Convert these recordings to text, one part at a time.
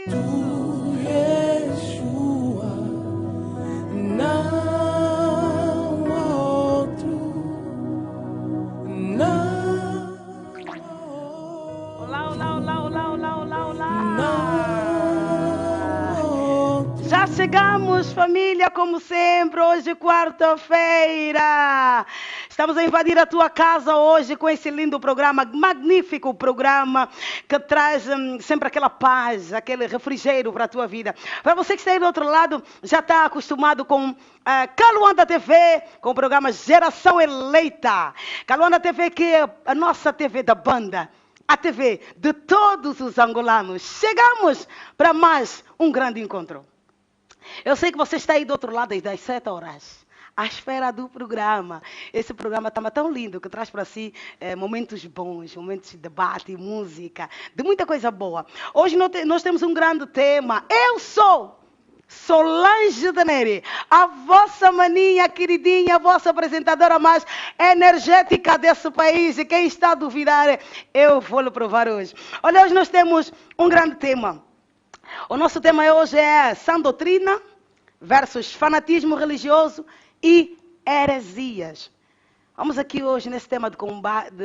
Tu, Yeshua, não outro, não. Olá, olá, olá, olá, olá, olá, olá. Não. Já chegamos, família, como sempre, hoje quarta-feira. Estamos a invadir a tua casa hoje com esse lindo programa, magnífico programa que traz sempre aquela paz, aquele refrigério para a tua vida. Para você que está aí do outro lado, já está acostumado com Kaluanda TV, com o programa Geração Eleita. Kaluanda TV que é a nossa TV da banda. A TV de todos os angolanos. Chegamos para mais um grande encontro. Eu sei que você está aí do outro lado desde as 7 horas, à espera do programa. Esse programa está tão lindo que traz para si momentos bons, momentos de debate, música, de muita coisa boa. Hoje nós temos um grande tema. Eu sou Solange Daneri, a vossa maninha queridinha, a vossa apresentadora mais energética desse país. E quem está a duvidar, eu vou lhe provar hoje. Olha, hoje nós temos um grande tema. O nosso tema hoje é sã doutrina versus fanatismo religioso e heresias. Vamos aqui hoje nesse tema de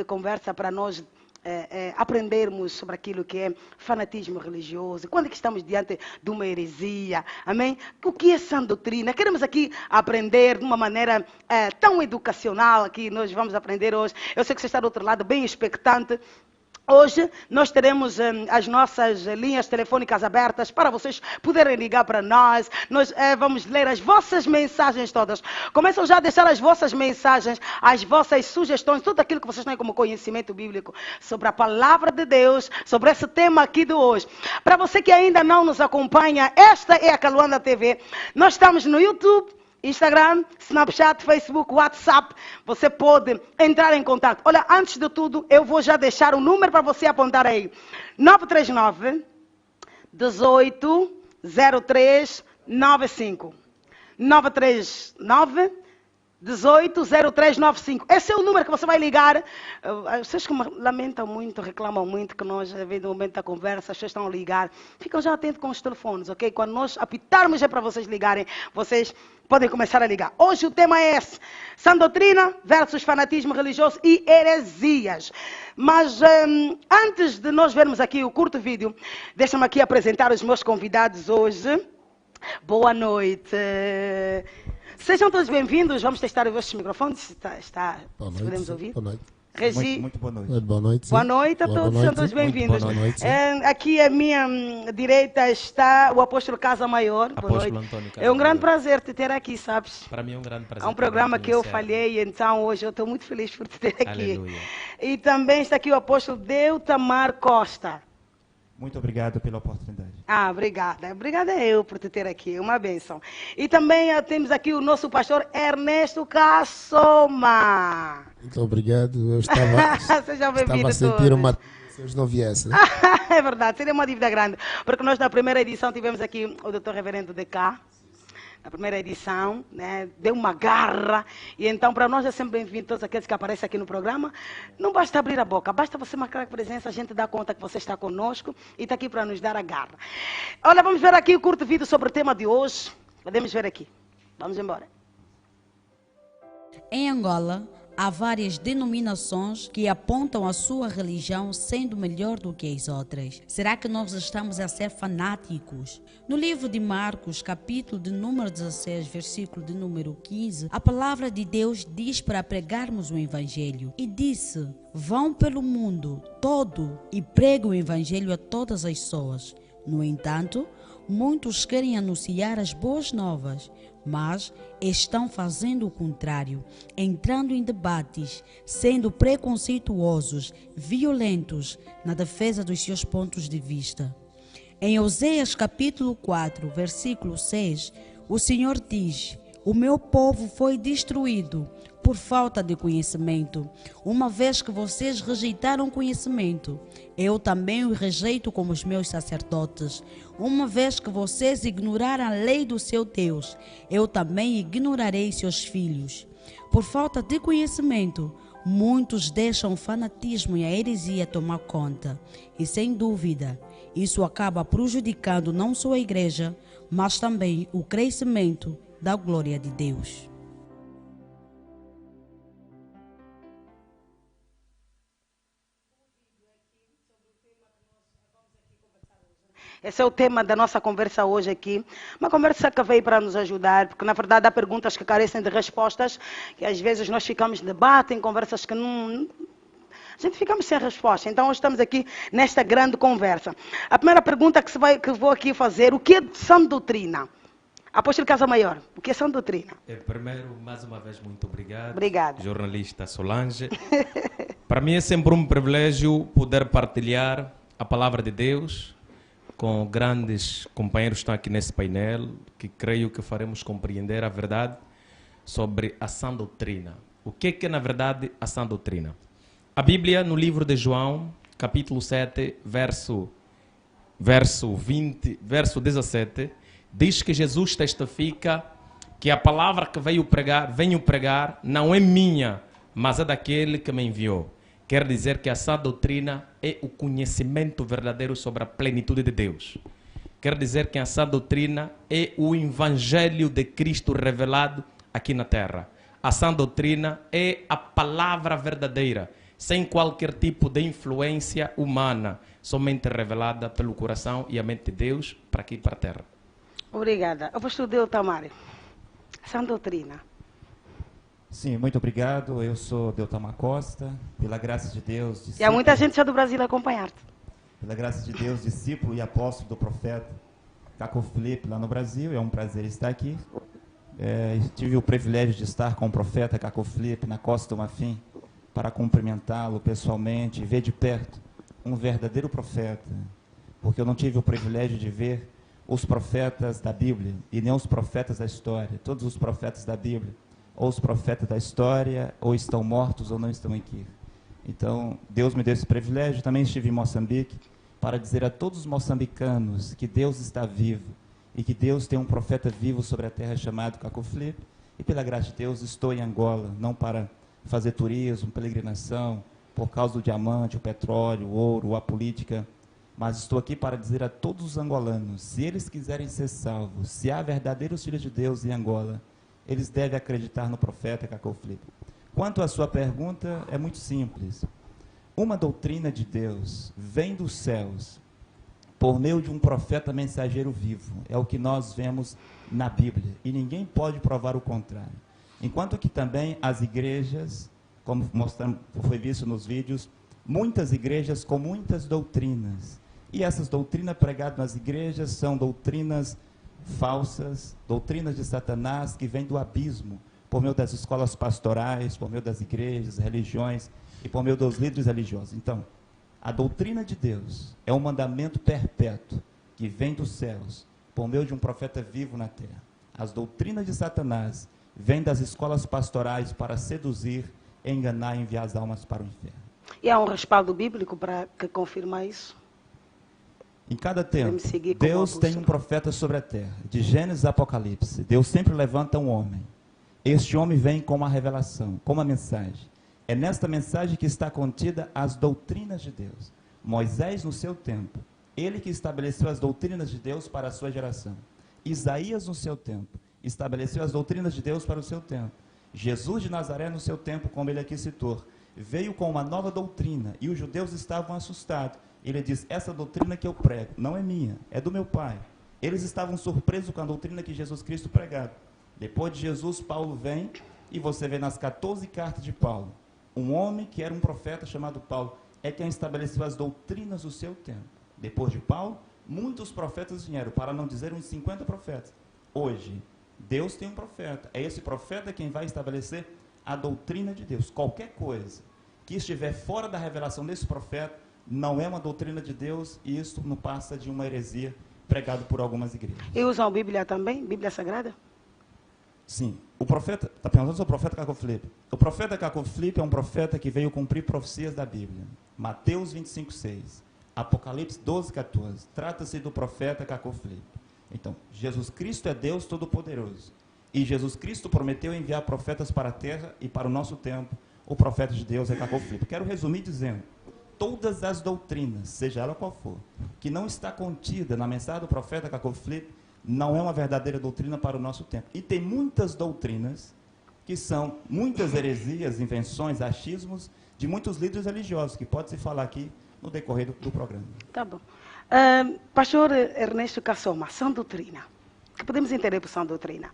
conversa para nós aprendermos sobre aquilo que é fanatismo religioso. Quando é que estamos diante de uma heresia? Amém? O que é sã doutrina? Queremos aqui aprender de uma maneira tão educacional que nós vamos aprender hoje. Eu sei que você está do outro lado bem expectante. Hoje nós teremos as nossas linhas telefônicas abertas para vocês poderem ligar para nós. Nós vamos ler as vossas mensagens todas. Começam já a deixar as vossas mensagens, as vossas sugestões, tudo aquilo que vocês têm como conhecimento bíblico sobre a palavra de Deus, sobre esse tema aqui de hoje. Para você que ainda não nos acompanha, esta é a Kaluanda TV. Nós estamos no YouTube, Instagram, Snapchat, Facebook, WhatsApp. Você pode entrar em contato. Olha, antes de tudo, eu vou já deixar o número para você apontar aí. 939 18 03 95. 939 18 03 95. Esse é o número que você vai ligar. Vocês que lamentam muito, reclamam muito que nós, a no momento da conversa, as pessoas estão a ligar. Ficam já atentos com os telefones, ok? Quando nós apitarmos é para vocês ligarem, vocês podem começar a ligar. Hoje o tema é esse: sã doutrina versus fanatismo religioso e heresias. Mas antes de nós vermos aqui o curto vídeo, deixa-me aqui apresentar os meus convidados hoje. Boa noite. Sejam todos bem-vindos. Vamos testar os vossos microfones. Se podemos ouvir. Boa noite. Regi. Muito boa noite. Boa noite. Boa noite a todos. Sejam todos bem-vindos. Boa noite. Aqui à minha direita está o apóstolo Casa Maior. Boa noite. Antônio Casa É um grande Maior. prazer te ter aqui, sabes? Para mim é um grande prazer. É um programa que eu conhecer. falhei, então hoje eu estou muito feliz por te ter aqui. Aleluia. E também está aqui o apóstolo Deutamar Costa. Muito obrigado pela oportunidade. Obrigada. Obrigada eu por te ter aqui, uma bênção. E também temos aqui o nosso pastor Ernesto Cassoma. Muito obrigado. Eu estava Seja bem-vindo a sentir todos. uma... Se eu não viesse, né? É verdade, seria uma dívida grande. Porque nós na primeira edição tivemos aqui o doutor Reverendo DK. Na primeira edição, né, deu uma garra. E então, para nós é sempre bem-vindo todos aqueles que aparecem aqui no programa. Não basta abrir a boca, basta você marcar a presença, a gente dá conta que você está conosco e está aqui para nos dar a garra. Olha, vamos ver aqui o curto vídeo sobre o tema de hoje. Podemos ver aqui. Vamos embora. Em Angola, há várias denominações que apontam a sua religião sendo melhor do que as outras. Será que nós estamos a ser fanáticos? No livro de Marcos, capítulo de número 16, versículo de número 15, a palavra de Deus diz para pregarmos o Evangelho. E disse: vão pelo mundo todo e pregam o Evangelho a todas as pessoas. No entanto, muitos querem anunciar as boas novas, mas estão fazendo o contrário, entrando em debates, sendo preconceituosos, violentos na defesa dos seus pontos de vista. Em Oséias capítulo 4, versículo 6, o Senhor diz: o meu povo foi destruído por falta de conhecimento. Uma vez que vocês rejeitaram conhecimento, eu também o rejeito como os meus sacerdotes. Uma vez que vocês ignoraram a lei do seu Deus, eu também ignorarei seus filhos. Por falta de conhecimento, muitos deixam o fanatismo e a heresia tomar conta. E sem dúvida, isso acaba prejudicando não só a igreja, mas também o crescimento da glória de Deus. Esse é o tema da nossa conversa hoje aqui. Uma conversa que veio para nos ajudar, porque na verdade há perguntas que carecem de respostas, que às vezes nós ficamos em debate, em conversas que não... A gente ficamos sem resposta. Então hoje estamos aqui nesta grande conversa. A primeira pergunta que vou aqui fazer, o que é sã doutrina? Apóstolo Casa Maior, o que é sã doutrina? Primeiro, mais uma vez, muito obrigado. Obrigada. Jornalista Solange. Para mim é sempre um privilégio poder partilhar a palavra de Deus com grandes companheiros que estão aqui nesse painel, que creio que faremos compreender a verdade sobre a sã doutrina. O que é, na verdade, a sã doutrina? A Bíblia, no livro de João, capítulo 7, verso 17, diz que Jesus testifica que a palavra que venho pregar, não é minha, mas é daquele que me enviou. Quer dizer que a sã doutrina é o conhecimento verdadeiro sobre a plenitude de Deus. Quer dizer que a sã doutrina é o evangelho de Cristo revelado aqui na terra. A sã doutrina é a palavra verdadeira, sem qualquer tipo de influência humana, somente revelada pelo coração e a mente de Deus para aqui para a terra. Obrigada. Apóstolo Deltamar, sã doutrina. Sim, muito obrigado. Eu sou Deltamar Costa, pela graça de Deus. Discípulo, E há muita gente já do Brasil a acompanhar-te. Pela graça de Deus, discípulo e apóstolo do profeta Caco Felipe lá no Brasil. É um prazer estar aqui. Tive o privilégio de estar com o profeta Caco Felipe na Costa do Marfim para cumprimentá-lo pessoalmente e ver de perto um verdadeiro profeta, porque eu não tive o privilégio de ver os profetas da Bíblia e nem os profetas da história. Todos os profetas da Bíblia, ou os profetas da história, ou estão mortos ou não estão aqui. Então, Deus me deu esse privilégio. Também estive em Moçambique para dizer a todos os moçambicanos que Deus está vivo e que Deus tem um profeta vivo sobre a terra chamado Caco Felipe. E pela graça de Deus estou em Angola, não para fazer turismo, peregrinação, por causa do diamante, o petróleo, o ouro, a política, mas estou aqui para dizer a todos os angolanos, se eles quiserem ser salvos, se há verdadeiros filhos de Deus em Angola, eles devem acreditar no profeta Caco Felipe. Quanto à sua pergunta, é muito simples. Uma doutrina de Deus vem dos céus por meio de um profeta mensageiro vivo. É o que nós vemos na Bíblia. E ninguém pode provar o contrário. Enquanto que também as igrejas, como foi visto nos vídeos, muitas igrejas com muitas doutrinas. E essas doutrinas pregadas nas igrejas são doutrinas falsas, doutrinas de Satanás que vêm do abismo, por meio das escolas pastorais, por meio das igrejas, religiões e por meio dos líderes religiosos. Então, a doutrina de Deus é um mandamento perpétuo que vem dos céus, por meio de um profeta vivo na terra. As doutrinas de Satanás vêm das escolas pastorais para seduzir, enganar e enviar as almas para o inferno. E há um respaldo bíblico para que confirma isso? Em cada tempo, Vamos seguir com Deus o tem um profeta sobre a terra. De Gênesis a Apocalipse, Deus sempre levanta um homem. Este homem vem com uma revelação, com uma mensagem. É nesta mensagem que está contida as doutrinas de Deus. Moisés, no seu tempo, ele que estabeleceu as doutrinas de Deus para a sua geração. Isaías, no seu tempo, estabeleceu as doutrinas de Deus para o seu tempo. Jesus de Nazaré, no seu tempo, como ele aqui citou, veio com uma nova doutrina e os judeus estavam assustados. Ele diz, essa doutrina que eu prego não é minha, é do meu Pai. Eles estavam surpresos com a doutrina que Jesus Cristo pregava. Depois de Jesus, Paulo vem e você vê nas 14 cartas de Paulo, um homem que era um profeta chamado Paulo, é quem estabeleceu as doutrinas do seu tempo. Depois de Paulo, muitos profetas vieram, para não dizer uns 50 profetas. Hoje, Deus tem um profeta. É esse profeta quem vai estabelecer a doutrina de Deus. Qualquer coisa que estiver fora da revelação desse profeta, não é uma doutrina de Deus, e isso não passa de uma heresia pregada por algumas igrejas. E usam a Bíblia também? Bíblia Sagrada? Sim. O profeta, está perguntando sobre o profeta Caco Felipe. O profeta Caco Felipe é um profeta que veio cumprir profecias da Bíblia. Mateus 25:6, Apocalipse 12:14. Trata-se do profeta Caco Felipe. Então, Jesus Cristo é Deus Todo-Poderoso. E Jesus Cristo prometeu enviar profetas para a terra e para o nosso tempo, o profeta de Deus é Cacau Filipe. Quero resumir dizendo, todas as doutrinas, seja ela qual for, que não está contida na mensagem do profeta Cacau Filipe, não é uma verdadeira doutrina para o nosso tempo. E tem muitas doutrinas que são muitas heresias, invenções, achismos de muitos líderes religiosos, que pode se falar aqui no decorrer do programa. Tá bom. Pastor Ernesto Cassoma, sã doutrina. O que podemos entender por sã doutrina?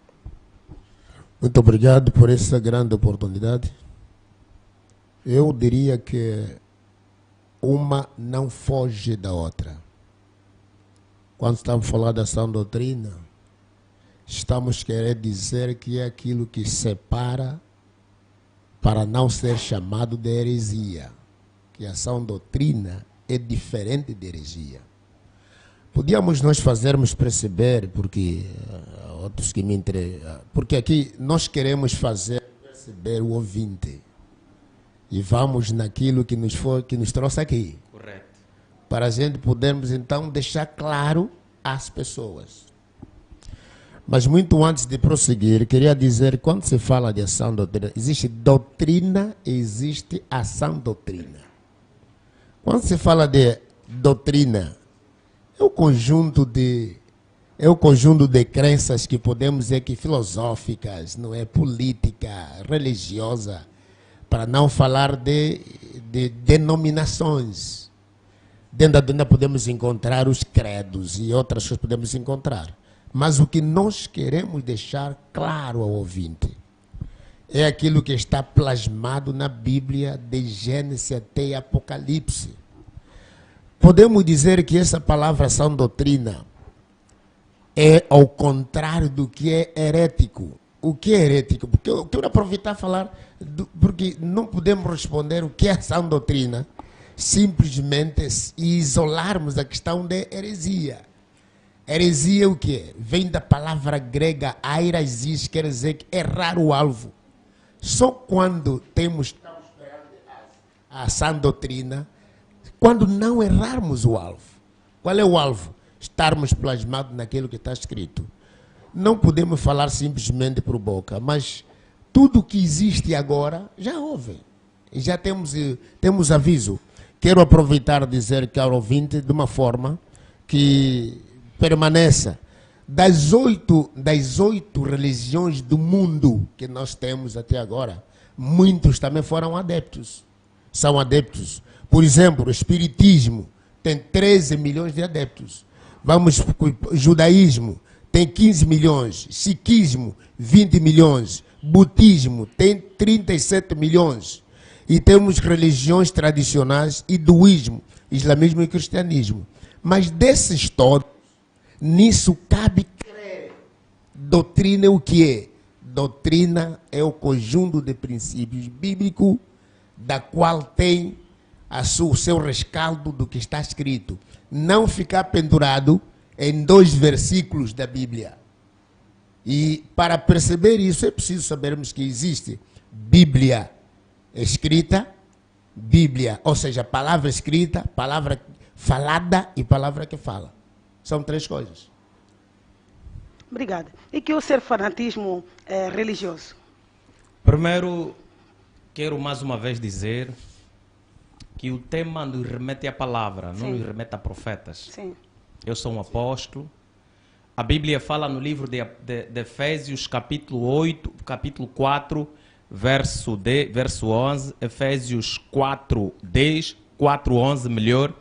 Muito obrigado por essa grande oportunidade. Eu diria que uma não foge da outra. Quando estamos falando da sã doutrina, estamos querendo dizer que é aquilo que separa para não ser chamado de heresia. Que a sã doutrina é diferente de heresia. Podíamos nós fazermos perceber, porque outros que me interessam, porque aqui nós queremos fazer perceber o ouvinte. E vamos naquilo que nos trouxe aqui. Correto. Para a gente podermos então deixar claro às pessoas. Mas muito antes de prosseguir, queria dizer que quando se fala de ação doutrina, existe doutrina e existe ação doutrina. Quando se fala de doutrina, é o conjunto de crenças que podemos dizer que filosóficas, não é, política, religiosa, para não falar de denominações. Dentro da doutrina podemos encontrar os credos e outras coisas podemos encontrar. Mas o que nós queremos deixar claro ao ouvinte é aquilo que está plasmado na Bíblia, de Gênesis até Apocalipse. Podemos dizer que essa palavra sã doutrina é ao contrário do que é herético. O que é herético? Porque eu quero aproveitar e falar, porque não podemos responder o que é sã doutrina, simplesmente isolarmos a questão de heresia. Heresia o que é? Vem da palavra grega airasis, quer dizer que errar o alvo. Só quando estamos a sã doutrina, quando não errarmos o alvo. Qual é o alvo? Estarmos plasmados naquilo que está escrito. Não podemos falar simplesmente por boca, mas tudo que existe agora já houve. E já temos aviso. Quero aproveitar e dizer, caro ouvinte, de uma forma que permaneça. Das oito religiões do mundo que nós temos até agora, muitos também foram adeptos. São adeptos. Por exemplo, o Espiritismo tem 13 milhões de adeptos. Vamos para o Judaísmo, tem 15 milhões. Sikhismo, 20 milhões. Budismo, tem 37 milhões. E temos religiões tradicionais, hinduísmo, islamismo e cristianismo. Mas desses todos, nisso cabe crer. Doutrina é o que é? Doutrina é o conjunto de princípios bíblicos, da qual tem o seu rescaldo do que está escrito. Não ficar pendurado em 2 versículos da Bíblia. E para perceber isso é preciso sabermos que existe Bíblia escrita, Bíblia, ou seja, palavra escrita, palavra falada e palavra que fala. São 3 coisas. Obrigada. E que o ser fanatismo religioso? Primeiro, quero mais uma vez dizer que o tema nos remete à palavra, não nos remete a profetas. Sim. Eu sou um apóstolo. A Bíblia fala no livro de Efésios, capítulo 8, capítulo 4, verso 11, Efésios 4, 10, 4, 11, melhor.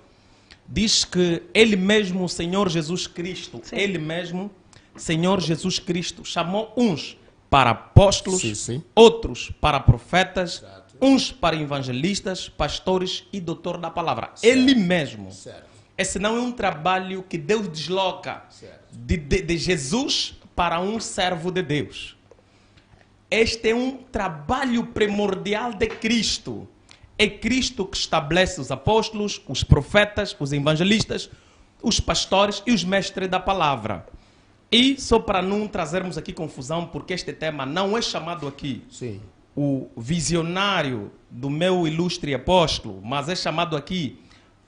Diz que Ele mesmo, o Senhor Jesus Cristo, Sim. Ele mesmo, Senhor Jesus Cristo, chamou uns para apóstolos, Sim. outros para profetas, uns para evangelistas, pastores e doutor da palavra. Certo. Ele mesmo. Certo. Esse não é um trabalho que Deus desloca de Jesus para um servo de Deus. Este é um trabalho primordial de Cristo. É Cristo que estabelece os apóstolos, os profetas, os evangelistas, os pastores e os mestres da palavra. E só para não trazermos aqui confusão, porque este tema não é chamado aqui Sim. o visionário do meu ilustre apóstolo, mas é chamado aqui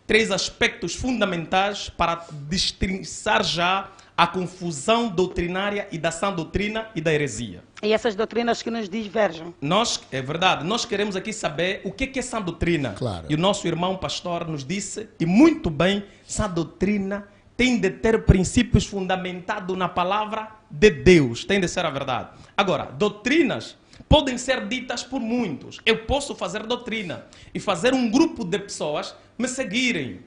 3 aspectos fundamentais para destrinçar já a confusão doutrinária e da sã doutrina e da heresia. E essas doutrinas que nos divergem. É verdade, nós queremos aqui saber o que é sã doutrina. Claro. E o nosso irmão pastor nos disse, e muito bem, sã doutrina tem de ter princípios fundamentados na palavra de Deus. Tem de ser a verdade. Agora, doutrinas podem ser ditas por muitos. Eu posso fazer doutrina e fazer um grupo de pessoas me seguirem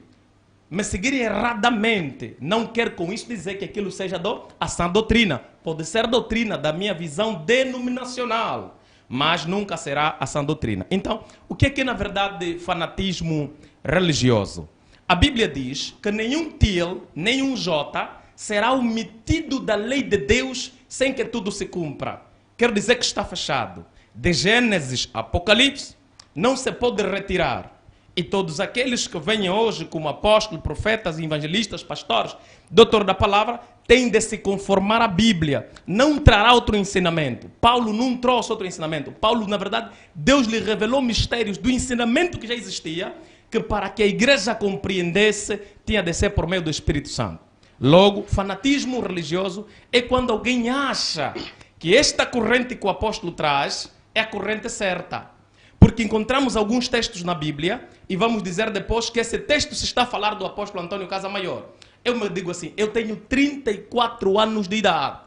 erradamente. Não quero com isso dizer que aquilo seja a sã doutrina. Pode ser doutrina da minha visão denominacional, mas nunca será a sã doutrina. Então, o que é na verdade fanatismo religioso? A Bíblia diz que nenhum til, nenhum jota será omitido da lei de Deus sem que tudo se cumpra. Quer dizer que está fechado. De Gênesis a Apocalipse não se pode retirar. E todos aqueles que vêm hoje como apóstolos, profetas, evangelistas, pastores, doutor da palavra, têm de se conformar à Bíblia. Não trará outro ensinamento. Paulo não trouxe outro ensinamento. Paulo, na verdade, Deus lhe revelou mistérios do ensinamento que já existia, que para que a igreja compreendesse, tinha de ser por meio do Espírito Santo. Logo, fanatismo religioso é quando alguém acha que esta corrente que o apóstolo traz é a corrente certa. Porque encontramos alguns textos na Bíblia e vamos dizer depois que esse texto se está a falar do apóstolo Antônio Casamaior. Eu me digo assim, eu tenho 34 anos de idade.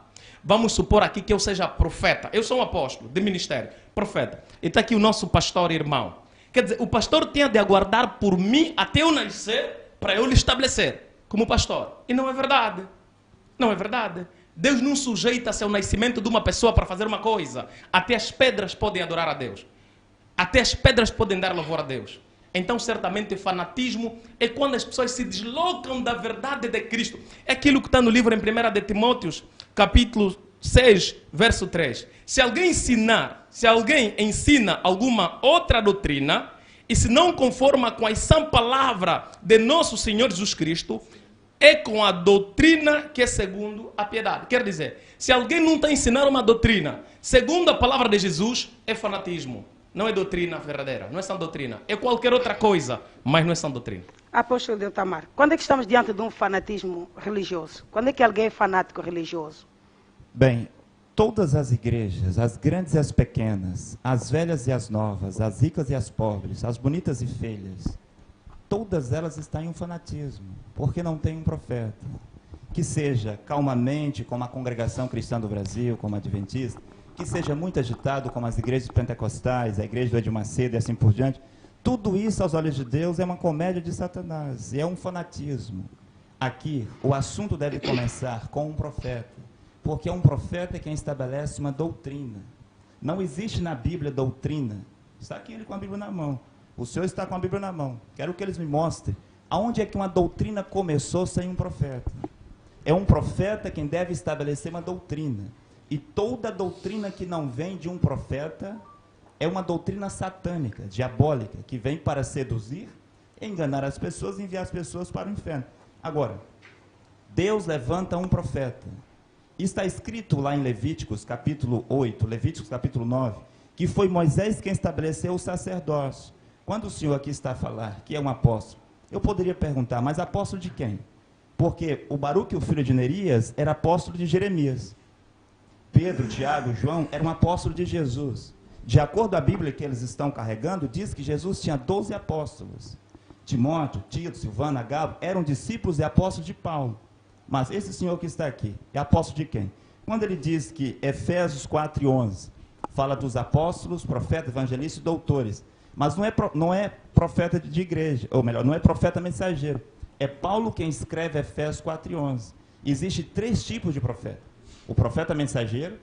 Vamos supor aqui que eu seja profeta. Eu sou um apóstolo de ministério, profeta. E está aqui o nosso pastor irmão. Quer dizer, o pastor tinha de aguardar por mim até eu nascer para eu lhe estabelecer como pastor. E não é verdade. Não é verdade. Deus não sujeita-se ao nascimento de uma pessoa para fazer uma coisa. Até as pedras podem adorar a Deus. Até as pedras podem dar louvor a Deus. Então, certamente, fanatismo é quando as pessoas se deslocam da verdade de Cristo. É aquilo que está no livro em 1 de Timóteo, capítulo 6, verso 3. Se alguém ensina alguma outra doutrina, e se não conforma com a sã palavra de nosso Senhor Jesus Cristo, é com a doutrina que é segundo a piedade. Quer dizer, se alguém não está ensinando uma doutrina segundo a palavra de Jesus, é fanatismo. Não é doutrina verdadeira, não é sã doutrina. É qualquer outra coisa, mas não é sã doutrina. Apóstolo Deltamar, quando é que estamos diante de um fanatismo religioso? Quando é que alguém é fanático religioso? Bem, todas as igrejas, as grandes e as pequenas, as velhas e as novas, as ricas e as pobres, as bonitas e feias, todas elas estão em um fanatismo, porque não tem um profeta. Que seja calmamente, como a Congregação Cristã do Brasil, como a Adventista, que seja muito agitado, como as igrejas pentecostais, a igreja do Edir Macedo e assim por diante, tudo isso, aos olhos de Deus, é uma comédia de Satanás, é um fanatismo. Aqui, o assunto deve começar com um profeta, porque é um profeta quem estabelece uma doutrina. Não existe na Bíblia doutrina. Está aqui ele com a Bíblia na mão. O senhor está com a Bíblia na mão. Quero que eles me mostrem aonde é que uma doutrina começou sem um profeta. É um profeta quem deve estabelecer uma doutrina. E toda doutrina que não vem de um profeta é uma doutrina satânica, diabólica, que vem para seduzir, enganar as pessoas e enviar as pessoas para o inferno. Agora, Deus levanta um profeta. Está escrito lá em Levíticos, capítulo 8, Levíticos, capítulo 9, que foi Moisés quem estabeleceu o sacerdócio. Quando o senhor aqui está a falar que é um apóstolo, eu poderia perguntar, mas apóstolo de quem? Porque o Baruque, o filho de Nerias, era apóstolo de Jeremias. Pedro, Tiago, João eram apóstolos de Jesus. De acordo com a Bíblia que eles estão carregando, diz que Jesus tinha 12 apóstolos. Timóteo, Tito, Silvano, Agabo eram discípulos e apóstolos de Paulo. Mas esse senhor que está aqui é apóstolo de quem? Quando ele diz que Efésios 4:11 fala dos apóstolos, profetas, evangelistas e doutores, mas não é profeta de igreja, ou melhor, não é profeta mensageiro. É Paulo quem escreve Efésios 4:11. Existem 3 tipos de profeta. O profeta mensageiro,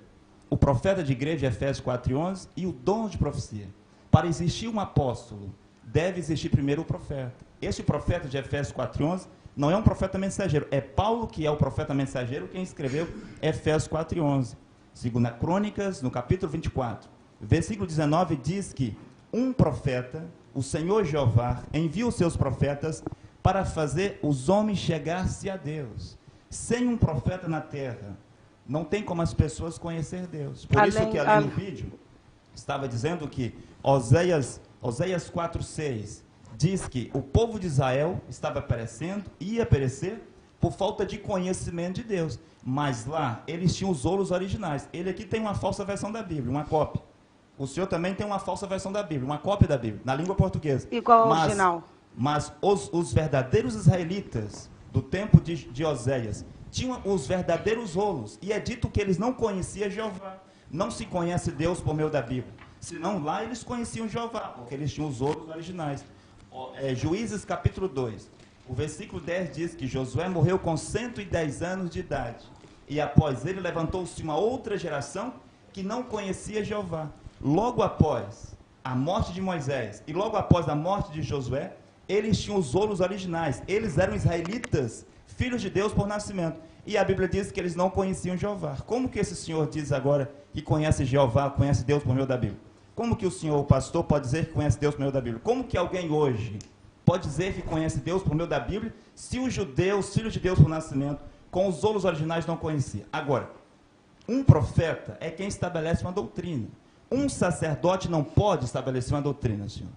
o profeta de igreja, Efésios 4:11, e o dom de profecia. Para existir um apóstolo, deve existir primeiro o profeta. Este profeta de Efésios 4:11 não é um profeta mensageiro, é Paulo que é o profeta mensageiro quem escreveu Efésios 4:11. Segundo Crônicas, no capítulo 24, versículo 19, diz que um profeta, o Senhor Jeová, envia os seus profetas para fazer os homens chegar-se a Deus. Sem um profeta na terra, não tem como as pessoas conhecer Deus. Por isso que ali no vídeo, estava dizendo que Oséias 4:6 diz que o povo de Israel estava perecendo, ia perecer, por falta de conhecimento de Deus. Mas lá, eles tinham os ouros originais. Ele aqui tem uma falsa versão da Bíblia, uma cópia. O senhor também tem uma falsa versão da Bíblia, uma cópia da Bíblia, na língua portuguesa. E qual é o original? Mas os verdadeiros israelitas do tempo de Oséias tinham os verdadeiros rolos. E é dito que eles não conheciam Jeová. Não se conhece Deus por meio da Bíblia. Senão lá eles conheciam Jeová, porque eles tinham os rolos originais. Juízes capítulo 2. O versículo 10 diz que Josué morreu com 110 anos de idade. E após ele levantou-se uma outra geração que não conhecia Jeová. Logo após a morte de Moisés e logo após a morte de Josué, eles tinham os ouros originais. Eles eram israelitas, filhos de Deus por nascimento. E a Bíblia diz que eles não conheciam Jeová. Como que esse senhor diz agora que conhece Jeová, conhece Deus por meio da Bíblia? Como que o senhor, o pastor, pode dizer que conhece Deus por meio da Bíblia? Como que alguém hoje pode dizer que conhece Deus por meio da Bíblia, se os judeus, filhos de Deus por nascimento, com os ouros originais não conheciam? Agora, um profeta é quem estabelece uma doutrina. Um sacerdote não pode estabelecer uma doutrina, senhor.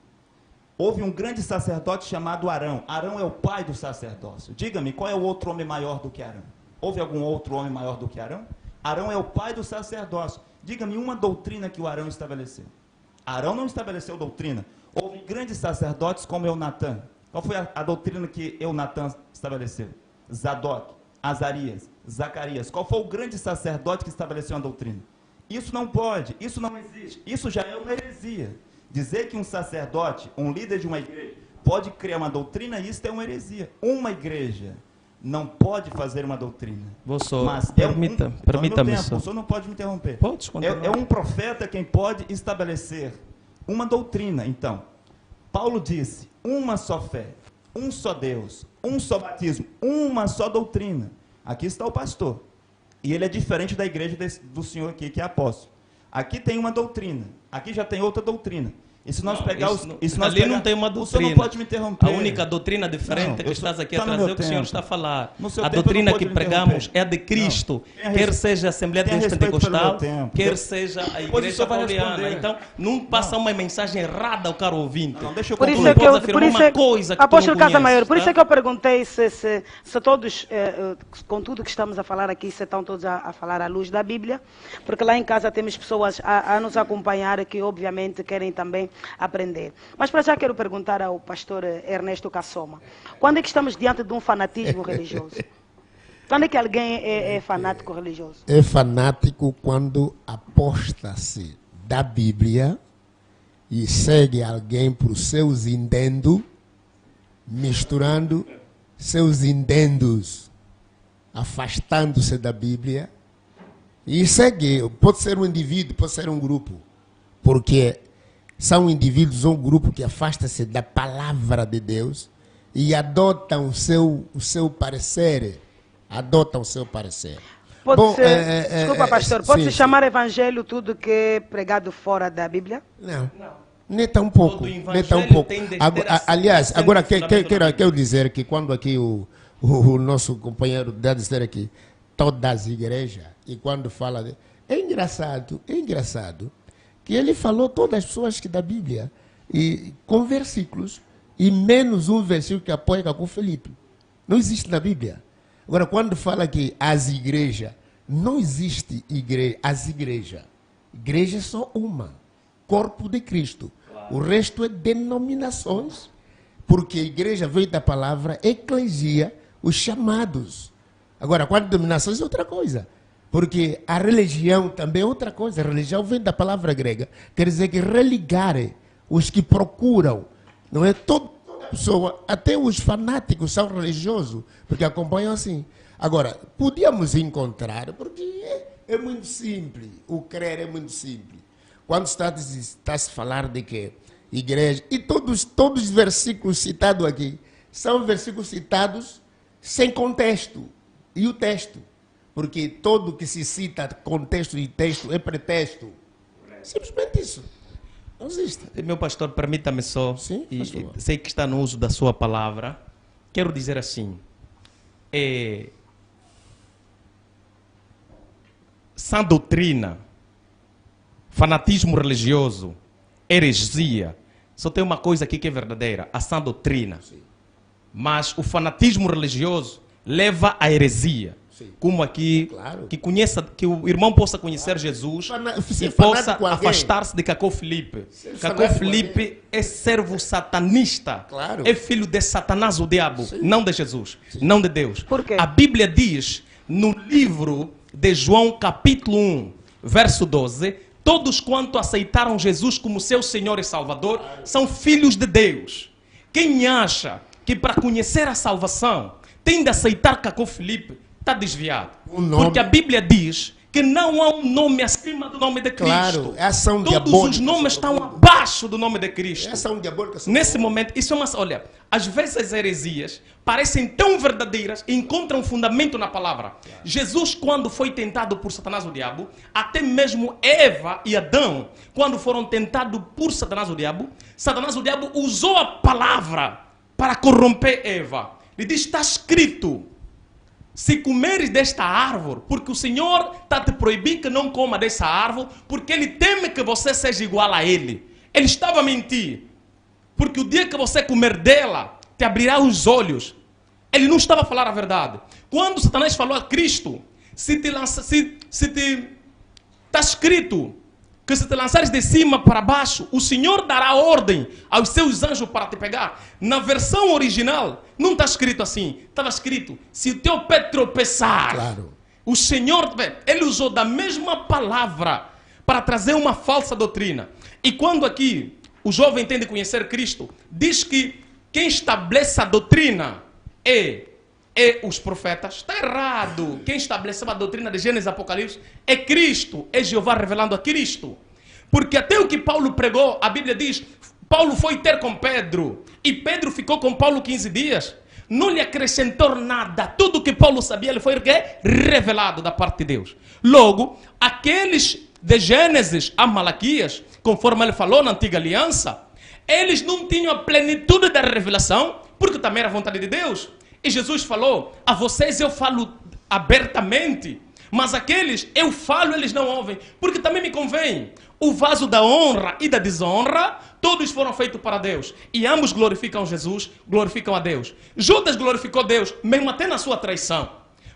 Houve um grande sacerdote chamado Arão. Arão é o pai do sacerdócio. Diga-me, qual é o outro homem maior do que Arão? Houve algum outro homem maior do que Arão? Arão é o pai do sacerdócio. Diga-me uma doutrina que o Arão estabeleceu. Arão não estabeleceu doutrina. Houve grandes sacerdotes como Eunatã. Qual foi a doutrina que Eunatã estabeleceu? Zadok, Azarias, Zacarias. Qual foi o grande sacerdote que estabeleceu uma doutrina? Isso não pode, isso não existe. Isso já é uma heresia. Dizer que um sacerdote, um líder de uma igreja, pode criar uma doutrina, isso é uma heresia. Uma igreja não pode fazer uma doutrina. Mas permita-me só. O senhor não pode me interromper. Pode continuar. É um profeta quem pode estabelecer uma doutrina. Então, Paulo disse, uma só fé, um só Deus, um só batismo, uma só doutrina. Aqui está o pastor. E ele é diferente da igreja do senhor aqui, que é apóstolo. Aqui tem uma doutrina, aqui já tem outra doutrina. E se nós pegarmos... Ali não tem uma doutrina. O senhor não pode me interromper. A única doutrina diferente que estás aqui a trazer é o que o senhor está a falar. A doutrina que pregamos é a de Cristo. Quer seja a Assembleia de Deus Pentecostal, quer seja a Igreja Pauliana. Então, não passa uma mensagem errada ao caro ouvinte. Não, deixa eu Por concluir. isso é que uma coisa que Apóstolo tu não Casa Maior, conheces, por isso tá? é que eu perguntei se todos, com tudo que estamos a falar aqui, se estão todos a falar à luz da Bíblia, porque lá em casa temos pessoas a nos acompanhar que obviamente querem também aprender. Mas para já quero perguntar ao pastor Ernesto Cassoma, quando é que estamos diante de um fanatismo religioso? Quando é que alguém é fanático religioso? É fanático quando aposta-se da Bíblia e segue alguém por seus intendos, misturando seus intendos, afastando-se da Bíblia e segue. Pode ser um indivíduo, pode ser um grupo, porque são indivíduos ou um grupo que afasta-se da palavra de Deus e adotam o seu parecer. Adotam o seu parecer. Desculpa, pastor, pode-se sim, chamar evangelho tudo que é pregado fora da Bíblia? Não. Nem tão pouco. Nem tão pouco. Aliás, agora quero dizer que quando aqui o nosso companheiro dá dizer aqui, todas as igrejas, e quando fala é engraçado que ele falou todas as pessoas que da Bíblia, e com versículos, e menos um versículo que apoia com Felipe. Não existe na Bíblia. Agora, quando fala que as igrejas, não existe igreja, as igrejas. Igreja é só uma, corpo de Cristo. O resto é denominações, porque a igreja veio da palavra eclesia, os chamados. Agora, quando denominações é outra coisa. Porque a religião também é outra coisa. A religião vem da palavra grega. Quer dizer que religar os que procuram. Não é toda pessoa, até os fanáticos são religiosos, porque acompanham assim. Agora, podíamos encontrar, porque é muito simples. O crer é muito simples. Quando está a se falar de que igreja, e todos os versículos citados aqui, são versículos citados sem contexto. E o texto. Porque tudo que se cita, contexto e texto, é pretexto. Simplesmente isso. Não existe. Meu pastor, permita-me só, Sim, sei que está no uso da sua palavra, quero dizer assim, sã doutrina, fanatismo religioso, heresia, só tem uma coisa aqui que é verdadeira, a sã doutrina. Sim. Mas o fanatismo religioso leva à heresia. Sim. Como aqui, Claro. que o irmão possa conhecer Jesus Ser e possa fanático com alguém. afastar-se de Cacó Felipe. Cacó fanático com Felipe é servo satanista. Claro. É filho de Satanás, o diabo, não de Jesus, não de Deus. Por quê? A Bíblia diz no livro de João, capítulo 1, verso 12, todos quanto aceitaram Jesus como seu Senhor e Salvador são filhos de Deus. Quem acha que para conhecer a salvação tem de aceitar Cacó Felipe, está desviado. O nome- Porque a Bíblia diz que não há um nome acima do nome de Cristo. Claro, é ação Todos diabólica os nomes sobre o estão mundo. abaixo do nome de Cristo. É ação diabólica sobre Nesse o mundo. momento, isso é uma. Olha, às vezes as heresias parecem tão verdadeiras e encontram fundamento na palavra. Jesus, quando foi tentado por Satanás, o diabo, até mesmo Eva e Adão, quando foram tentados por Satanás, o diabo usou a palavra para corromper Eva. Ele diz: está escrito. Se comeres desta árvore, porque o Senhor está te proibindo que não coma dessa árvore, porque Ele teme que você seja igual a Ele. Ele estava a mentir. Porque o dia que você comer dela, te abrirá os olhos. Ele não estava a falar a verdade. Quando Satanás falou a Cristo, está escrito que se te lançares de cima para baixo, o Senhor dará ordem aos seus anjos para te pegar. Na versão original, não está escrito assim. Estava escrito, se o teu pé tropeçar, Claro. o Senhor, ele usou da mesma palavra para trazer uma falsa doutrina. E quando aqui o jovem tem de conhecer Cristo, diz que quem estabelece a doutrina é os profetas. Está errado. Quem estabeleceu a doutrina de Gênesis e Apocalipse é Cristo, é Jeová revelando a Cristo. Porque até o que Paulo pregou, a Bíblia diz, Paulo foi ter com Pedro, e Pedro ficou com Paulo 15 dias. Não lhe acrescentou nada. Tudo que Paulo sabia, ele foi revelado da parte de Deus. Logo, aqueles de Gênesis a Malaquias, conforme ele falou na antiga aliança, eles não tinham a plenitude da revelação, porque também era a vontade de Deus. E Jesus falou, a vocês eu falo abertamente, mas aqueles eu falo, eles não ouvem, porque também me convém. O vaso da honra e da desonra, todos foram feitos para Deus. E ambos glorificam Jesus, glorificam a Deus. Judas glorificou Deus, mesmo até na sua traição.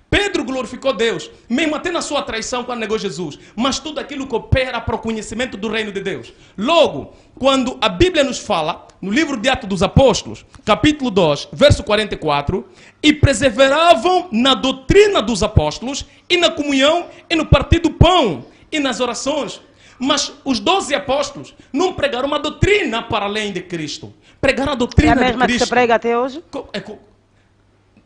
Pedro glorificou Deus, mesmo até na sua traição quando negou Jesus. Mas tudo aquilo coopera para o conhecimento do reino de Deus. Logo, quando a Bíblia nos fala, no livro de Atos dos Apóstolos, capítulo 2, verso 44, e perseveravam na doutrina dos apóstolos, e na comunhão, e no partir do pão, e nas orações. Mas os 12 apóstolos não pregaram uma doutrina para além de Cristo. Pregaram a É doutrina a de mesma que Cristo. você prega até hoje?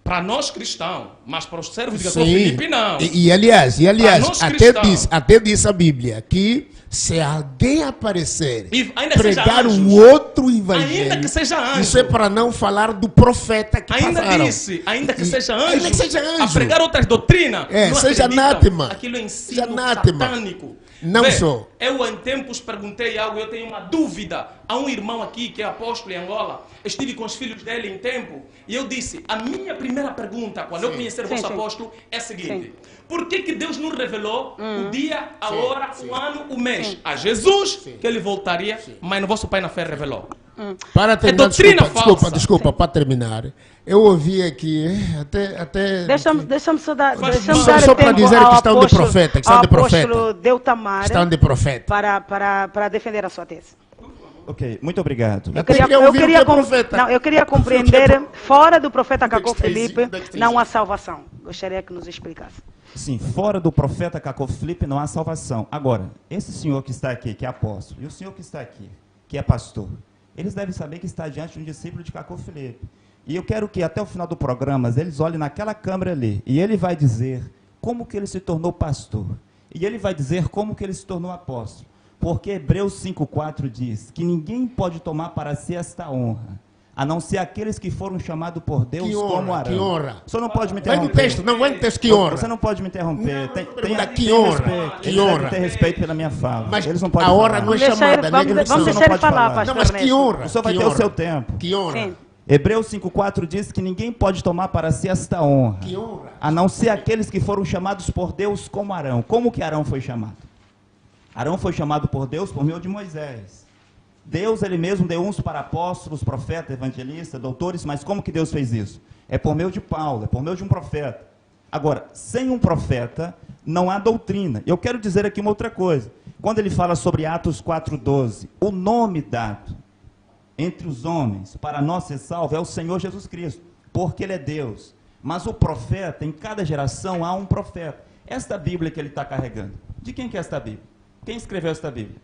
Para nós cristãos, mas para os servos de Cacó Felipe não. E aliás, nós cristãos. até diz a Bíblia que se alguém aparecer E ainda que seja pregar anjos. um outro evangelho, Ainda que seja anjo. isso é para não falar do profeta que Ainda passaram. disse, ainda que seja anjo, Ainda que seja anjo. a pregar outras doutrinas, É, não seja acreditam. anátema. Aquilo é ensino Seja anátema. satânico. Não Vê, sou. Eu em tempos perguntei algo, eu tenho uma dúvida. Há um irmão aqui que é apóstolo em Angola, estive com os filhos dele em tempo, e eu disse, a minha primeira pergunta, quando eu conhecer o vosso apóstolo, é a seguinte: por que Deus não revelou o dia, a hora, o ano, o mês? A Jesus, que ele voltaria, mas no vosso Pai na fé revelou. Para terminar, doutrina falsa. desculpa, para terminar, eu ouvi aqui, até Deixa-me só dar, Faz deixa-me mal. dar Só para tempo dizer ao que estão de apóstolo- profeta, que estão ao de profeta. apóstolo Deltamar questão de profeta. para defender a sua tese. Ok, muito obrigado. Eu queria ouvir o que é profeta. Não, eu queria compreender, fora do profeta Cacó Onde é que está Felipe, isso? Onde é que está não isso? há salvação. Gostaria que nos explicasse. Sim, fora do profeta Cacó Felipe não há salvação. Agora, esse senhor que está aqui, que é apóstolo, e o senhor que está aqui, que é pastor, eles devem saber que está diante de um discípulo de Cacó Felipe. E eu quero que até o final do programa eles olhem naquela câmera ali, e ele vai dizer como que ele se tornou pastor. E ele vai dizer como que ele se tornou apóstolo. Porque Hebreus 5,4 diz que ninguém pode tomar para si esta honra, a não ser aqueles que foram chamados por Deus Que honra, como Arão. que honra. O senhor não pode me Vai interromper. no texto, não vai no texto, que honra. Você não pode me interromper. Não, Tem que honra, respeito. que Eles devem honra. ter respeito pela minha fala. Mas Eles não podem a hora falar. não é Deixa chamada. ele- vamos- né? vamos Você deixar não ele pode falar, falar. pastor Não, mas que Ernesto. honra. O senhor vai que ter o honra. seu tempo. Que honra. Sim. Hebreus 5,4 diz que ninguém pode tomar para si esta honra, Que honra. a não ser aqueles que foram chamados por Deus como Arão. Como que Arão foi chamado? Arão foi chamado por Deus por meio de Moisés. Deus, ele mesmo deu uns para apóstolos, profetas, evangelistas, doutores, mas como que Deus fez isso? É por meio de Paulo, é por meio de um profeta. Agora, sem um profeta, não há doutrina. Eu quero dizer aqui uma outra coisa. Quando ele fala sobre Atos 4,12, o nome dado entre os homens para nós ser salvo é o Senhor Jesus Cristo, porque ele é Deus. Mas o profeta, em cada geração há um profeta. Esta Bíblia que ele está carregando, de quem que é esta Bíblia? Quem escreveu esta Bíblia?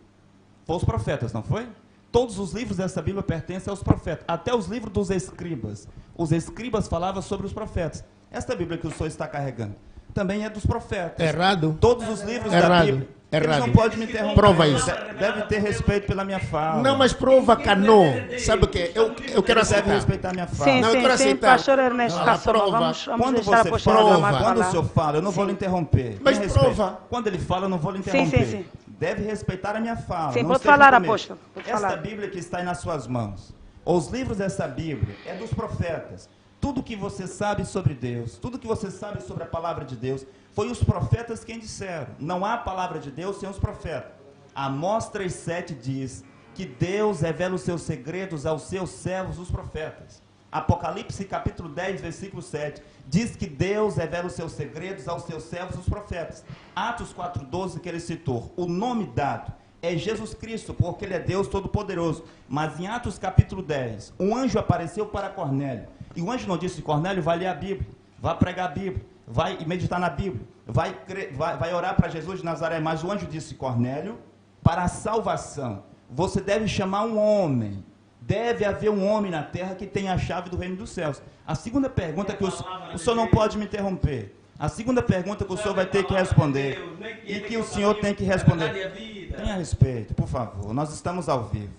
Foi os profetas, não foi? Todos os livros dessa Bíblia pertencem aos profetas, até os livros dos escribas. Os escribas falavam sobre os profetas. Esta Bíblia que o senhor está carregando também é dos profetas. Errado. Todos os livros Errado. da Bíblia. Errado. Eles não podem me interromper. Prova isso. Deve ter respeito pela minha fala. Não, mas prova Canô. Sabe o que? Eu quero Eles devem aceitar. respeitar a minha fala. Sim, Não, eu sim, quero sim, aceitar. pastor Ernesto A Cassoma, prova. vamos Quando deixar a você postura prova, do Amado Quando o falar. senhor fala, eu não vou lhe interromper. Mas Tenha respeito. prova. Quando ele fala, eu não vou lhe Sim, interromper. sim. Deve respeitar a minha fala. Sim, não pode esteja falar, com medo. apóstolo, pode Esta falar. Bíblia que está aí nas suas mãos, os livros dessa Bíblia, é dos profetas. Tudo que você sabe sobre Deus, tudo que você sabe sobre a palavra de Deus, foi os profetas quem disseram. Não há palavra de Deus sem os profetas. Amós 3,7 diz que Deus revela os seus segredos aos seus servos, os profetas. Apocalipse capítulo 10, versículo 7, diz que Deus revela os seus segredos aos seus servos, os profetas. Atos 4,12 que ele citou, o nome dado é Jesus Cristo, porque ele é Deus Todo-Poderoso. Mas em Atos capítulo 10, um anjo apareceu para Cornélio. E o anjo não disse: Cornélio, vai ler a Bíblia, vai pregar a Bíblia, vai meditar na Bíblia, vai orar para Jesus de Nazaré. Mas o anjo disse: Cornélio, para a salvação, você deve chamar um homem. Deve haver um homem na terra que tenha a chave do reino dos céus. A segunda pergunta que o senhor não pode me interromper. A segunda pergunta que o senhor vai ter que responder, e que o senhor tem que responder. Tenha respeito, por favor, nós estamos ao vivo.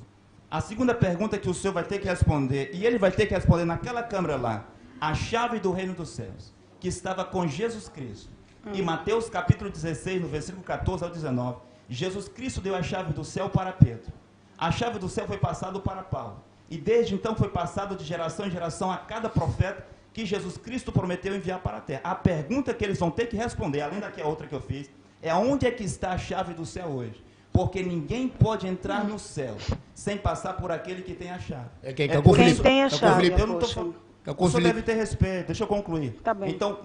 A segunda pergunta que o senhor vai ter que responder, e ele vai ter que responder naquela câmara lá, a chave do reino dos céus, que estava com Jesus Cristo. Em Mateus capítulo 16, no versículo 14 ao 19, Jesus Cristo deu a chave do céu para Pedro. A chave do céu foi passada para Paulo. E desde então foi passado de geração em geração a cada profeta que Jesus Cristo prometeu enviar para a terra. A pergunta que eles vão ter que responder, além daquela outra que eu fiz, é onde é que está a chave do céu hoje? Porque ninguém pode entrar no céu sem passar por aquele que tem a chave. Quem tem a chave, Eu não estou falando. O senhor deve ter respeito, deixa eu concluir. Tá bem. Então,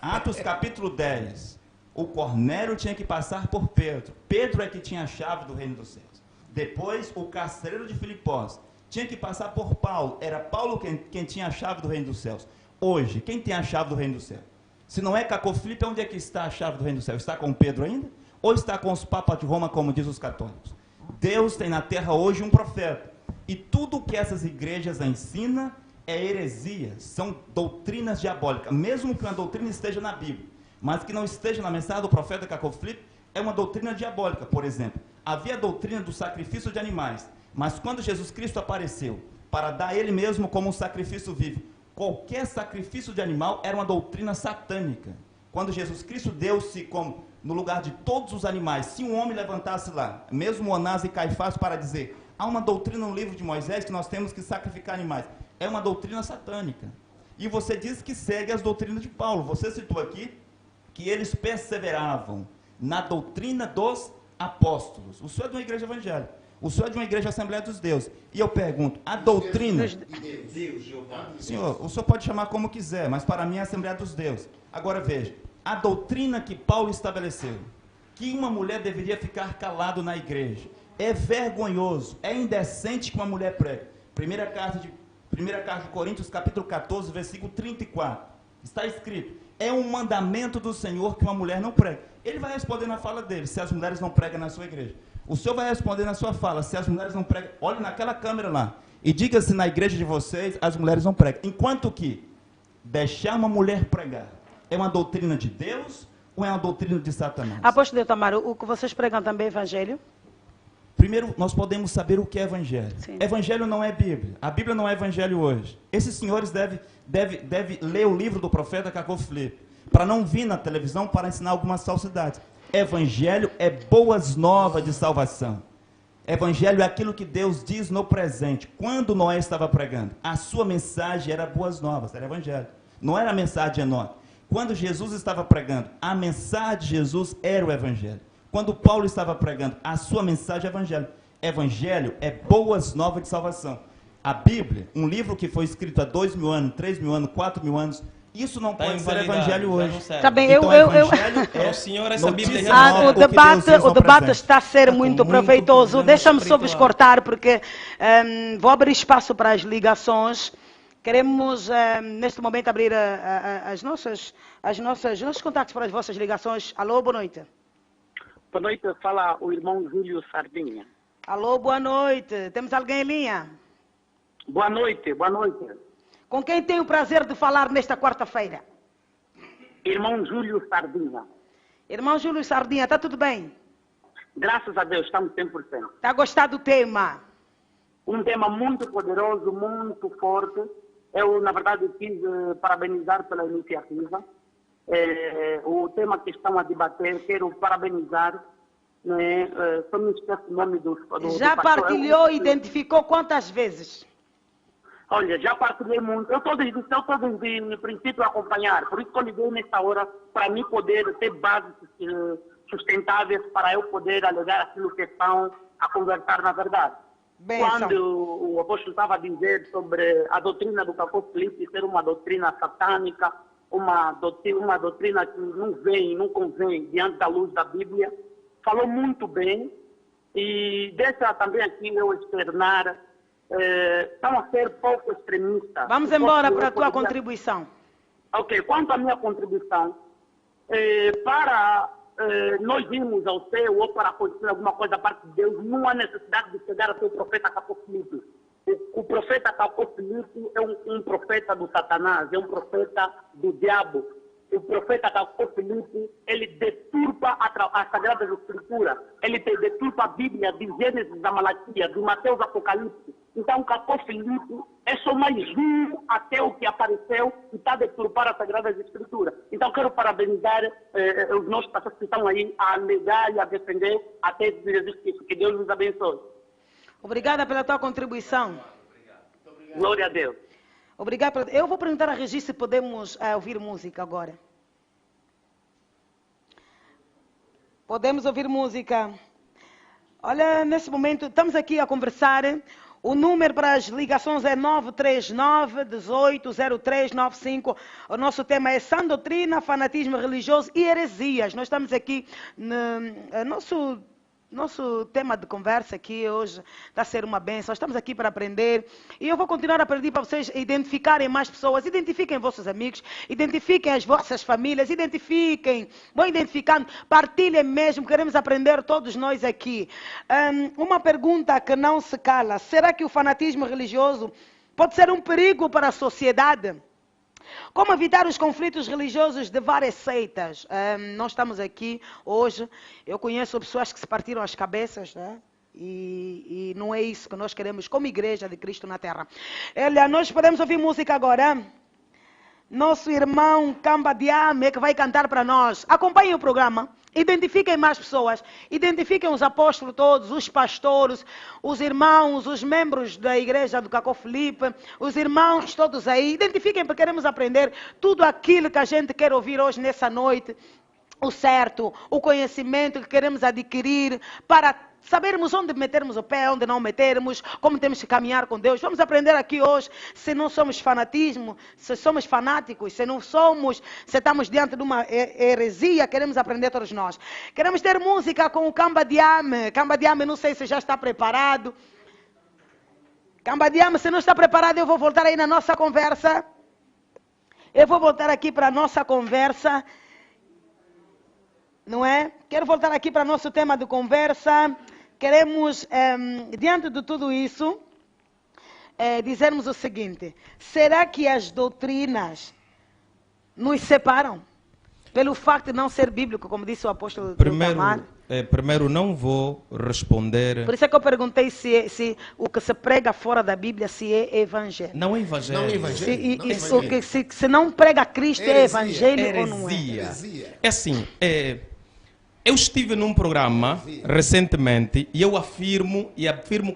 Atos capítulo 10, o Cornélio tinha que passar por Pedro. Pedro é que tinha a chave do reino dos céus. Depois, o carcereiro de Filipós tinha que passar por Paulo. Era Paulo quem tinha a chave do reino dos céus. Hoje, quem tem a chave do reino do céu? Se não é Caco Filipe, onde é que está a chave do reino do céu? Está com Pedro ainda? Ou está com os papas de Roma, como diz os católicos? Deus tem na terra hoje um profeta. E tudo que essas igrejas ensinam é heresia, são doutrinas diabólicas. Mesmo que uma doutrina esteja na Bíblia, mas que não esteja na mensagem do profeta Caco Filipe, é uma doutrina diabólica. Por exemplo, havia a doutrina do sacrifício de animais, mas quando Jesus Cristo apareceu para dar ele mesmo como um sacrifício vivo, qualquer sacrifício de animal era uma doutrina satânica. Quando Jesus Cristo deu-se como no lugar de todos os animais, se um homem levantasse lá, mesmo Anás e Caifás, para dizer: há uma doutrina no livro de Moisés que nós temos que sacrificar animais, é uma doutrina satânica. E você diz que segue as doutrinas de Paulo. Você citou aqui que eles perseveravam na doutrina dos apóstolos. O senhor é de uma igreja evangélica, o senhor é de uma igreja Assembleia dos Deuses. E eu pergunto, a doutrina... Senhor, o senhor pode chamar como quiser, mas para mim é a Assembleia dos Deuses. Agora veja, a doutrina que Paulo estabeleceu, que uma mulher deveria ficar calado na igreja, é vergonhoso, é indecente que uma mulher pregue. Primeira carta de Coríntios, capítulo 14, versículo 34. Está escrito: é um mandamento do Senhor que uma mulher não pregue. Ele vai responder na fala dele, se as mulheres não pregam na sua igreja. O senhor vai responder na sua fala, se as mulheres não pregam. Olhe naquela câmera lá e diga se na igreja de vocês as mulheres não pregam. Enquanto que deixar uma mulher pregar é uma doutrina de Deus ou é uma doutrina de Satanás? Apóstolo Itamar, o que vocês pregam também é evangelho? Primeiro, nós podemos saber o que é evangelho. Sim. Evangelho não é Bíblia. A Bíblia não é evangelho hoje. Esses senhores devem ler o livro do profeta Caco Filipe, para não vir na televisão para ensinar algumas falsidades. Evangelho é boas novas de salvação. Evangelho é aquilo que Deus diz no presente. Quando Noé estava pregando, a sua mensagem era boas novas, era evangelho. Não era a mensagem de Enoque. Quando Jesus estava pregando, a mensagem de Jesus era o evangelho. Quando Paulo estava pregando, a sua mensagem é evangelho. evangelho é boas novas de salvação. A Bíblia, um livro que foi escrito há 2.000 anos, 3.000 anos, 4.000 anos, isso não pode ser evangelho hoje. Tá bem, Então, evangelho Para o senhor, essa Bíblia notícia já nova, o debate, que Deus diz o ao debate presente. está a ser com muito muito proveitoso. problema Deixa-me só vos espiritual. cortar, porque vou abrir espaço para as ligações. Queremos, neste momento, abrir nossos contactos para as vossas ligações. Alô, boa noite. Boa noite, fala o irmão Júlio Sardinha. Alô, boa noite. Temos alguém em linha? Boa noite, boa noite. Com quem tem o prazer de falar nesta quarta-feira? Irmão Júlio Sardinha. Irmão Júlio Sardinha, está tudo bem? Graças a Deus, estamos 100%. Está a gostar do tema? Um tema muito poderoso, muito forte. Eu, na verdade, quis parabenizar pela iniciativa. O tema que estão a debater, quero parabenizar. Né? Só me esqueço o nome do Já pastor. partilhou e identificou quantas vezes? Olha, já partilhei muito. Eu estou desde o princípio a acompanhar. Por isso que eu liguei nesta hora, para mim poder ter bases sustentáveis, para eu poder alegar aquilo que estão a conversar na verdade. Benção. Quando o apóstolo estava a dizer sobre a doutrina do Cacó Filipe ser uma doutrina satânica, uma doutrina que não convém diante da luz da Bíblia, falou muito bem. E deixa também aqui eu externar, estão a ser pouco extremistas. Vamos embora para a tua contribuição. Ok, quanto à minha contribuição, para nós irmos ao céu ou para acontecer alguma coisa da parte de Deus, não há necessidade de chegar até o profeta Cacó Filipe. O profeta Cacó Filipe é um profeta do Satanás, é um profeta do diabo. O profeta Cacó Filipe, ele deturpa a Sagrada Escritura, ele deturpa a Bíblia de Gênesis a Malaquia, de Mateus a Apocalipse. Então, Cacó Filipe é só mais um ateu que apareceu e está a deturpar a Sagrada Escritura. Então, quero parabenizar os nossos pastores que estão aí a alegar e a defender até Jesus Cristo. Que Deus nos abençoe. Obrigada pela tua contribuição. Glória a Deus. Obrigada. Eu vou perguntar a Regi se podemos ouvir música agora. Podemos ouvir música. Olha, nesse momento, estamos aqui a conversar. O número para as ligações é 939-180395. O nosso tema é sã doutrina, fanatismo religioso e heresias. Nós estamos aqui nosso tema de conversa aqui hoje está a ser uma bênção. Estamos aqui para aprender e eu vou continuar a pedir para vocês identificarem mais pessoas. Identifiquem vossos amigos, identifiquem as vossas famílias, vão identificando, partilhem mesmo, queremos aprender todos nós aqui. Uma pergunta que não se cala: será que o fanatismo religioso pode ser um perigo para a sociedade? Como evitar os conflitos religiosos de várias seitas? Nós estamos aqui hoje, eu conheço pessoas que se partiram as cabeças, né? E não é isso que nós queremos como Igreja de Cristo na Terra. Nós podemos ouvir música agora. Nosso irmão Kamba Diame que vai cantar para nós. Acompanhem o programa. Identifiquem mais pessoas. Identifiquem os apóstolos todos, os pastores, os irmãos, os membros da igreja do Cacó Filipe, os irmãos todos aí. Identifiquem porque queremos aprender tudo aquilo que a gente quer ouvir hoje nessa noite. O certo, o conhecimento que queremos adquirir para sabermos onde metermos o pé, onde não metermos, como temos que caminhar com Deus. Vamos aprender aqui hoje se não somos fanatismo, se somos fanáticos, se não somos, se estamos diante de uma heresia, queremos aprender todos nós. Queremos ter música com o Kamba Diame. Kamba Diame, não sei se já está preparado. Kamba Diame, se não está preparado, eu vou voltar aí na nossa conversa. Eu vou voltar aqui para a nossa conversa. Não é? Quero voltar aqui para nosso tema de conversa. Queremos, diante de tudo isso, dizermos o seguinte: será que as doutrinas nos separam? Pelo facto de não ser bíblico, como disse o apóstolo Primeiro não vou responder. Por isso é que eu perguntei se o que se prega fora da Bíblia se é evangelho. Não é evangelho. Não é evangelho. Se não prega Cristo é evangelho Heresia. ou não é? É assim, eu estive num programa recentemente e eu afirmo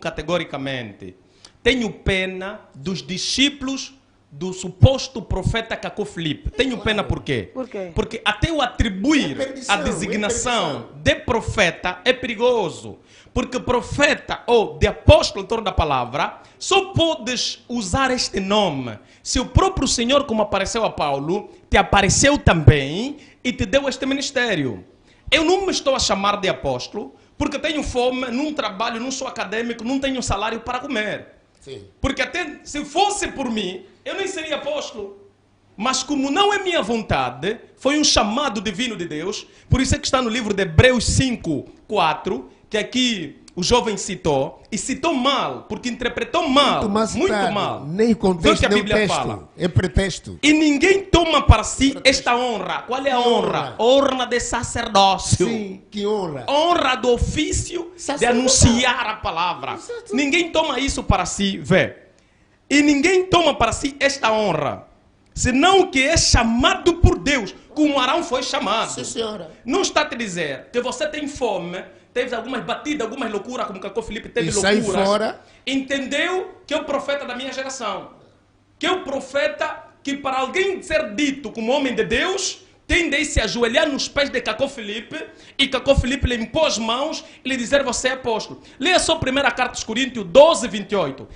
categoricamente: tenho pena dos discípulos do suposto profeta Cacó Filipe. Tenho pena por quê? Por quê? Porque até o atribuir perdição, a designação de profeta é perigoso. Porque profeta ou de apóstolo, autor da palavra, só podes usar este nome se o próprio Senhor, como apareceu a Paulo, te apareceu também e te deu este ministério. Eu não me estou a chamar de apóstolo porque tenho fome, não trabalho, não sou acadêmico, não tenho salário para comer. Sim. Porque até se fosse por mim, eu nem seria apóstolo. Mas como não é minha vontade, foi um chamado divino de Deus. Por isso é que está no livro de Hebreus 5:4, que aqui o jovem citou, e citou mal, porque interpretou mal, muito mal. Nem o contexto, que a nem o Bíblia texto. fala. É pretexto. E ninguém toma para si esta honra. Qual é a honra? Honra de sacerdócio. Sim, que honra. Honra do ofício de Sacerdote. anunciar a palavra. Exato. Ninguém toma isso para si, vê. E ninguém toma para si esta honra, senão o que é chamado por Deus, como Arão foi chamado. Sim, senhora. Não está a te dizer que você tem fome, teve algumas batidas, algumas loucuras, como Cacó Filipe teve E sai loucuras. fora. Entendeu que é o profeta da minha geração. Que é o profeta que, para alguém ser dito como homem de Deus, tem de se ajoelhar nos pés de Cacó Filipe, e Cacó Filipe lhe impor as mãos e lhe dizer: você é apóstolo. Leia só a primeira carta aos Coríntios 12:28.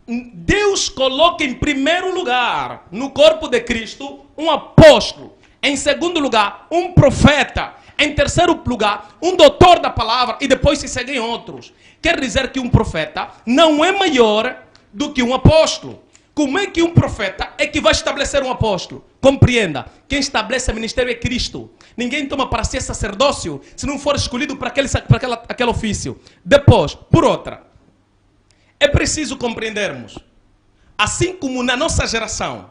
Deus coloca em primeiro lugar, no corpo de Cristo, um apóstolo. Em segundo lugar, um profeta. Em terceiro lugar, um doutor da palavra, e depois se seguem outros. Quer dizer que um profeta não é maior do que um apóstolo. Como é que um profeta é que vai estabelecer um apóstolo? Compreenda, quem estabelece o ministério é Cristo. Ninguém toma para si sacerdócio se não for escolhido para aquele ofício. Depois, por outra, é preciso compreendermos, assim como na nossa geração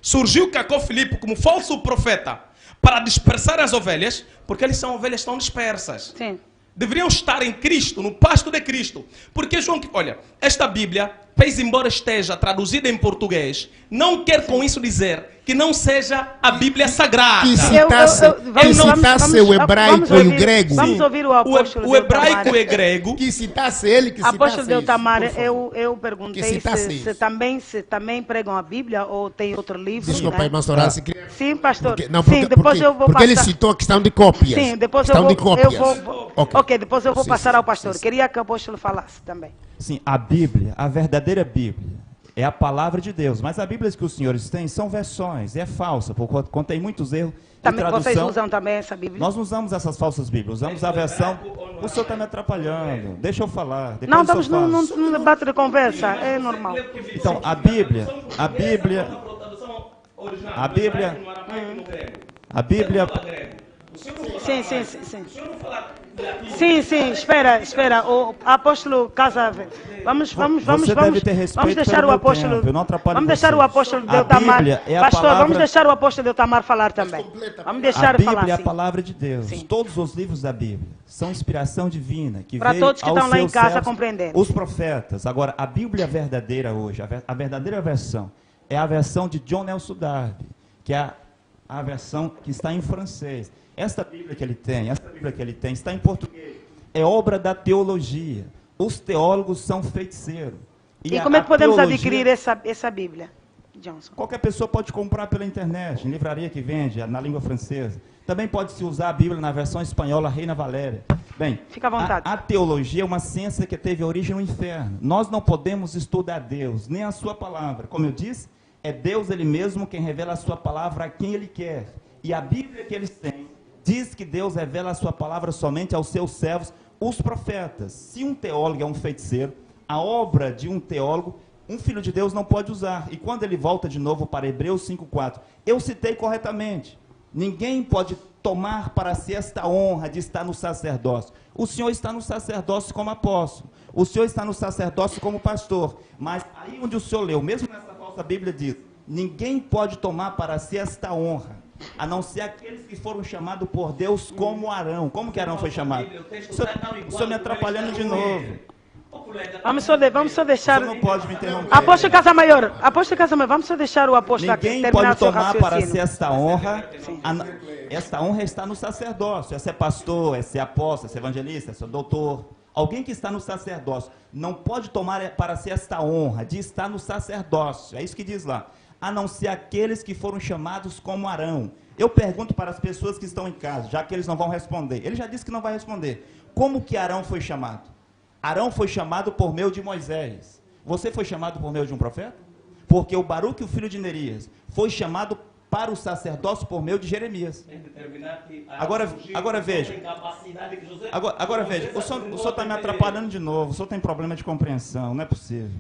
surgiu Cacó Filipe como falso profeta para dispersar as ovelhas, porque eles são ovelhas tão dispersas. Sim. Deveriam estar em Cristo, no pasto de Cristo. Porque, João, olha, esta Bíblia, pese embora esteja traduzida em português, não quer com isso dizer que não seja a Bíblia Sagrada. Que citasse o hebraico e o grego. Vamos ouvir o apóstolo O hebraico e grego. Que citasse ele, que citasse Apóstolo Deutamar, isso, por favor. eu perguntei Que citasse se isso. também pregam a Bíblia ou tem outro livro. Desculpa né? aí, pastor Horácio, queria- Sim, pastor. Porque, Sim, depois eu vou porque ele passar. citou a questão de cópias. Sim, depois questão eu de cópias. vou Ok. ok, depois eu vou Sim, passar sim, ao pastor. sim, sim. Queria que o apóstolo falasse também. Sim, a Bíblia, a verdadeira Bíblia, é a palavra de Deus. Mas as Bíblias que os senhores têm são versões, é falsa, porque contém muitos erros de Também, vocês tradução. usam também essa Bíblia? Nós não usamos essas falsas Bíblias, usamos a versão... O senhor está me atrapalhando, deixa eu falar. depois Não, o senhor estamos fala. num debate de conversa, é normal. Então, a Bíblia, a Bíblia, Sim. Sim, espera. O apóstolo Casa. Vamos deve ter respeito deixar pelo o meu apóstolo. tempo, eu não atrapalho Vamos deixar vocês. o apóstolo A Deutamar. Bíblia é a Pastor, palavra- vamos deixar o apóstolo Deutamar falar também. Vamos deixar A Bíblia falar é a sim. palavra de Deus. Sim. Todos os livros da Bíblia são inspiração divina. Que Para veio todos que aos estão lá em seus casa servos, compreendendo. Os profetas. Agora, a Bíblia verdadeira hoje, a verdadeira versão, é a versão de John Nelson Darby, que é a versão que está em francês. Esta Bíblia que ele tem, está em português. É obra da teologia. Os teólogos são feiticeiros. E como é que podemos teologia- adquirir essa Bíblia, Johnson? Qualquer pessoa pode comprar pela internet, em livraria que vende, na língua francesa. Também pode-se usar a Bíblia na versão espanhola, Reina Valéria. Bem, Fica à vontade. a teologia é uma ciência que teve origem no inferno. Nós não podemos estudar Deus, nem a sua palavra. Como eu disse, é Deus ele mesmo quem revela a sua palavra a quem ele quer. E a Bíblia que eles têm diz que Deus revela a sua palavra somente aos seus servos, os profetas. Se um teólogo é um feiticeiro, a obra de um teólogo, um filho de Deus não pode usar. E quando ele volta de novo para Hebreus 5:4, eu citei corretamente. Ninguém pode tomar para si esta honra de estar no sacerdócio. O Senhor está no sacerdócio como apóstolo. O Senhor está no sacerdócio como pastor. Mas aí onde o Senhor leu, mesmo nessa falsa Bíblia diz, ninguém pode tomar para si esta honra, a não ser aqueles que foram chamados por Deus como Arão. Como que Arão foi chamado? O senhor me atrapalhando de novo. Vamos só deixar. O senhor não pode me interromper. Apóstolo Casa Maior, vamos só deixar o apóstolo Ninguém terminar pode seu tomar para si raciocínio. esta honra. Esta honra está no sacerdócio. É ser pastor, é ser apóstolo, é ser evangelista, é ser doutor. Alguém que está no sacerdócio não pode tomar para si esta honra de estar no sacerdócio. É isso que diz lá. a não ser aqueles que foram chamados como Arão. Eu pergunto para as pessoas que estão em casa, já que eles não vão responder. Ele já disse que não vai responder. Como que Arão foi chamado? Arão foi chamado por meio de Moisés. Você foi chamado por meio de um profeta? Porque o Baruque, o filho de Nerias, foi chamado para o sacerdócio por meio de Jeremias. Agora veja. Agora veja, o senhor está me atrapalhando de novo. O senhor tem problema de compreensão, não é possível.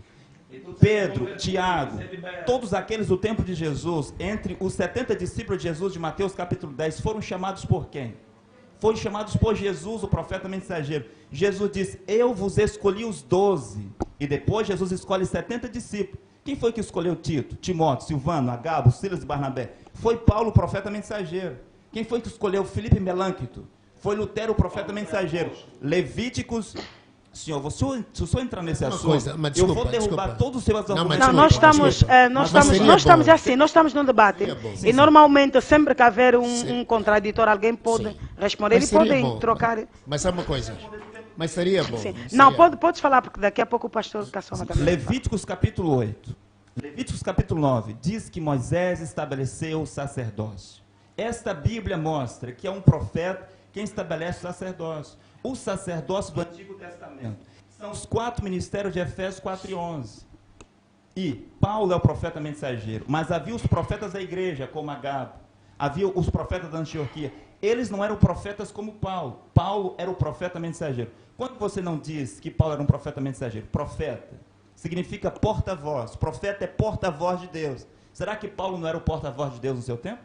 Pedro, Tiago, todos aqueles do tempo de Jesus, entre os 70 discípulos de Jesus de Mateus capítulo 10, foram chamados por quem? Foram chamados por Jesus, o profeta mensageiro. Jesus disse, eu vos escolhi os 12. E depois Jesus escolhe 70 discípulos. Quem foi que escolheu Tito, Timóteo, Silvano, Agabo, Silas e Barnabé? Foi Paulo, o profeta mensageiro. Quem foi que escolheu Filipe Melâncto? Foi Lutero, o profeta mensageiro. Levíticos... Senhor, se o senhor entrar nesse assunto, eu vou derrubar todos os seus argumentos. Não, nós estamos assim, nós estamos num debate. E normalmente, sempre que haver um contraditor, alguém pode responder. Eles podem trocar. Mas sabe uma coisa? Mas seria bom. Não, pode falar, porque daqui a pouco o pastor Cassoma também. Levíticos capítulo 8. Levíticos capítulo 9 diz que Moisés estabeleceu o sacerdócio. Esta Bíblia mostra que é um profeta quem estabelece o sacerdócio. O sacerdócio do Antigo Testamento são os 4 ministérios de Efésios 4:11. E Paulo é o profeta mensageiro, mas havia os profetas da igreja, como Agabo, havia os profetas da Antioquia. Eles não eram profetas como Paulo. Paulo era o profeta mensageiro. Quando você não diz que Paulo era um profeta mensageiro, profeta significa porta-voz. Profeta é porta-voz de Deus. Será que Paulo não era o porta-voz de Deus no seu tempo?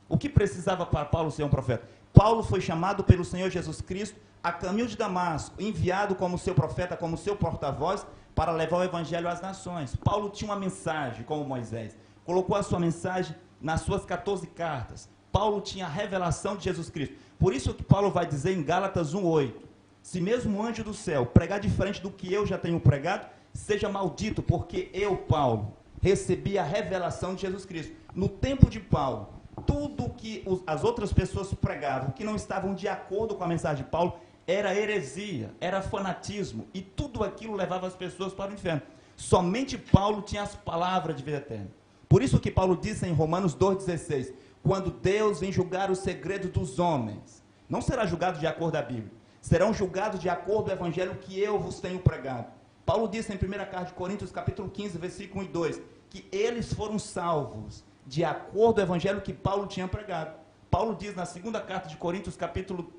O que precisava para Paulo ser um profeta? Paulo foi chamado pelo Senhor Jesus Cristo a caminho de Damasco, enviado como seu profeta, como seu porta-voz, para levar o evangelho às nações. Paulo tinha uma mensagem, como Moisés. Colocou a sua mensagem nas suas 14 cartas. Paulo tinha a revelação de Jesus Cristo. Por isso que Paulo vai dizer em Gálatas 1:8, se mesmo um anjo do céu pregar diferente do que eu já tenho pregado, seja maldito, porque eu, Paulo, recebi a revelação de Jesus Cristo. No tempo de Paulo, tudo que as outras pessoas pregavam, que não estavam de acordo com a mensagem de Paulo, era heresia, era fanatismo, e tudo aquilo levava as pessoas para o inferno. Somente Paulo tinha as palavras de vida eterna. Por isso que Paulo disse em Romanos 2,16, quando Deus vem julgar o segredo dos homens, não será julgado de acordo com a Bíblia, serão julgados de acordo com o evangelho que eu vos tenho pregado. Paulo disse em 1ª carta de Coríntios, capítulo 15, versículo 1 e 2, que eles foram salvos de acordo com o evangelho que Paulo tinha pregado. Paulo diz na 2ª carta de Coríntios, capítulo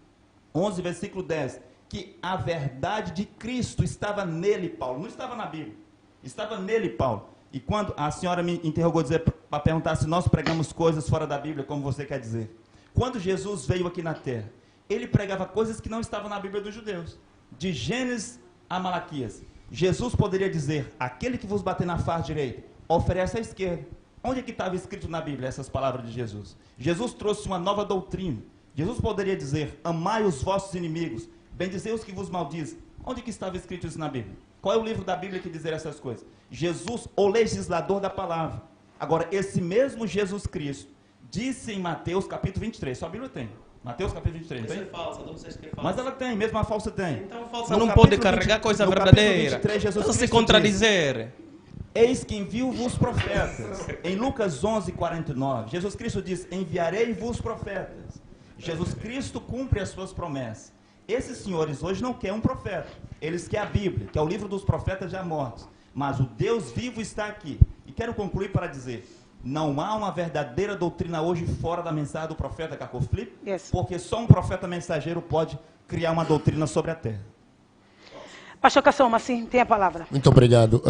11, versículo 10, que a verdade de Cristo estava nele, Paulo, não estava na Bíblia, estava nele, Paulo. E quando a senhora me interrogou para perguntar se nós pregamos coisas fora da Bíblia, como você quer dizer. Quando Jesus veio aqui na terra, ele pregava coisas que não estavam na Bíblia dos judeus. De Gênesis a Malaquias. Jesus poderia dizer, aquele que vos bater na face direita, oferece à esquerda. Onde é que estava escrito na Bíblia essas palavras de Jesus? Jesus trouxe uma nova doutrina. Jesus poderia dizer, amai os vossos inimigos, bendizei os que vos maldizem. Onde que estava escrito isso na Bíblia? Qual é o livro da Bíblia que diz essas coisas? Jesus, o legislador da palavra. Agora, esse mesmo Jesus Cristo disse em Mateus capítulo 23, sua Bíblia tem. Mateus capítulo 23, tem? Isso é falsa, não sei se é falsa. Mas ela tem, mesmo a falsa tem. Então a falsa não pode carregar coisa verdadeira. 23, Jesus Cristo se contradizer. Eis que envio-vos profetas. Em Lucas 11:49, Jesus Cristo diz, enviarei-vos profetas. Jesus Cristo cumpre as suas promessas. Esses senhores hoje não querem um profeta. Eles querem a Bíblia, que é o livro dos profetas já mortos. Mas o Deus vivo está aqui. E quero concluir para dizer, não há uma verdadeira doutrina hoje fora da mensagem do profeta Cacau Filipe, porque só um profeta mensageiro pode criar uma doutrina sobre a terra. Pastor Cassoma, sim, tem a palavra. Muito obrigado.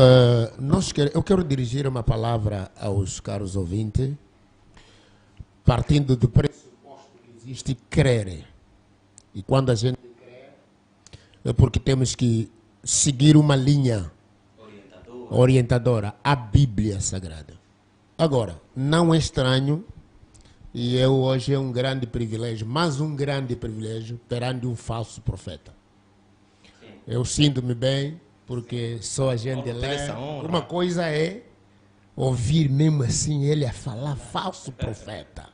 Eu quero dirigir uma palavra aos caros ouvintes, partindo do pressuposto que existe crer. E quando a gente crê, é porque temos que seguir uma linha orientadora, a Bíblia Sagrada. Agora, não é estranho, e eu hoje é um grande privilégio, mais um grande privilégio, perante um falso profeta. Eu sinto-me bem, porque só a gente lê. Uma coisa é ouvir mesmo assim ele a falar falso profeta.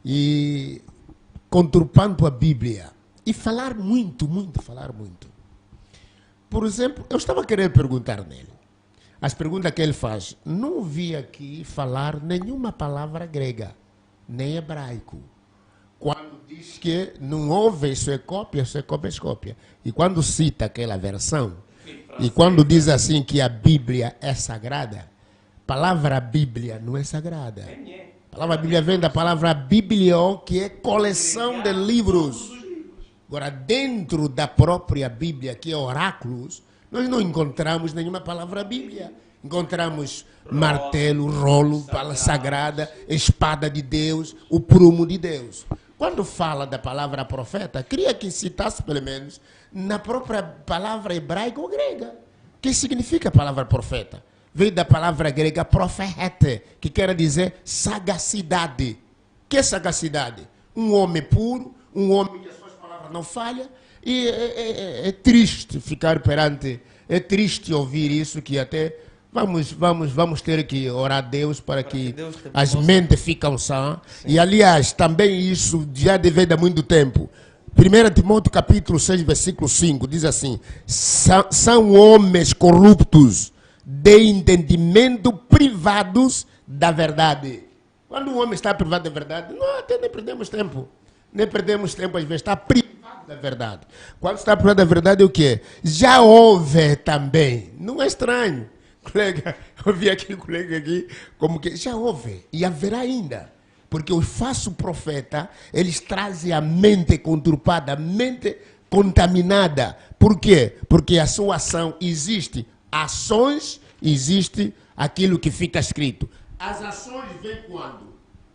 E conturpando a Bíblia. E falar muito, muito, falar muito. Por exemplo, eu estava querendo perguntar nele. as perguntas que ele faz, não vi aqui falar nenhuma palavra grega, nem hebraico. Quando diz que não houve, isso é cópia, é. E quando cita aquela versão, e quando diz assim que a Bíblia é sagrada, a palavra Bíblia não é sagrada. A palavra Bíblia vem da palavra biblion, que é coleção de livros. Agora, dentro da própria Bíblia, que é oráculos, nós não encontramos nenhuma palavra Bíblia. Encontramos martelo, rolo, palavra sagrada, espada de Deus, o prumo de Deus. Quando fala da palavra profeta, queria que citasse pelo menos na própria palavra hebraica ou grega. O que significa a palavra profeta? Veio da palavra grega profete, que quer dizer sagacidade. O que é sagacidade? Um homem puro, um homem que as suas palavras não falham. E é triste ficar perante, é triste ouvir isso, que até vamos ter que orar a Deus para que as mentes ficam sãs. E aliás, também isso já deve dar muito tempo. 1 Timóteo capítulo 6, versículo 5, diz assim: são homens corruptos, de entendimento, privados da verdade. Quando um homem está privado da verdade, nós até nem perdemos tempo. Nem perdemos tempo, às vezes, está privado da verdade. Quando está privado da verdade, o quê? Já houve também. Não é estranho. Colega, eu vi aquele colega aqui, como que já houve e haverá ainda. Porque o falso profeta, eles trazem a mente conturpada, a mente contaminada. Por quê? Porque a sua ação existe. Ações, existe aquilo que fica escrito. As ações vêm quando?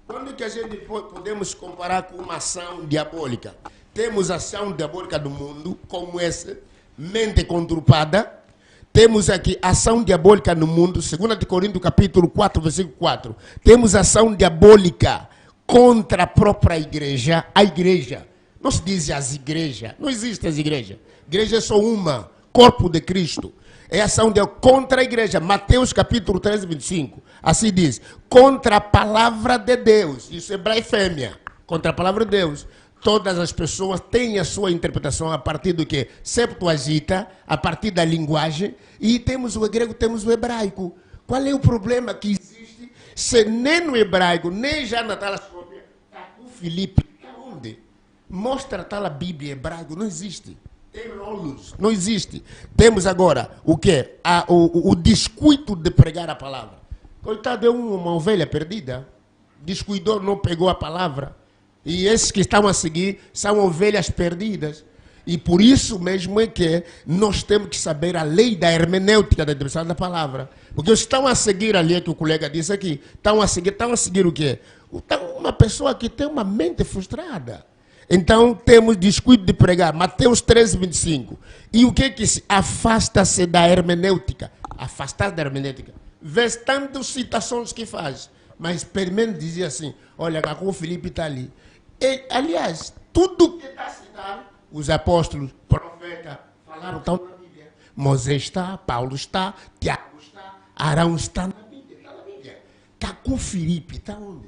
Quando que a gente podemos comparar com uma ação diabólica? Temos ação diabólica do mundo, como essa, mente conturpada. Temos aqui ação diabólica no mundo, 2 Coríntios capítulo 4, versículo 4. Temos ação diabólica contra a própria igreja. A igreja, não se diz as igrejas, não existe as igrejas. Igreja é só uma, corpo de Cristo. É ação contra a igreja. Mateus capítulo 13, 25. Assim diz, contra a palavra de Deus. Isso é blasfêmia. Contra a palavra de Deus. Todas as pessoas têm a sua interpretação a partir do que? Septuaginta, a partir da linguagem. E temos o grego, temos o hebraico. Qual é o problema que existe? Se nem no hebraico, nem já na talascópia, está o Filipe. Está onde? Mostra a tal Bíblia hebraico, não existe. Tem rolos, não existe. Temos agora o quê? O descuido de pregar a palavra. Coitado, é uma ovelha perdida. Descuidou, não pegou a palavra. E esses que estão a seguir são ovelhas perdidas. E por isso mesmo é que nós temos que saber a lei da hermenêutica da interpretação da palavra. Porque estão a seguir ali, que o colega disse aqui, estão a seguir o quê? Uma pessoa que tem uma mente frustrada. Então temos descuido de pregar. Mateus 13, 25. E o que é que se afasta-se da hermenêutica? Afastar da hermenêutica. Vês tantas citações que faz. Mas pelo menos dizia assim, olha, o Filipe está ali. E, aliás, tudo que está a citar, os apóstolos, profetas, falaram tão na Bíblia. Moisés está, Paulo está, Tiago está, Arão está na Bíblia. Está na Bíblia. Cacu Filipe está onde?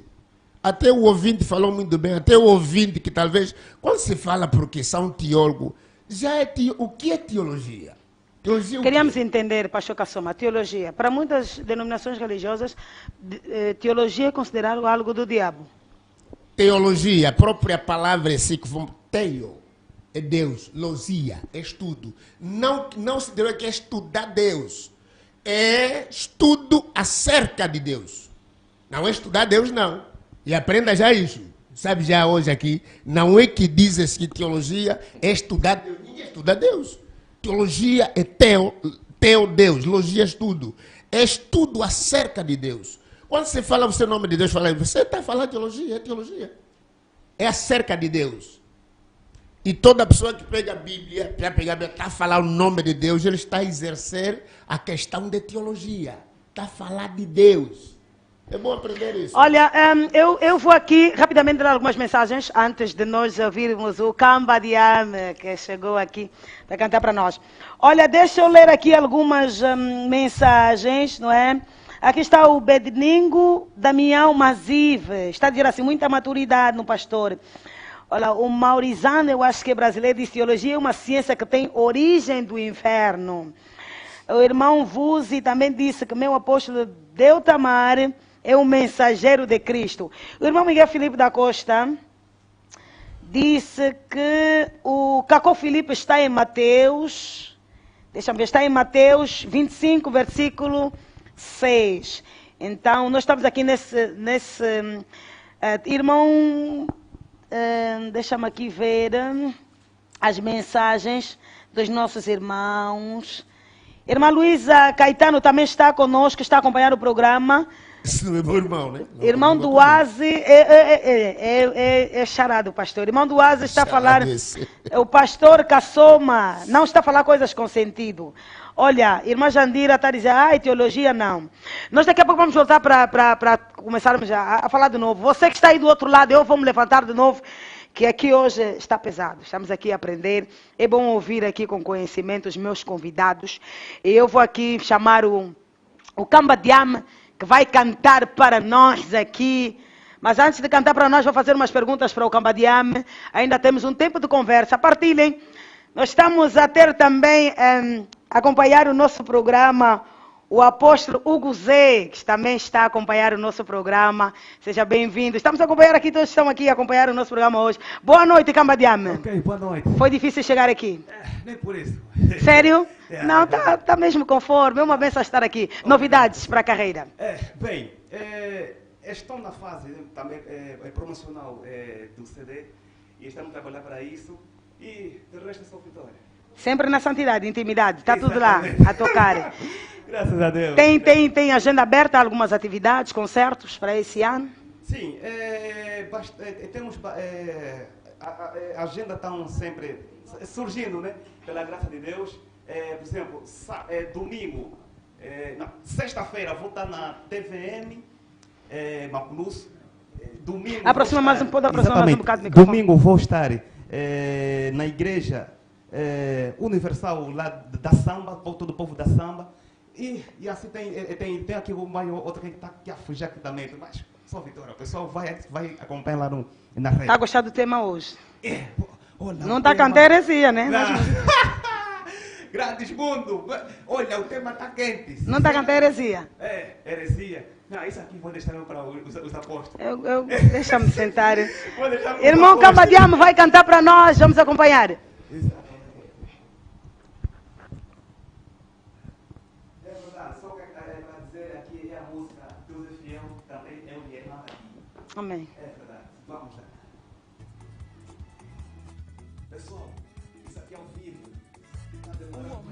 Até o ouvinte falou muito bem, até o ouvinte que talvez, quando se fala porque são teólogo, já é o que é teologia? Teologia Queríamos entender, pastor Kassoma, teologia. Para muitas denominações religiosas, teologia é considerado algo do diabo. Teologia, a própria palavra teo, é Deus, logia, é estudo. Não se deve que é estudar Deus, é estudo acerca de Deus. Não é estudar Deus, não. E aprenda já isso. Sabe já hoje aqui, não é que dizes que teologia é estudar Deus. Ninguém estuda Deus. Teologia é Deus, logia é estudo. É estudo acerca de Deus. Quando você fala o seu nome de Deus, você está falando de teologia, é teologia. É acerca de Deus. E toda pessoa que pega a Bíblia, está a falar o nome de Deus, ele está a exercer a questão de teologia. Está a falar de Deus. É bom aprender isso. Olha, eu vou aqui rapidamente dar algumas mensagens antes de nós ouvirmos o Camba Diame, que chegou aqui para cantar para nós. Olha, deixa eu ler aqui algumas mensagens, não é? Aqui está o Bedningo Damião Mazive. Está a dizer assim, muita maturidade no pastor. Olha, o Maurizano, eu acho que é brasileiro, diz teologia é uma ciência que tem origem do inferno. O irmão Vuzi também disse que meu apóstolo Deutamar é um mensageiro de Cristo. O irmão Miguel Filipe da Costa disse que o Cacó Filipe está em Mateus, deixa eu ver, está em Mateus 25, versículo 6. Então, nós estamos aqui nesse irmão, deixa-me aqui ver as mensagens dos nossos irmãos. Irmã Luísa Caetano também está conosco, está acompanhando o programa. Esse não é meu irmão, né? Não, Irmão não Duaze é charado, pastor. Irmão Duaze está a falar. O pastor Cassoma não está a falar coisas com sentido. Olha, irmã Jandira está a dizer, teologia não. Nós daqui a pouco vamos voltar para começarmos a falar de novo. Você que está aí do outro lado, eu vou me levantar de novo, que aqui hoje está pesado. Estamos aqui a aprender. É bom ouvir aqui com conhecimento os meus convidados. E eu vou aqui chamar o Kamba Diam, que vai cantar para nós aqui. Mas antes de cantar para nós, vou fazer umas perguntas para o Kamba Diam. Ainda temos um tempo de conversa. Partilhem. Nós estamos a ter também, acompanhar o nosso programa, o apóstolo Hugo Zé, que também está a acompanhar o nosso programa. Seja bem-vindo. Estamos a acompanhar aqui, todos estão aqui a acompanhar o nosso programa hoje. Boa noite, Kamba Diam. Ok, boa noite. Foi difícil chegar aqui? Nem por isso. Sério? Não, tá mesmo conforme. É uma benção estar aqui. Novidades para a carreira? Bem, estamos na fase também promocional do CD e estamos a trabalhar para isso e o resto é só vitória. Sempre na santidade, intimidade, está tudo lá a tocar. Graças a Deus. Tem agenda aberta, algumas atividades, concertos para esse ano? Sim, temos a agenda está sempre surgindo, né? Pela graça de Deus. Por exemplo, domingo, sexta-feira vou estar na TVM, Maclus. Domingo. Aproxima mais um pouco, aproxima mais um bocado do microfone. Domingo vou estar na igreja Universal lá da Samba, todo o povo da Samba. E assim tem aqui outro que está aqui a fugir aqui também, mas só vitória. O pessoal vai acompanhar lá na rede. Está a gostar do tema hoje? Olha, não está cantando heresia, né? Grandes mundo. Olha, o tema está quente. Não está cantando heresia? Heresia. Não, isso aqui vou deixar para os apóstolos. Deixa-me sentar. Irmão Kamba Diam vai cantar para nós, vamos acompanhar. Exatamente. É verdade, só para dizer aqui é a música Deus é Fiel, também é o irmão aqui. Amém. É verdade, vamos lá. Pessoal, isso aqui é ao vivo. Está demorando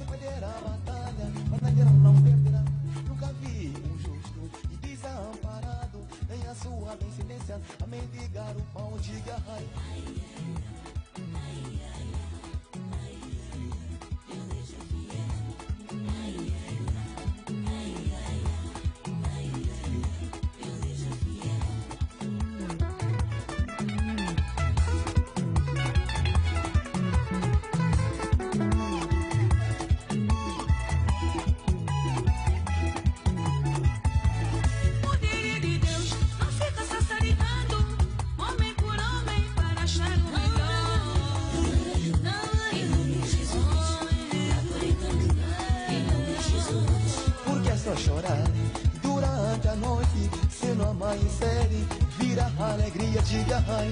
perderá a batalha, batalhar não perderá. Nunca vi um justo e desamparado, nem a sua descendência a mendigar o pão de garrai. Chorar durante a noite, se não amanhecer, vira alegria de garrai.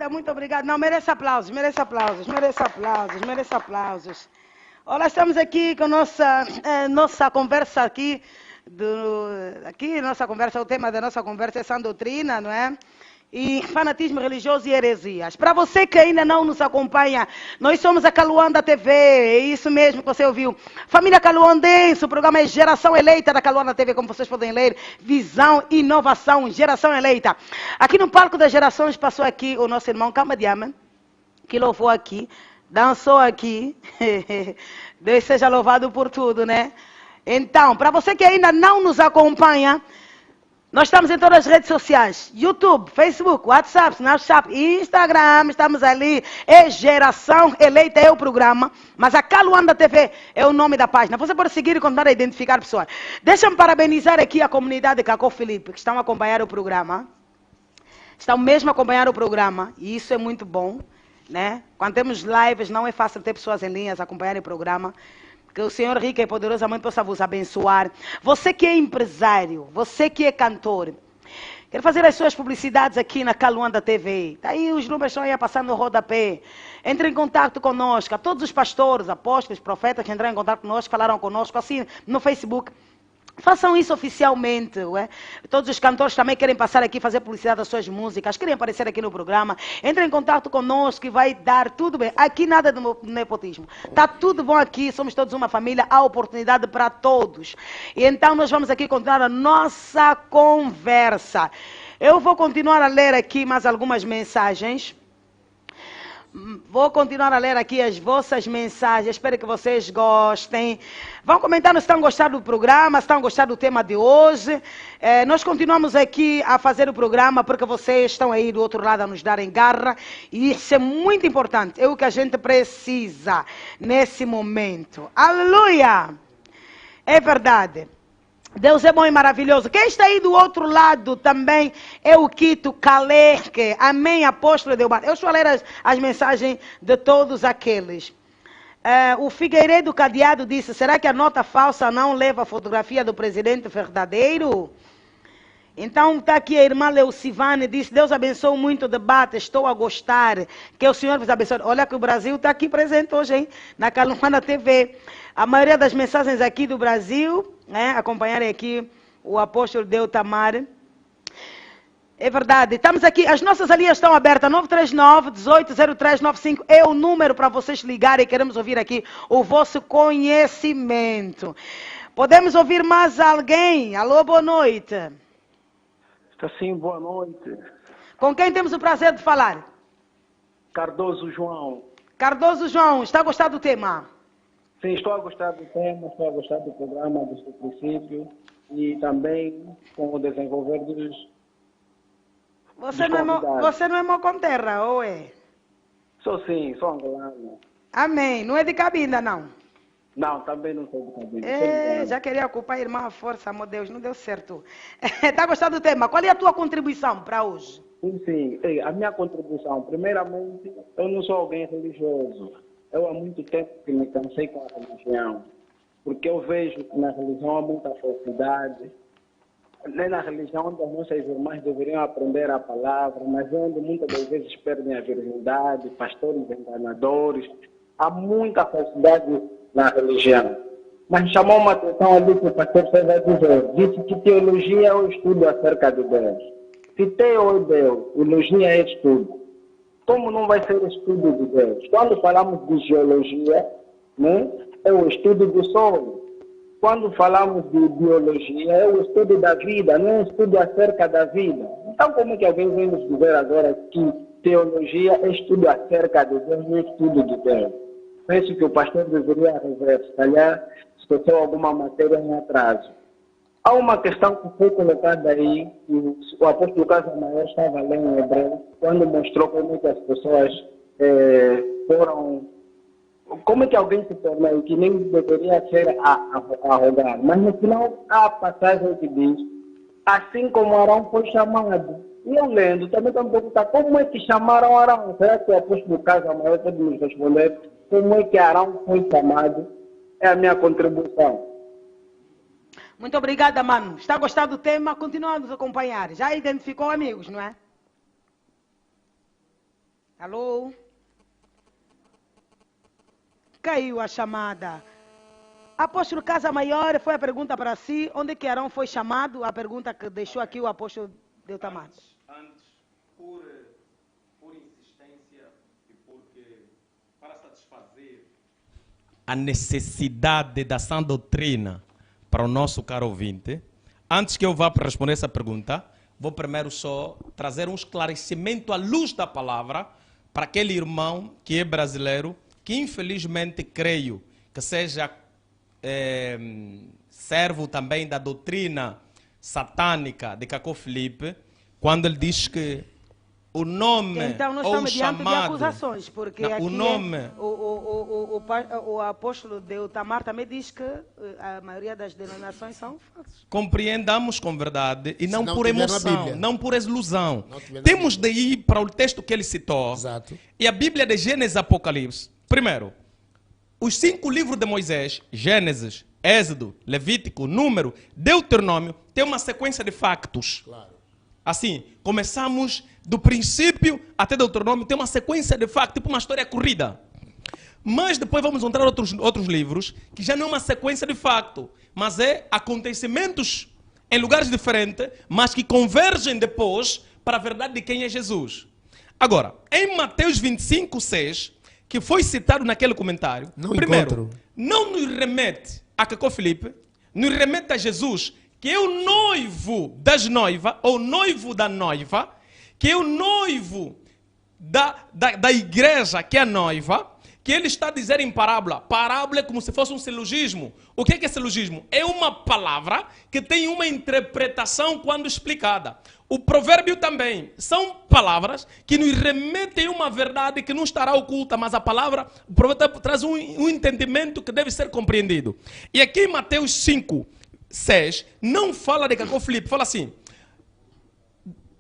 Muito obrigada. Não, merece aplausos, merece aplausos, merece aplausos, merece aplausos. Olha, estamos aqui com nossa conversa aqui, nossa conversa, o tema da nossa conversa é sã doutrina, não é? E fanatismo religioso e heresias. Para você que ainda não nos acompanha, nós somos a Caluanda TV, é isso mesmo que você ouviu. Família Caluandense, o programa é Geração Eleita da Caluanda TV, como vocês podem ler, visão, inovação, geração eleita. Aqui no Palco das Gerações passou aqui o nosso irmão Kamba Diama, que louvou aqui, dançou aqui, Deus seja louvado por tudo, né? Então, para você que ainda não nos acompanha, nós estamos em todas as redes sociais, YouTube, Facebook, WhatsApp, Snapchat, Instagram, estamos ali, é Geração Eleita, é o programa, mas a Caluanda TV é o nome da página. Você pode seguir e continuar a identificar pessoas. Deixa-me parabenizar aqui a comunidade de Cacó Felipe, que estão a acompanhar o programa. Estão mesmo a acompanhar o programa, e isso é muito bom, né? Quando temos lives, não é fácil ter pessoas em linhas a acompanhar o programa. Que o Senhor rico e poderosamente possa vos abençoar. Você que é empresário, você que é cantor, quer fazer as suas publicidades aqui na Caluanda TV. Daí os números estão aí passando no rodapé. Entre em contato conosco. A todos os pastores, apóstolos, profetas que entraram em contato conosco, falaram conosco assim no Facebook. Façam isso oficialmente, ué. Todos os cantores também querem passar aqui, fazer publicidade das suas músicas, querem aparecer aqui no programa. Entrem em contato conosco e vai dar tudo bem. Aqui nada de nepotismo. Está tudo bom aqui, somos todos uma família, há oportunidade para todos. E então nós vamos aqui continuar a nossa conversa. Eu vou continuar a ler aqui mais algumas mensagens. Vou continuar a ler aqui as vossas mensagens, espero que vocês gostem. Vão comentar se estão gostando do programa, se estão gostando do tema de hoje. Nós continuamos aqui a fazer o programa porque vocês estão aí do outro lado a nos darem garra. E isso é muito importante, é o que a gente precisa nesse momento. Aleluia! É verdade. Deus é bom e maravilhoso. Quem está aí do outro lado também é o Quito Kaleque. Amém, apóstolo Delmar. Eu estou a ler as mensagens de todos aqueles. O Figueiredo Cadeado disse, será que a nota falsa não leva a fotografia do presidente verdadeiro? Então está aqui a irmã Leucivane, disse, Deus abençoe muito o debate, estou a gostar, que o Senhor vos abençoe. Olha que o Brasil está aqui presente hoje, hein? Na Caluanda TV. A maioria das mensagens aqui do Brasil, né? Acompanharem aqui o apóstolo Deutamar. É verdade, estamos aqui, as nossas linhas estão abertas, 939-180395 é o número para vocês ligarem, queremos ouvir aqui o vosso conhecimento. Podemos ouvir mais alguém? Alô, boa noite. Sim, boa noite. Com quem temos o prazer de falar? Cardoso João. Cardoso João, está a gostar do tema? Sim, estou a gostar do tema, estou a gostar do programa desde o princípio e também com o desenvolver dos Você não é moconterra, ou é? Sou sim, sou angolano. Amém, não é de Cabinda, não? Não, também não sou de Cabinda. Já queria culpar a irmã à força, meu Deus, não deu certo. Está gostando do tema? Qual é a tua contribuição para hoje? Sim, a minha contribuição, primeiramente, eu não sou alguém religioso. Eu há muito tempo que me cansei com a religião, porque eu vejo que na religião há muita falsidade. Nem na religião onde as nossas irmãs deveriam aprender a palavra, mas onde muitas das vezes perdem a virgindade, pastores enganadores. Há muita falsidade na religião. Mas chamou uma atenção ali que o pastor César disse que teologia é o estudo acerca de Deus. Se teo é Deus, teologia é estudo. Como não vai ser estudo de Deus? Quando falamos de geologia, né, é o estudo do solo. Quando falamos de biologia, é o estudo da vida, não é um estudo acerca da vida. Então, como é que alguém vem nos dizer agora que teologia é estudo acerca de Deus, não é estudo de Deus? Penso que o pastor deveria rever, se calhar esqueceu alguma matéria em atraso. Há uma questão que foi colocada aí, que o apóstolo Casa Maior estava lendo em Hebreu, quando mostrou como é que as pessoas foram... Como é que alguém se tornou que nem deveria ser arrogado? Mas no final há a passagem que diz, assim como Arão foi chamado. E eu lendo, também estou me perguntando, como é que chamaram Arão? Será que o apóstolo Casa Maior pode nos responder como é que Arão foi chamado? É a minha contribuição. Muito obrigada, mano. Está gostando do tema? Continua a nos acompanhar. Já identificou amigos, não é? Alô? Caiu a chamada. Apóstolo Casa Maior, foi a pergunta para si. Onde que Arão foi chamado? A pergunta que deixou aqui o apóstolo Deutamar. Antes, por insistência e porque, para satisfazer a necessidade da sã doutrina para o nosso caro ouvinte, antes que eu vá para responder essa pergunta, vou primeiro só trazer um esclarecimento à luz da palavra para aquele irmão que é brasileiro, que infelizmente creio que seja servo também da doutrina satânica de Cacó Filipe, quando ele diz que o nome então, nós ou estamos diante chamado, de acusações, porque não, aqui o nome, o apóstolo Deutamar também diz que a maioria das denominações são falsas. compreendamos com verdade e não não por tiver na emoção, Bíblia. não por ilusão. Não tiver na Temos de ir para o texto que ele citou. Exato. E a Bíblia de Gênesis e Apocalipse. Primeiro, os 5 livros de Moisés, Gênesis, Êxodo, Levítico, Número, Deuteronômio, tem uma sequência de factos. Claro. Assim, começamos do princípio até Deuteronômio, tem uma sequência de factos, tipo uma história corrida. Mas depois vamos encontrar outros livros que já não é uma sequência de facto, mas é acontecimentos em lugares diferentes, mas que convergem depois para a verdade de quem é Jesus. Agora, em Mateus 25, 6, que foi citado naquele comentário, Não primeiro, encontro. não nos remete a Cacó Filipe, nos remete a Jesus, que é o noivo das noivas, ou noivo da noiva, que é o noivo da igreja, que é a noiva, que ele está a dizer em parábola. Parábola é como se fosse um silogismo. O que é silogismo? É uma palavra que tem uma interpretação quando explicada. O provérbio também são palavras que nos remetem a uma verdade que não estará oculta, mas a palavra, o profeta traz um entendimento que deve ser compreendido. E aqui em Mateus 5, 6, não fala de Cacó Filipe, fala assim: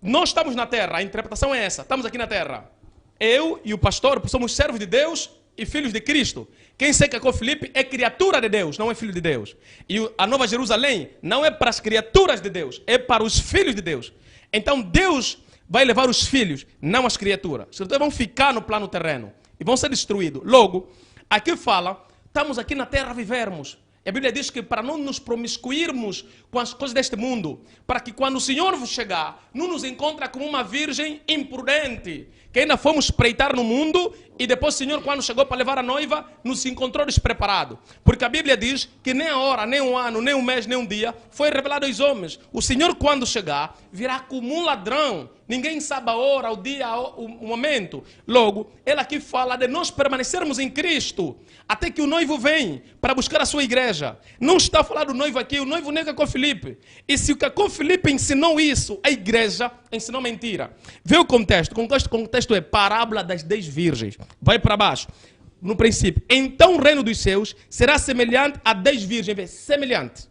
nós estamos na terra, a interpretação é essa, estamos aqui na terra. Eu e o pastor somos servos de Deus e filhos de Cristo. Quem seca Cacó Filipe é criatura de Deus, não é filho de Deus. E a Nova Jerusalém não é para as criaturas de Deus, é para os filhos de Deus. Então Deus vai levar os filhos, não as criaturas. Os criaturas vão ficar no plano terreno e vão ser destruídos. Logo, aqui fala, estamos aqui na terra a vivermos. E a Bíblia diz que para não nos promiscuirmos com as coisas deste mundo, para que quando o Senhor vos chegar, não nos encontre como uma virgem imprudente, que ainda fomos espreitar no mundo e depois o Senhor, quando chegou para levar a noiva, nos encontrou despreparado. Porque a Bíblia diz que nem a hora, nem um ano, nem um mês, nem um dia foi revelado aos homens. O Senhor, quando chegar, virá como um ladrão. Ninguém sabe a hora, o dia, o momento. Logo, ele aqui fala de nós permanecermos em Cristo até que o noivo vem para buscar a sua igreja. Não está a falar do noivo aqui, o noivo nem é Cacó Filipe. E se o Cacó Filipe ensinou isso, a igreja ensinou mentira. Vê o contexto. O contexto é parábola das 10 virgens. Vai para baixo. No princípio. Então o reino dos céus será semelhante a 10 virgens. Vê, semelhante.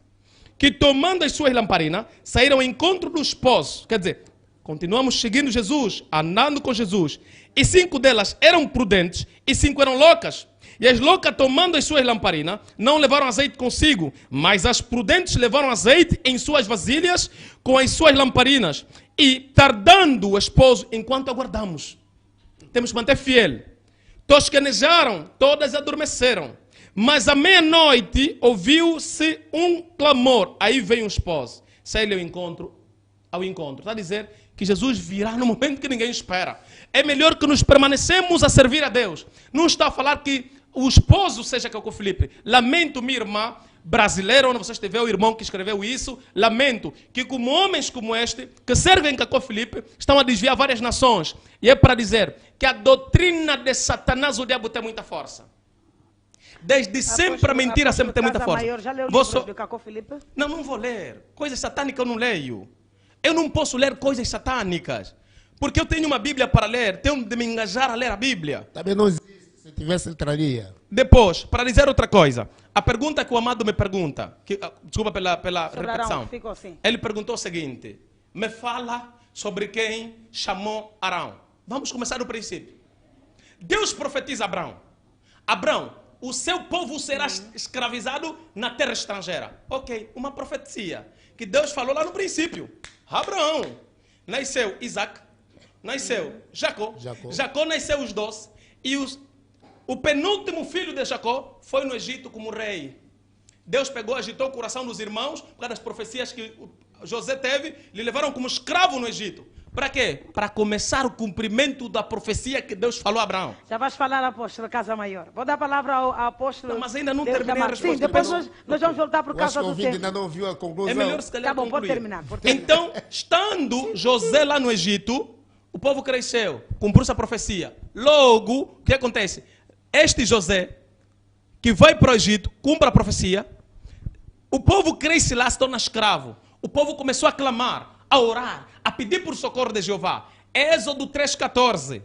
Que tomando as suas lamparinas, saíram ao encontro do esposo. Quer dizer, continuamos seguindo Jesus, andando com Jesus. E 5 delas eram prudentes e 5 eram loucas. E as loucas, tomando as suas lamparinas, não levaram azeite consigo, mas as prudentes levaram azeite em suas vasilhas com as suas lamparinas. E tardando o esposo, enquanto aguardamos. Temos que manter fiel. Tosquenejaram, todas adormeceram. Mas à meia-noite ouviu-se um clamor. Aí veio o esposo. Sai-lhe ao encontro. Está a dizer que Jesus virá no momento que ninguém espera. É melhor que nos permanecemos a servir a Deus. Não está a falar que o esposo seja Cacó Filipe. Lamento, minha irmã brasileira, onde você estiver, o irmão que escreveu isso, lamento que como homens como este, que servem Cacó Filipe, estão a desviar várias nações. E é para dizer que a doutrina de Satanás, o diabo, tem muita força. Desde sempre a mentira sempre tem muita força. Maior, já leu o livro do Cacó Filipe? Não vou ler. Coisas satânicas eu não leio. Eu não posso ler coisas satânicas. Porque eu tenho uma Bíblia para ler, tenho de me engajar a ler a Bíblia. Também não existe. Se tivesse, ele traria. Depois, para dizer outra coisa, a pergunta que o amado me pergunta, desculpa pela repetição. Ficou assim. Ele perguntou o seguinte: me fala sobre quem chamou Arão. Vamos começar do princípio. Deus profetiza a Abrão. Abrão, o seu povo será escravizado na terra estrangeira. Ok, uma profecia que Deus falou lá no princípio. Abraão, nasceu Isaac, nasceu Jacó. Jacó. Jacó nasceu os 12. E o penúltimo filho de Jacó foi no Egito como rei. Deus pegou, agitou o coração dos irmãos, por causa das profecias que José teve, lhe levaram como escravo no Egito. Para quê? Para começar o cumprimento da profecia que Deus falou a Abraão. Já vais falar, apóstolo, Casa Maior. Vou dar a palavra ao apóstolo. Não, mas ainda não Deus terminei a Tamar. resposta. Sim, depois nós vamos voltar por Eu acho causa que o do ouvinte tempo. ainda não ouviu a conclusão. É melhor se calhar Tá bom, pode concluir. terminar. Então, estando José lá no Egito, o povo cresceu, cumpriu essa profecia. Logo, o que acontece? Este José, que vai para o Egito, cumpre a profecia, o povo cresce lá, se torna escravo. O povo começou a clamar, a orar, a pedir por socorro de Jeová. Êxodo 3,14.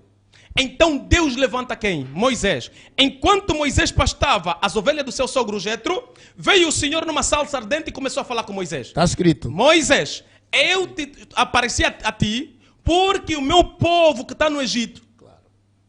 Então Deus levanta quem? Moisés. Enquanto Moisés pastava as ovelhas do seu sogro Jetro, veio o Senhor numa salsa ardente e começou a falar com Moisés. Está escrito. Moisés, eu apareci a ti porque o meu povo que está no Egito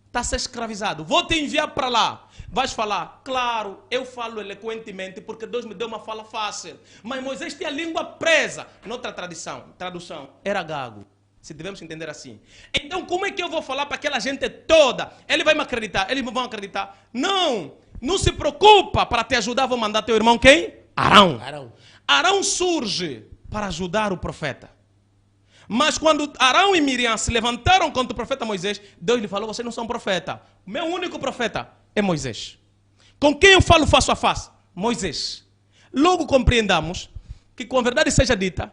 está a ser escravizado. Vou te enviar para lá. Vais falar, claro, eu falo eloquentemente porque Deus me deu uma fala fácil. Mas Moisés tinha a língua presa. Noutra tradução, era gago. Se devemos entender assim. Então, como é que eu vou falar para aquela gente toda? Ele vai me acreditar? Eles me vão acreditar? Não! Não se preocupa, para te ajudar, vou mandar teu irmão quem? Arão. Arão surge para ajudar o profeta. Mas quando Arão e Miriam se levantaram contra o profeta Moisés, Deus lhe falou, vocês não são profeta. O meu único profeta é Moisés. Com quem eu falo face a face? Moisés. Logo compreendamos que, com a verdade seja dita,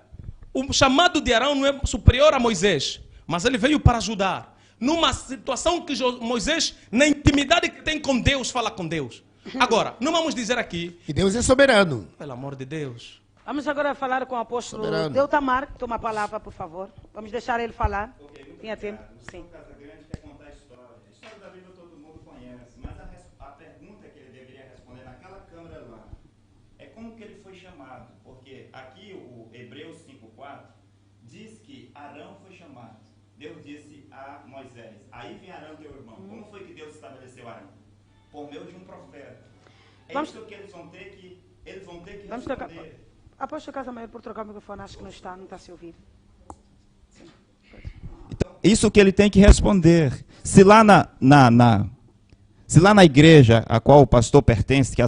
o chamado de Arão não é superior a Moisés, mas ele veio para ajudar. Numa situação que Moisés, na intimidade que tem com Deus, fala com Deus. Agora, não vamos dizer aqui... Que Deus é soberano. Pelo amor de Deus. Vamos agora falar com o apóstolo Deutamar. Toma a palavra, por favor. Vamos deixar ele falar. Tinha tempo? Sim. Quer contar a história. A história da Bíblia todo mundo conhece, mas a pergunta que ele deveria responder naquela câmara lá é como que ele foi chamado. Porque aqui o Hebreus 5:4 diz que Arão foi chamado. Deus disse a Moisés, aí vem Arão teu irmão. Como foi que Deus estabeleceu Arão? Por meio de um profeta. É isso que eles vão ter que responder. Apóstolo Casa Maior, por trocar o microfone, acho que não está a se ouvir. Então, isso que ele tem que responder. Se lá na igreja a qual o pastor pertence, que é a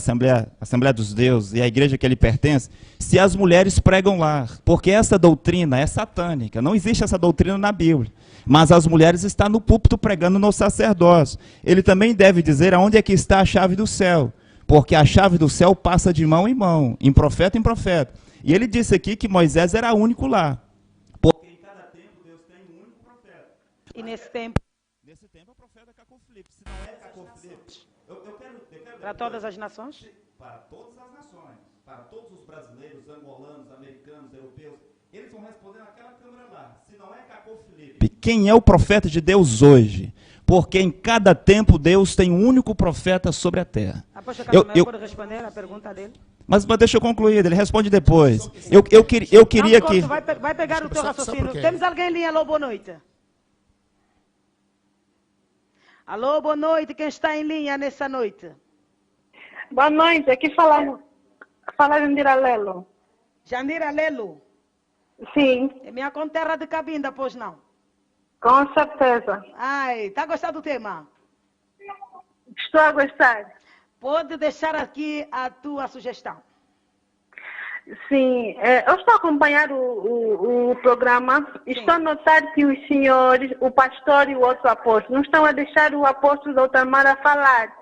Assembleia dos Deuses, e a igreja que ele pertence, se as mulheres pregam lá, porque essa doutrina é satânica, não existe essa doutrina na Bíblia, mas as mulheres estão no púlpito pregando no sacerdócio. Ele também deve dizer aonde é que está a chave do céu, porque a chave do céu passa de mão em mão, em profeta em profeta. E ele disse aqui que Moisés era único lá. Porque em cada tempo Deus tem um único profeta. E nesse tempo? Nesse tempo é o profeta Cacoflipe. Se não é Cacoflipe, eu quero para todas as nações? Para todas as nações. Para todos os brasileiros, angolanos, americanos, europeus. Eles vão responder naquela câmara lá. Se não é Cacoflipe. Quem é o profeta de Deus hoje? Porque em cada tempo Deus tem um único profeta sobre a terra. Apóstolo Casa Maior, pode responder a pergunta dele? Mas deixa eu concluir, ele responde depois. Eu queria que... Vai pegar o teu raciocínio. Temos alguém em linha? Alô, boa noite. Alô, boa noite. Quem está em linha nessa noite? Boa noite. Aqui fala Jandira Lelo. Jandira Lelo? Sim. É minha conterra de Cabinda, pois não? Com certeza. Ai, está gostando do tema? Estou a gostar. Pode deixar aqui a tua sugestão. Sim, eu estou a acompanhar o programa. Estou a notar que os senhores, o pastor e o outro apóstolo, não estão a deixar o apóstolo Deutamar a falar.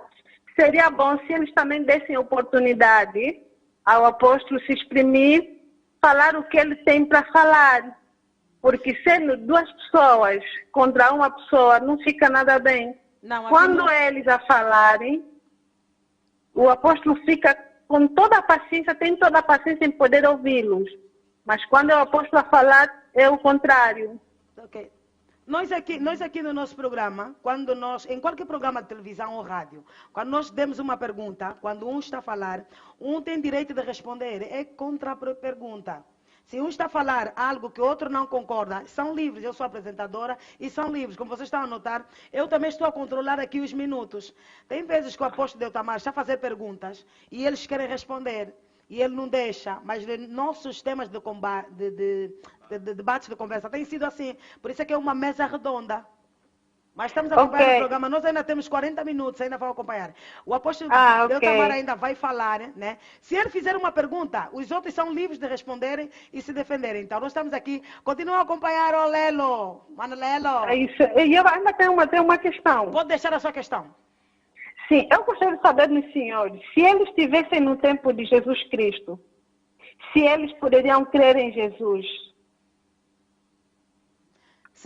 Seria bom se eles também dessem oportunidade ao apóstolo se exprimir, falar o que ele tem para falar. Porque sendo duas pessoas contra uma pessoa, não fica nada bem. Não, quando eles a falarem, o apóstolo fica com toda a paciência, tem toda a paciência em poder ouvi-los. Mas quando é o apóstolo a falar, é o contrário. Ok. Nós aqui no nosso programa, em qualquer programa de televisão ou rádio, quando nós demos uma pergunta, quando um está a falar, um tem direito de responder, é contra a pergunta. Se um está a falar algo que o outro não concorda, são livres. Eu sou apresentadora e são livres. Como vocês estão a notar, eu também estou a controlar aqui os minutos. Tem vezes que o apóstolo Deutamar está a fazer perguntas e eles querem responder. E ele não deixa. Mas nossos temas de combate, de debates de conversa, tem sido assim. Por isso é que é uma mesa redonda. Mas estamos acompanhando Ok. o programa, nós ainda temos 40 minutos, ainda vamos acompanhar. O apóstolo Ok. Deutamar ainda vai falar, né? Se ele fizer uma pergunta, os outros são livres de responderem e se defenderem. Então, nós estamos aqui, continua a acompanhar o Lelo, Mano Lelo. É isso. E eu ainda tenho uma questão. Pode deixar a sua questão. Sim, eu gostaria de saber dos senhores, se eles estivessem no tempo de Jesus Cristo, se eles poderiam crer em Jesus.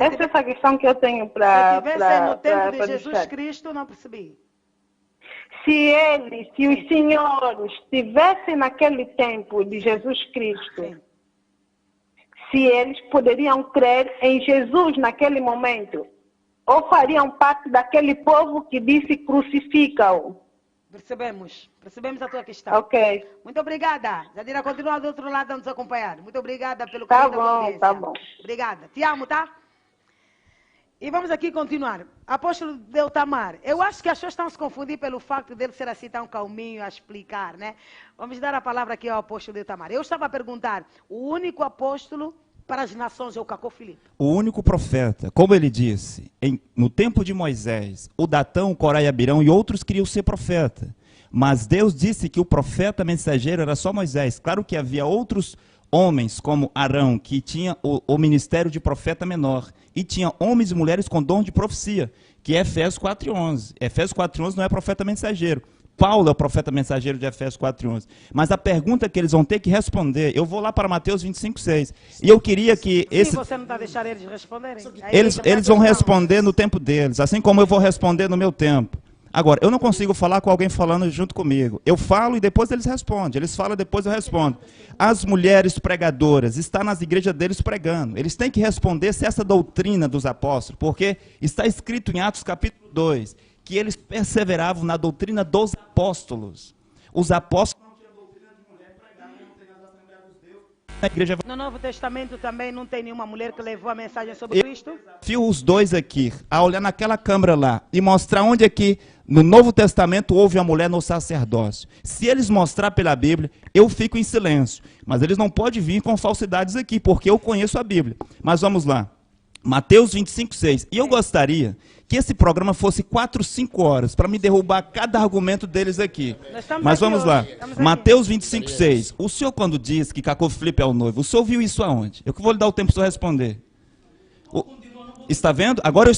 Essa é essa questão que eu tenho Se para estivessem no tempo de Jesus Cristo, não percebi. Se os senhores estivessem naquele tempo de Jesus Cristo, Sim. se eles poderiam crer em Jesus naquele momento, ou fariam parte daquele povo que disse crucifica-o. Percebemos a tua questão. Ok. Muito obrigada. Jadira, continua do outro lado a nos acompanhar. Muito obrigada pelo Tá carinho da bom, audiência. tá bom. Obrigada. Te amo, tá? E vamos aqui continuar. Apóstolo Deutamar, eu acho que as pessoas estão se confundindo pelo facto dele ser assim tão calminho a explicar, né? Vamos dar a palavra aqui ao apóstolo Deutamar. Eu estava a perguntar, o único apóstolo para as nações é o Cacô Filipe. O único profeta, como ele disse, no tempo de Moisés, o Datão, o Corá e Abirão e outros queriam ser profeta. Mas Deus disse que o profeta mensageiro era só Moisés. Claro que havia outros homens, como Arão, que tinha o ministério de profeta menor. E tinha homens e mulheres com dom de profecia, que é Efésios 4:11. Efésios 4:11 não é profeta mensageiro. Paulo é o profeta mensageiro de Efésios 4:11. Mas a pergunta que eles vão ter que responder, eu vou lá para Mateus 25:6. E eu queria que Se você não está deixando eles responderem. Aí eles vão responder no tempo deles, assim como eu vou responder no meu tempo. Agora, eu não consigo falar com alguém falando junto comigo. Eu falo e depois eles respondem. Eles falam e depois eu respondo. As mulheres pregadoras estão nas igrejas deles pregando. Eles têm que responder se essa doutrina dos apóstolos, porque está escrito em Atos capítulo 2, que eles perseveravam na doutrina dos apóstolos. Os apóstolos não tinham doutrina de mulher, pregavam, não tem nas Assembleias dos Deus. Na igreja... No Novo Testamento também não tem nenhuma mulher que levou a mensagem sobre Cristo? Desafio os dois aqui a olhar naquela câmera lá e mostrar onde aqui no Novo Testamento houve a mulher no sacerdócio. Se eles mostrar pela Bíblia, eu fico em silêncio. Mas eles não podem vir com falsidades aqui, porque eu conheço a Bíblia. Mas vamos lá. Mateus 25:6. E eu gostaria que esse programa fosse 4, 5 horas, para me derrubar cada argumento deles aqui. Mas vamos lá. Mateus 25:6. O senhor, quando diz que Cacô Filipe é o noivo, o senhor viu isso aonde? Eu vou lhe dar o tempo para o senhor responder. Está vendo? Agora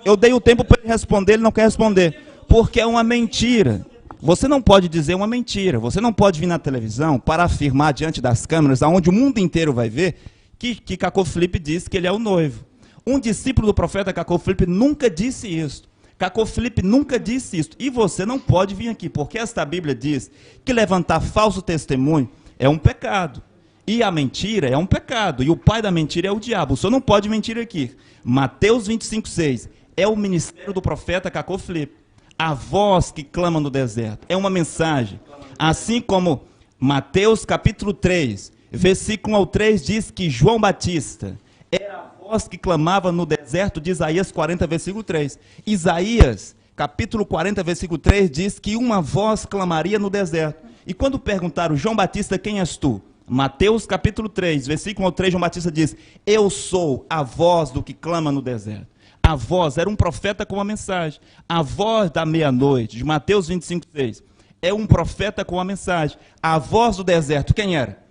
eu dei o tempo para ele responder, ele não quer responder. Porque é uma mentira. Você não pode dizer uma mentira. Você não pode vir na televisão para afirmar diante das câmeras, onde o mundo inteiro vai ver, que Cacô Filipe disse que ele é o noivo. Um discípulo do profeta Cacô Filipe nunca disse isso. Cacô Filipe nunca disse isso. E você não pode vir aqui, porque esta Bíblia diz que levantar falso testemunho é um pecado. E a mentira é um pecado. E o pai da mentira é o diabo. O senhor não pode mentir aqui. Mateus 25:6 é o ministério do profeta Cacô Filipe. A voz que clama no deserto. É uma mensagem. Assim como Mateus capítulo 3, versículo 1 ao 3 diz que João Batista era a voz que clamava no deserto de Isaías 40, versículo 3. Isaías, capítulo 40, versículo 3, diz que uma voz clamaria no deserto. E quando perguntaram, João Batista, quem és tu? Mateus, capítulo 3, versículo 3, João Batista diz, eu sou a voz do que clama no deserto. A voz era um profeta com uma mensagem. A voz da meia-noite, de Mateus 25:6, é um profeta com uma mensagem. A voz do deserto, quem era?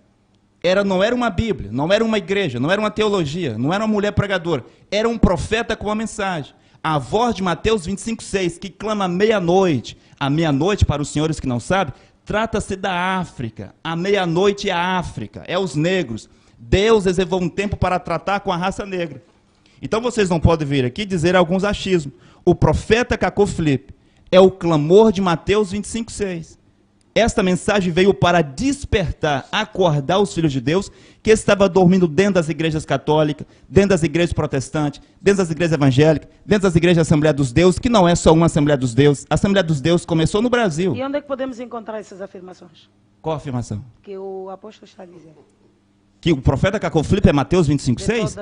Não era uma Bíblia, não era uma igreja, não era uma teologia, não era uma mulher pregadora. Era um profeta com uma mensagem. A voz de Mateus 25:6, que clama meia-noite. A meia-noite, para os senhores que não sabem, trata-se da África. A meia-noite é a África, é os negros. Deus reservou um tempo para tratar com a raça negra. Então vocês não podem vir aqui dizer alguns achismos. O profeta Cacô Filipe é o clamor de Mateus 25:6. Esta mensagem veio para despertar, acordar os filhos de Deus que estavam dormindo dentro das igrejas católicas, dentro das igrejas protestantes, dentro das igrejas evangélicas, dentro das igrejas da Assembleia dos Deuses, que não é só uma Assembleia dos Deuses. A Assembleia dos Deuses começou no Brasil. E onde é que podemos encontrar essas afirmações? Qual a afirmação? Que o apóstolo está dizendo. Que o profeta Cacô Filipe é Mateus 25:6?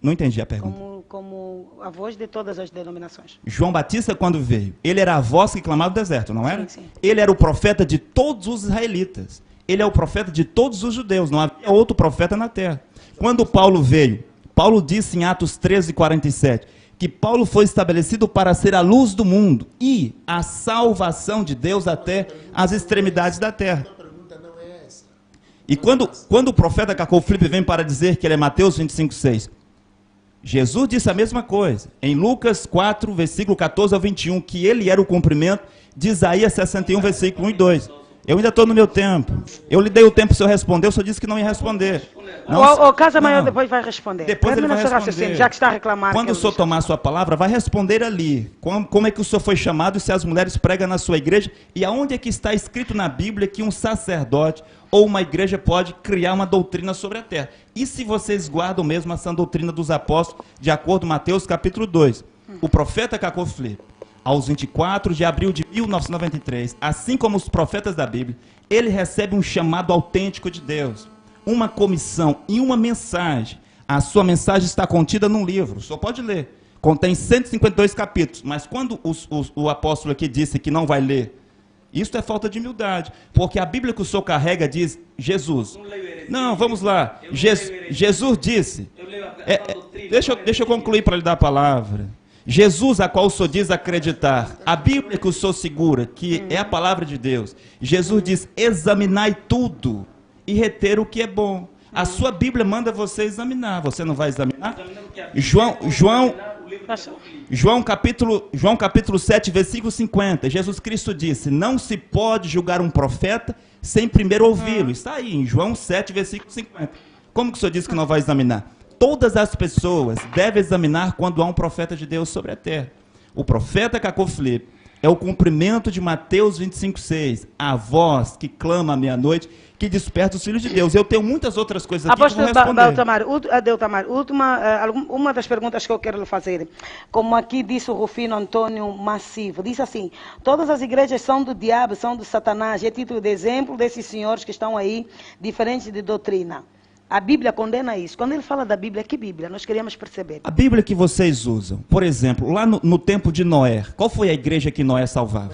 Não entendi a pergunta. Como a voz de todas as denominações. João Batista, quando veio, ele era a voz que clamava no deserto, não era? Sim, sim. Ele era o profeta de todos os israelitas. Ele é o profeta de todos os judeus. Não havia outro profeta na terra. Quando Paulo veio, Paulo disse em Atos 13:47, que Paulo foi estabelecido para ser a luz do mundo e a salvação de Deus até as extremidades da terra. E quando o profeta Cacau Felipe vem para dizer que ele é Mateus 25:6, Jesus disse a mesma coisa em Lucas 4, versículo 14 ao 21, que ele era o cumprimento de Isaías 61, versículo 1 e 2. Eu ainda estou no meu tempo. Eu lhe dei o tempo para o senhor responder, o senhor disse que não ia responder. O Casa Maior depois vai responder. Depois ele vai responder. Já que está reclamando. Quando o senhor tomar a sua palavra, vai responder ali. Como é que o senhor foi chamado e se as mulheres pregam na sua igreja? E aonde é que está escrito na Bíblia que um sacerdote ou uma igreja pode criar uma doutrina sobre a terra? E se vocês guardam mesmo essa doutrina dos apóstolos, de acordo com Mateus capítulo 2? O profeta Cacau Felipe, aos 24 de abril de 1993, assim como os profetas da Bíblia, ele recebe um chamado autêntico de Deus, uma comissão e uma mensagem. A sua mensagem está contida num livro, o senhor pode ler. Contém 152 capítulos, mas quando o apóstolo aqui disse que não vai ler, isso é falta de humildade, porque a Bíblia que o senhor carrega diz Jesus. Não, vamos lá. Jesus disse. Deixa eu concluir para lhe dar a palavra. Jesus, a qual o senhor diz acreditar, a Bíblia que o senhor segura, que é a palavra de Deus, Jesus diz: examinai tudo e reter o que é bom. A sua Bíblia manda você examinar, você não vai examinar? João capítulo 7, versículo 50, Jesus Cristo disse: não se pode julgar um profeta sem primeiro ouvi-lo. Está aí em João 7, versículo 50. Como que o senhor disse que não vai examinar? Todas as pessoas devem examinar quando há um profeta de Deus sobre a terra. O profeta Cacau Felipe é o cumprimento de Mateus 25:6, a voz que clama à meia-noite, que desperta os filhos de Deus. Eu tenho muitas outras coisas aqui que eu vou responder. Deltamar, uma das perguntas que eu quero lhe fazer, como aqui disse o Rufino Antônio Massivo, diz assim: todas as igrejas são do diabo, são do Satanás, é título de exemplo desses senhores que estão aí, diferentes de doutrina. A Bíblia condena isso. Quando ele fala da Bíblia, que Bíblia? Nós queríamos perceber. A Bíblia que vocês usam, por exemplo, lá no tempo de Noé, qual foi a igreja que Noé salvava?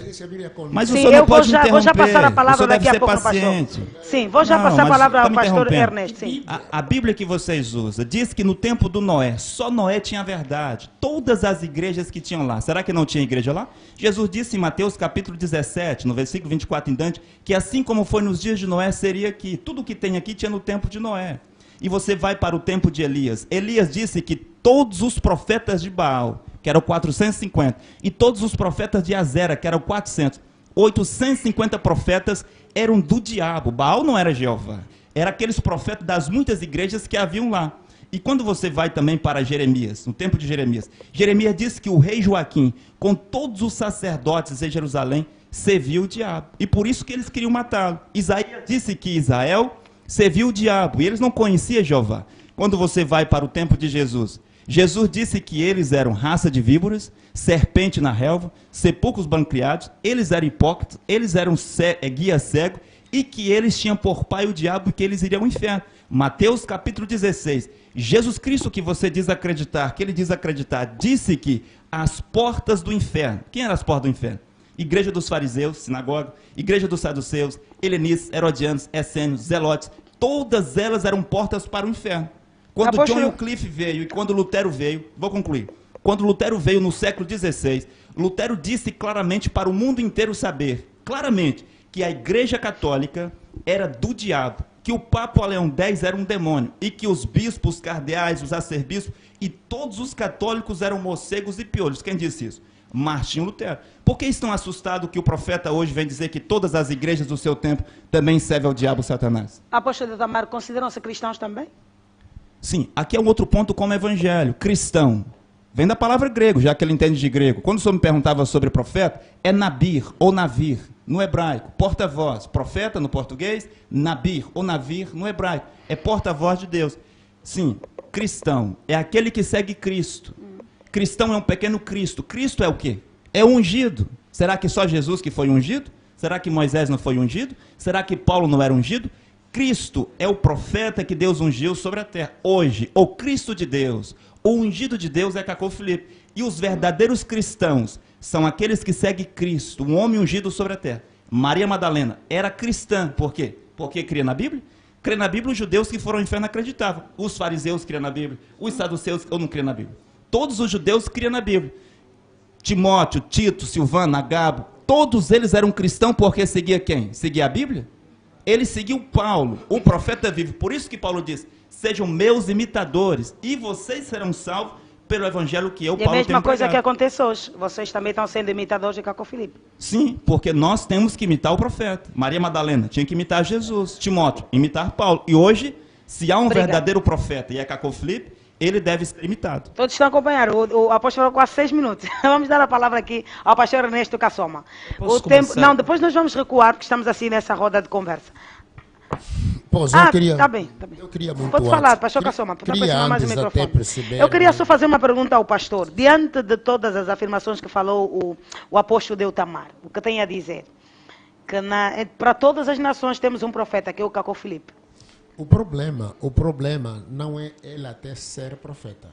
Mas o senhor não pode interromper. Vou já passar a palavra daqui a pouco ao pastor. Sim, vou já passar a palavra ao pastor Ernesto. Sim. A Bíblia que vocês usam diz que no tempo do Noé, só Noé tinha a verdade. Todas as igrejas que tinham lá, será que não tinha igreja lá? Jesus disse em Mateus capítulo 17, no versículo 24 em diante, que assim como foi nos dias de Noé, seria aqui. Tudo que tem aqui tinha no tempo de Noé. E você vai para o tempo de Elias. Elias disse que todos os profetas de Baal, que eram 450, e todos os profetas de Azera, que eram 400, 850 profetas eram do diabo. Baal não era Jeová. Era aqueles profetas das muitas igrejas que haviam lá. E quando você vai também para Jeremias, no tempo de Jeremias, Jeremias disse que o rei Joaquim, com todos os sacerdotes em Jerusalém, serviu o diabo. E por isso que eles queriam matá-lo. Isaías disse que Israel serviu o diabo, e eles não conheciam Jeová. Quando você vai para o tempo de Jesus, Jesus disse que eles eram raça de víboras, serpente na relva, sepulcros banqueados, eles eram hipócritas, eles eram guia cego, e que eles tinham por pai o diabo e que eles iriam ao inferno. Mateus capítulo 16, Jesus Cristo que você diz acreditar, que ele diz acreditar, disse que as portas do inferno, quem eram as portas do inferno? Igreja dos fariseus, sinagoga, igreja dos saduceus, helenistas, herodianos, essênios, zelotes, todas elas eram portas para o inferno. Quando John Wycliffe veio e quando Lutero veio, vou concluir, quando Lutero veio no século XVI, Lutero disse claramente para o mundo inteiro saber, claramente, que a igreja católica era do diabo, que o Papa Leão X era um demônio, e que os bispos, os cardeais, os arcebispos e todos os católicos eram morcegos e piolhos. Quem disse isso? Martinho Lutero. Por que estão assustados que o profeta hoje vem dizer que todas as igrejas do seu tempo também servem ao diabo Satanás? Apóstolo Deltamar, consideram-se cristãos também? Sim, aqui é um outro ponto como evangelho. Cristão vem da palavra grego, já que ele entende de grego. Quando o senhor me perguntava sobre profeta, é nabir ou navir no hebraico, porta-voz. Profeta no português, nabir ou navir no hebraico. É porta-voz de Deus. Sim, cristão é aquele que segue Cristo. Cristão é um pequeno Cristo. Cristo é o quê? É ungido. Será que só Jesus que foi ungido? Será que Moisés não foi ungido? Será que Paulo não era ungido? Cristo é o profeta que Deus ungiu sobre a terra. Hoje, o Cristo de Deus, o ungido de Deus é Cacau Felipe. E os verdadeiros cristãos são aqueles que seguem Cristo, um homem ungido sobre a terra. Maria Madalena era cristã. Por quê? Porque cria na Bíblia? Crê na Bíblia os judeus que foram ao inferno acreditavam. Os fariseus criam na Bíblia. Os saduceus eu não criam na Bíblia. todos os judeus criam na Bíblia. Timóteo, Tito, Silvano, Agabo, todos eles eram cristãos porque seguia quem? Seguia a Bíblia? Ele seguiu Paulo, o profeta vivo. Por isso que Paulo diz, sejam meus imitadores e vocês serão salvos pelo evangelho que eu, Paulo, tenho pregado. É a mesma coisa que pregado. acontece hoje. Vocês também estão sendo imitadores de Caco Filipe. Sim, porque nós temos que imitar o profeta. Maria Madalena tinha que imitar Jesus. Timóteo, imitar Paulo. E hoje, se há um verdadeiro profeta e é Caco Filipe, ele deve ser imitado. Todos estão acompanhando. O apóstolo falou quase 6 minutos. Vamos dar a palavra aqui ao pastor Ernesto Cassoma. Não, depois nós vamos recuar, porque estamos assim nessa roda de conversa. Pois, eu queria, tá bem. Eu queria muito Pode falar, pastor Cassoma, para aproximar mais o microfone. Eu queria só fazer uma pergunta ao pastor. Diante de todas as afirmações que falou o apóstolo Deutamar, o que tem a dizer? Que para todas as nações temos um profeta, que é o Caco Filipe. O problema não é ele até ser profeta.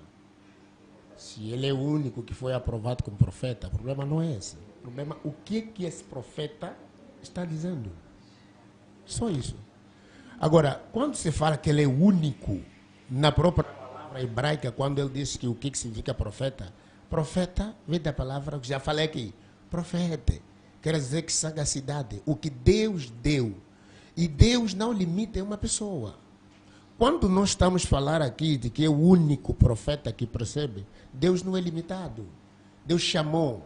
Se ele é o único que foi aprovado como profeta, o problema não é esse. O problema é o que esse profeta está dizendo. Só isso. Agora, quando se fala que ele é único, na própria palavra hebraica, quando ele diz que o que significa profeta, profeta vem da palavra que já falei aqui, profeta, quer dizer que sagacidade, o que Deus deu. E Deus não limita uma pessoa. Quando nós estamos falando aqui de que é o único profeta que percebe, Deus não é limitado. Deus chamou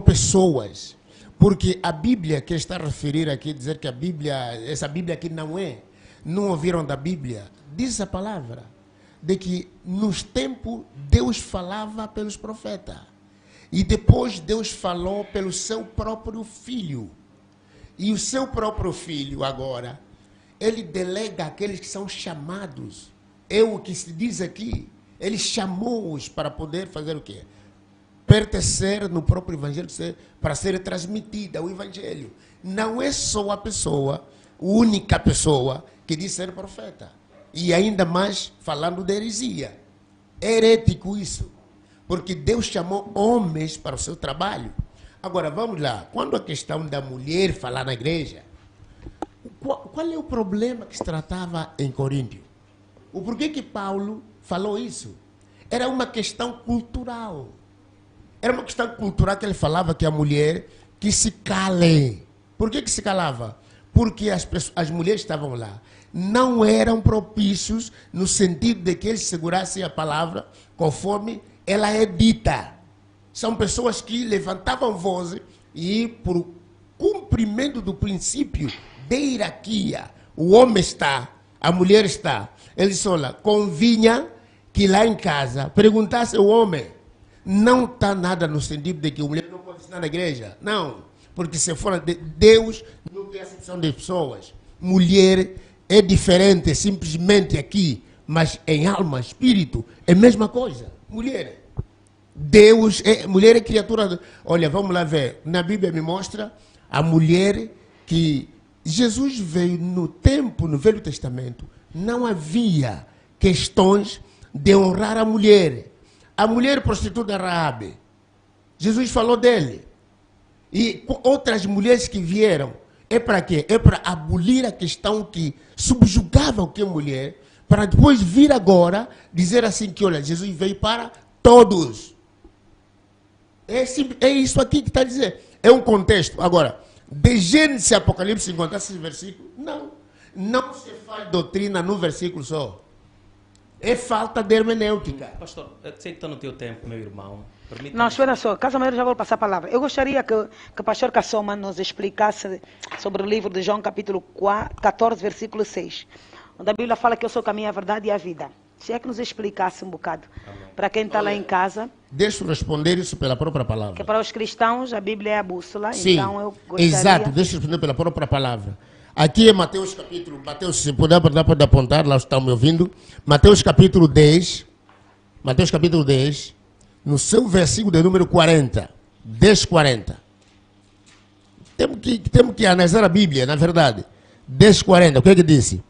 pessoas. Porque a Bíblia que está a referir aqui, dizer que a Bíblia, essa Bíblia aqui não ouviram da Bíblia, diz a palavra, de que nos tempos Deus falava pelos profetas. E depois Deus falou pelo seu próprio Filho. E o seu próprio Filho agora, ele delega aqueles que são chamados. É o que se diz aqui. Ele chamou-os para poder fazer o quê? Pertencer no próprio Evangelho, para ser transmitida o Evangelho. Não é só a pessoa, a única pessoa que diz ser profeta. E ainda mais falando de heresia. É herético isso. Porque Deus chamou homens para o seu trabalho. Agora, vamos lá. Quando a questão da mulher falar na igreja, qual é o problema que se tratava em Coríntio? O porquê que Paulo falou isso? Era uma questão cultural. Era uma questão cultural que ele falava que a mulher que se cale. Por que se calava? Porque as mulheres estavam lá. Não eram propícios no sentido de que eles segurassem a palavra conforme ela é dita. São pessoas que levantavam voz e, por cumprimento do princípio de hierarquia, o homem está, a mulher está. Ele disse, olha, convinha que lá em casa perguntasse ao homem. Não está nada no sentido de que a mulher não pode ensinar na igreja. Não, porque se for de Deus, não tem acepção de pessoas. Mulher é diferente, simplesmente aqui, mas em alma, espírito, é a mesma coisa. Mulher. Deus, mulher é criatura. Olha, vamos lá ver. Na Bíblia me mostra a mulher que Jesus veio no tempo, no Velho Testamento, não havia questões de honrar a mulher. A mulher prostituta Raabe, Jesus falou dele. E outras mulheres que vieram, é para quê? É para abolir a questão que subjugava o que é mulher, para depois vir agora dizer assim que, olha, Jesus veio para todos. É isso aqui que está a dizer. É um contexto. Agora, de Gênesis a Apocalipse, 56 versículos, não se faz doutrina no versículo só. É falta de hermenêutica. Pastor, eu sei que está no teu tempo, meu irmão. Não, espera só. Caso Maior, já vou passar a palavra. Eu gostaria que o pastor Cassoma nos explicasse sobre o livro de João, capítulo 14, versículo 6. Onde a Bíblia fala que eu sou o caminho, a verdade e a vida. Se é que nos explicasse um bocado. Para quem está lá em casa. Deixa eu responder isso pela própria palavra. Que para os cristãos a Bíblia é a bússola. Sim, então eu gostaria... exato. Deixa eu responder pela própria palavra. Aqui é Mateus capítulo, se puder pode apontar, lá estão me ouvindo. Mateus capítulo 10, no seu versículo de número 40, 10:40. Temos que analisar a Bíblia, na verdade. 10:40, o que é que disse?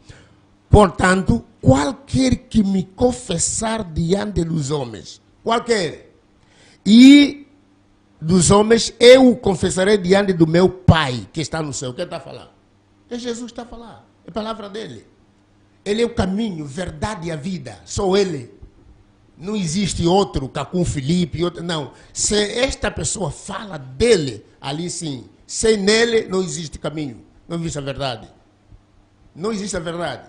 Portanto, qualquer que me confessar diante dos homens, qualquer, e dos homens, eu o confessarei diante do meu Pai, que está no céu. Quem está a falar? É Jesus que está a falar. É a palavra dele. Ele é o caminho, verdade e a vida. Só ele. Não existe outro Cacum Felipe, outro, não. Se esta pessoa fala dele, ali sim. Sem nele não existe caminho. Não existe a verdade. Não existe a verdade.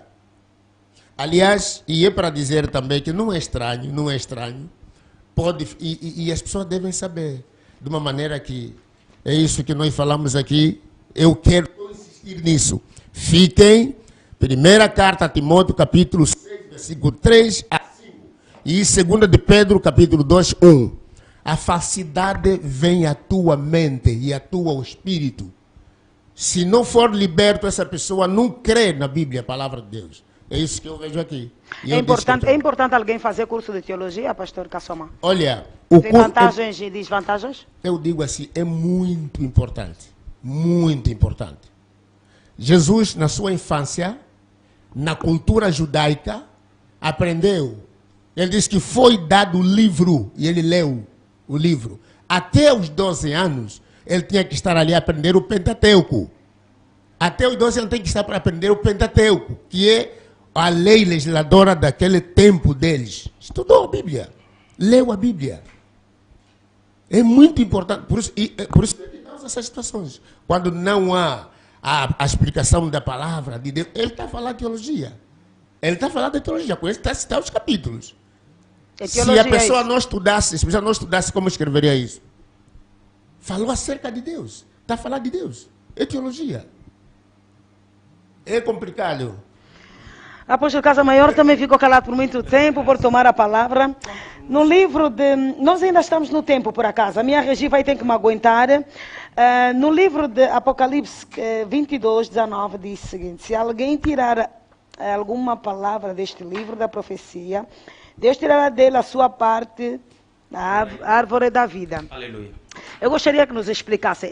Aliás, e é para dizer também que não é estranho, não é estranho. Pode, e as pessoas devem saber, de uma maneira que é isso que nós falamos aqui. Eu quero insistir nisso. Fiquem, primeira carta a Timóteo, capítulo 6, versículo 3 a 5. E 2 de Pedro, capítulo 2, 1. A falsidade vem à tua mente e atua o espírito. Se não for liberto, essa pessoa não crê na Bíblia, a palavra de Deus. É isso que eu vejo aqui. É importante alguém fazer curso de teologia, pastor Kassoma? Olha, tem vantagens e desvantagens? Eu digo assim, é muito importante. Muito importante. Jesus, na sua infância, na cultura judaica, aprendeu. Ele diz que foi dado o livro, e ele leu o livro. Até os 12 anos, ele tinha que estar ali a aprender o Pentateuco. Até os 12 anos, tem que estar para aprender o Pentateuco, que é a lei legisladora daquele tempo deles. Estudou a Bíblia, leu a Bíblia. É muito importante. Por isso que nós essas situações. Quando não há a explicação da palavra de Deus, ele está falando de teologia. Ele está falando de teologia, com ele está a citar os capítulos. Se a pessoa não estudasse, como escreveria isso? Falou acerca de Deus. Está falando de Deus. É teologia. É complicado. Apóstolo Casa Maior também ficou calado por muito tempo por tomar a palavra. No livro de... Nós ainda estamos no tempo, por acaso. A minha regi vai ter que me aguentar. No livro de Apocalipse 22, 19, diz o seguinte: se alguém tirar alguma palavra deste livro da profecia, Deus tirará dele a sua parte da árvore da vida. Aleluia. Eu gostaria que nos explicasse.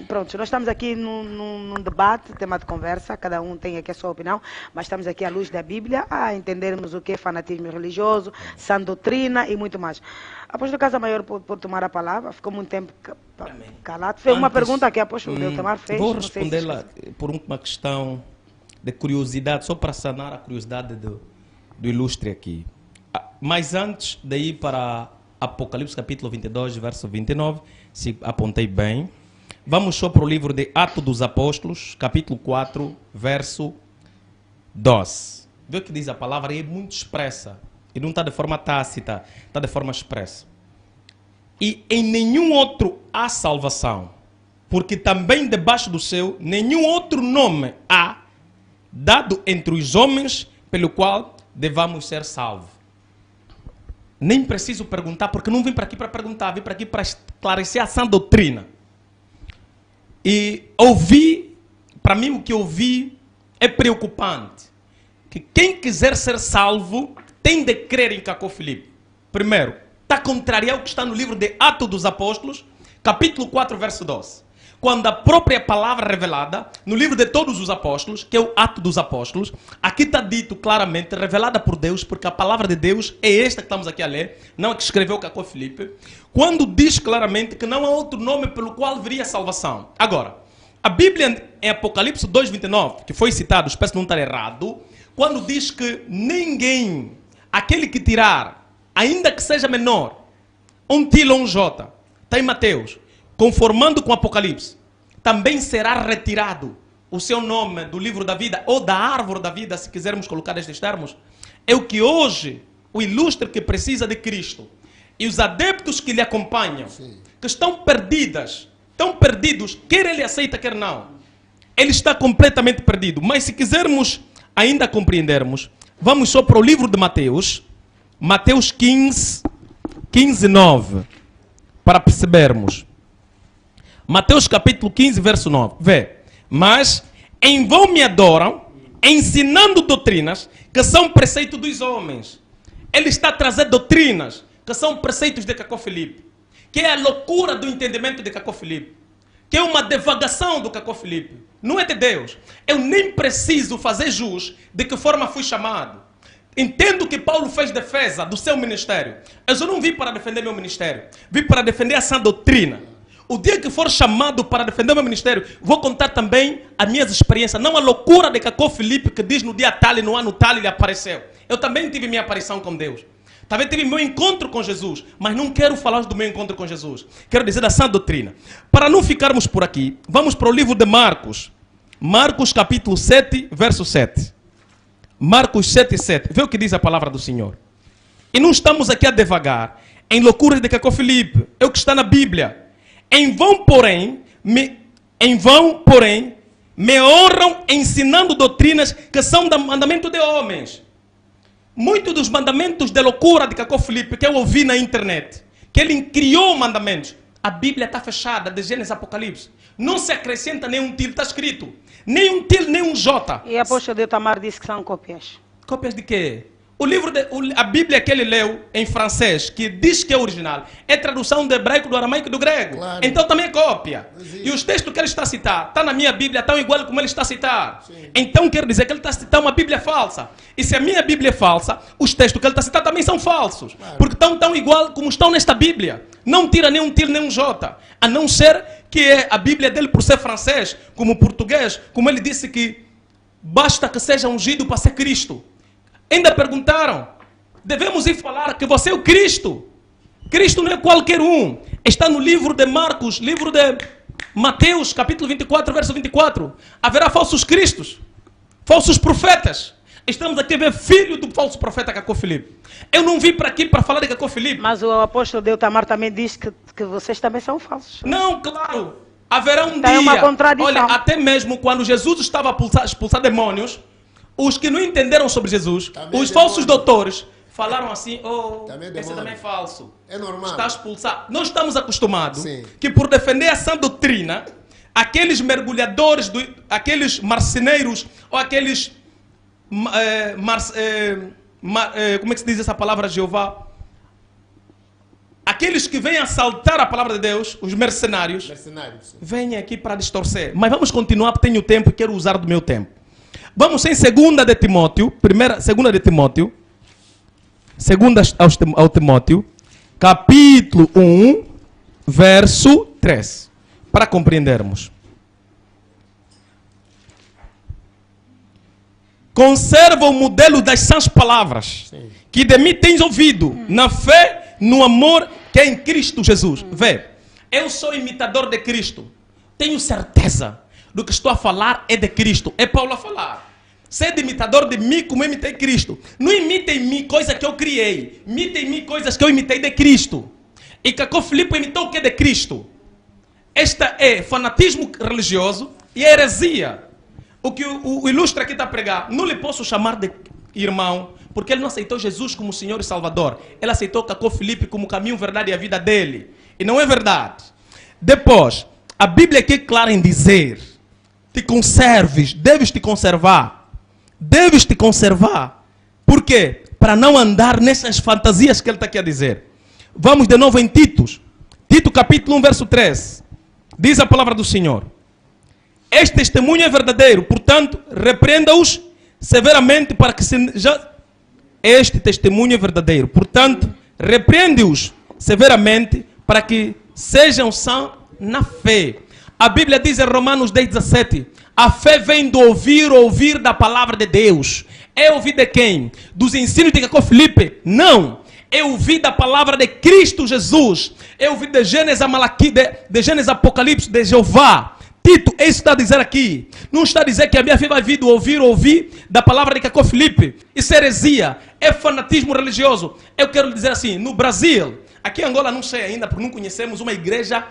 Pronto, nós estamos aqui num debate, tema de conversa, cada um tem aqui a sua opinião, mas estamos aqui à luz da Bíblia, a entendermos o que é fanatismo religioso, sã doutrina e muito mais. Apóstolo Casa Maior, por tomar a palavra, ficou muito tempo calado. Fez uma pergunta que a apóstolo Deltamar fez. Vou respondê-la por uma questão de curiosidade, só para sanar a curiosidade do ilustre aqui. Mas antes de ir para Apocalipse capítulo 22, verso 29, se apontei bem, vamos só para o livro de Atos dos Apóstolos, capítulo 4, verso 12. Vê o que diz a palavra, é muito expressa. E não está de forma tácita, está de forma expressa. E em nenhum outro há salvação, porque também debaixo do céu nenhum outro nome há dado entre os homens pelo qual devamos ser salvos. Nem preciso perguntar, porque não vim para aqui para perguntar, vim para aqui para esclarecer a sã doutrina. E ouvi, para mim o que ouvi é preocupante. Que quem quiser ser salvo tem de crer em Cacó Felipe. Primeiro, está contrariado ao que está no livro de Atos dos Apóstolos, capítulo 4, verso 12. Quando a própria palavra revelada, no livro de todos os apóstolos, que é o Ato dos Apóstolos, aqui está dito claramente, revelada por Deus, porque a palavra de Deus é esta que estamos aqui a ler, não a que escreveu Cacó Felipe, quando diz claramente que não há outro nome pelo qual viria salvação. Agora, a Bíblia em Apocalipse 2:29, que foi citado, espero não estar errado, quando diz que ninguém, aquele que tirar, ainda que seja menor, um tilo ou um jota, está em Mateus, conformando com Apocalipse, também será retirado o seu nome do livro da vida ou da árvore da vida, se quisermos colocar estes termos. É o que hoje o ilustre que precisa de Cristo e os adeptos que lhe acompanham, que estão perdidos, quer ele aceita, quer não. Ele está completamente perdido. Mas se quisermos ainda compreendermos, vamos só para o livro de Mateus, Mateus 15, 9, para percebermos. Mateus capítulo 15, verso 9. Vê. Mas em vão me adoram, ensinando doutrinas que são preceitos dos homens. Ele está a trazer doutrinas que são preceitos de Cacó Felipe. Que é a loucura do entendimento de Cacó Felipe. Que é uma devagação do Cacó Felipe. Não é de Deus. Eu nem preciso fazer jus de que forma fui chamado. Entendo que Paulo fez defesa do seu ministério. Eu só não vim para defender meu ministério. Vim para defender a sã doutrina. O dia que for chamado para defender o meu ministério, vou contar também as minhas experiências. Não a loucura de Cacó Felipe que diz no dia tal e no ano tal ele apareceu. Eu também tive minha aparição com Deus. Talvez tive meu encontro com Jesus, mas não quero falar do meu encontro com Jesus. Quero dizer da sã doutrina. Para não ficarmos por aqui, vamos para o livro de Marcos. Marcos capítulo 7, verso 7. Marcos 7, 7. Vê o que diz a palavra do Senhor. E não estamos aqui a devagar em loucuras de Cacó Filipe. É o que está na Bíblia. Em vão, porém, me honram ensinando doutrinas que são do mandamento de homens. Muitos dos mandamentos de loucura de Cacó Filipe que eu ouvi na internet, que ele criou mandamentos, a Bíblia está fechada, de Gênesis a Apocalipse. Não se acrescenta nenhum til, está escrito. Nem um til, nem um J. E a apóstolo de Itamar disse que são cópias. Cópias de quê? A Bíblia que ele leu em francês, que diz que é original, é tradução do hebraico, do aramaico e do grego. Claro. Então também é cópia. E os textos que ele está a citar, está na minha Bíblia, tão igual como ele está a citar. Sim. Então quer dizer que ele está a citar uma Bíblia falsa. E se a minha Bíblia é falsa, os textos que ele está a citar também são falsos. Claro. Porque estão tão igual como estão nesta Bíblia. Não tira nem um til, nem um J. A não ser que é a Bíblia dele, por ser francês, como português, como ele disse que basta que seja ungido para ser Cristo. Ainda perguntaram, devemos ir falar que você é o Cristo. Cristo não é qualquer um. Está no livro de Marcos, livro de Mateus, capítulo 24, verso 24. Haverá falsos cristos, falsos profetas. Estamos aqui a ver filho do falso profeta Cacó Filipe. Eu não vim para aqui para falar de Cacó Filipe. Mas o apóstolo de Itamar também diz que vocês também são falsos. Não, claro. Haverá um dia. Uma contradição. Olha, até mesmo quando Jesus estava a expulsar demônios, os que não entenderam sobre Jesus, também os falsos doutores, falaram assim, esse também é falso. É normal. Está expulsado. Nós estamos acostumados que por defender a sã doutrina, aqueles mergulhadores, aqueles marceneiros, ou aqueles, como é que se diz essa palavra, Jeová? Aqueles que vêm assaltar a palavra de Deus, os mercenários, vêm aqui para distorcer. Mas vamos continuar, porque tenho tempo e quero usar do meu tempo. Vamos em 2 de Timóteo, 2 de Timóteo, 2 ao Timóteo, capítulo 1, verso 3, para compreendermos. Conserva o modelo das sãs palavras, que de mim tens ouvido, na fé, no amor que é em Cristo Jesus. Vê, eu sou imitador de Cristo, tenho certeza do que estou a falar é de Cristo. É Paulo a falar. Sede imitador de mim como eu imitei Cristo. Não imite em mim coisas que eu criei. Imite em mim coisas que eu imitei de Cristo. E Cacó Filipe imitou o que é de Cristo? Esta é fanatismo religioso e heresia. O que o ilustre aqui está a pregar, não lhe posso chamar de irmão, porque ele não aceitou Jesus como Senhor e Salvador. Ele aceitou Cacó Filipe como caminho, verdade e a vida dele. E não é verdade. Depois, a Bíblia aqui é clara em dizer: te conserves, deves te conservar. Deves te conservar. Por quê? Para não andar nessas fantasias que ele está aqui a dizer. Vamos de novo em Tito. Tito capítulo 1, verso 3. Diz a palavra do Senhor: este testemunho é verdadeiro, portanto, repreenda-os severamente para que este testemunho é verdadeiro, portanto, repreende-os severamente para que sejam sãos na fé. A Bíblia diz em Romanos 10:17, a fé vem do ouvir da palavra de Deus. É ouvir de quem? Dos ensinos de Cacó Filipe? Não. É ouvir da palavra de Cristo Jesus. É ouvir de Gênesis a Malaquia, de Gênesis a Apocalipse, de Jeová. Tito, é isso que está a dizer aqui. Não está a dizer que a minha fé vai vir do ouvir da palavra de Cacó Filipe. Isso é heresia. É fanatismo religioso. Eu quero dizer assim, no Brasil, aqui em Angola não sei ainda, porque não conhecemos uma igreja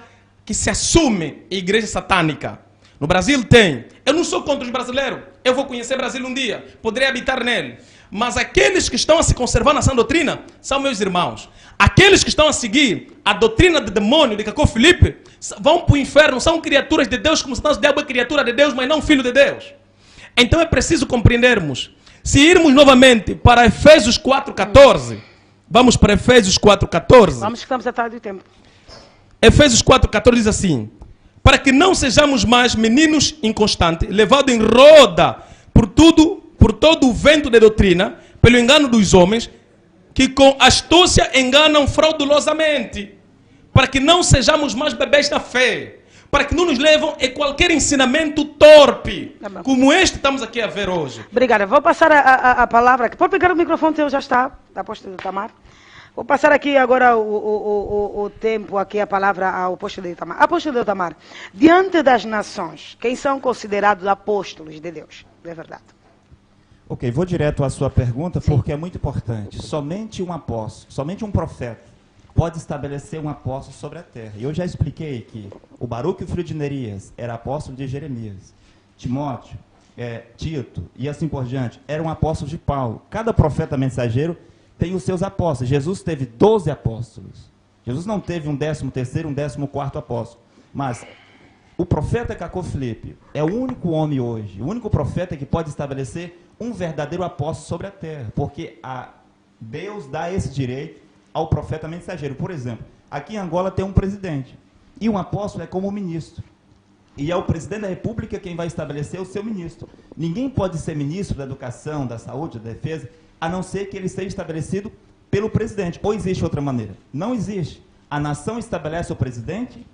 que se assume igreja satânica. No Brasil tem. Eu não sou contra os brasileiros. Eu vou conhecer o Brasil um dia. Poderei habitar nele. Mas aqueles que estão a se conservar na sã doutrina são meus irmãos. Aqueles que estão a seguir a doutrina do demônio de Cacó Filipe vão para o inferno. São criaturas de Deus, como se nós diabo é criatura de Deus, mas não filho de Deus. Então é preciso compreendermos. Se irmos novamente para Efésios 4:14, vamos para Efésios 4:14. Vamos que estamos atrás do tempo. Efésios 4:14 diz assim: para que não sejamos mais meninos inconstantes, levados em roda por todo o vento de doutrina, pelo engano dos homens, que com astúcia enganam fraudulosamente. Para que não sejamos mais bebês da fé. Para que não nos levam a qualquer ensinamento torpe, como este estamos aqui a ver hoje. Obrigada. Vou passar a palavra. Pode pegar o microfone, teu já está, da apóstolo Itamar. Vou passar aqui agora o tempo, aqui a palavra ao apóstolo Eutamar. Apóstolo Eutamar, diante das nações, quem são considerados apóstolos de Deus? É verdade. Ok, vou direto à sua pergunta, porque é muito importante. Somente um apóstolo, somente um profeta pode estabelecer um apóstolo sobre a terra. E eu já expliquei que o Baruque, o filho de Nerias, era apóstolo de Jeremias. Timóteo, Tito e assim por diante, eram apóstolos de Paulo. Cada profeta mensageiro tem os seus apóstolos. Jesus teve 12 apóstolos. Jesus não teve um 13º, um 14º apóstolo. Mas o profeta Cacofilipe é o único homem hoje, o único profeta que pode estabelecer um verdadeiro apóstolo sobre a terra, porque Deus dá esse direito ao profeta mensageiro. Por exemplo, aqui em Angola tem um presidente, e um apóstolo é como um ministro, e é o presidente da república quem vai estabelecer o seu ministro. Ninguém pode ser ministro da educação, da saúde, da defesa, a não ser que ele seja estabelecido pelo presidente. Ou existe outra maneira? Não existe. A nação estabelece o presidente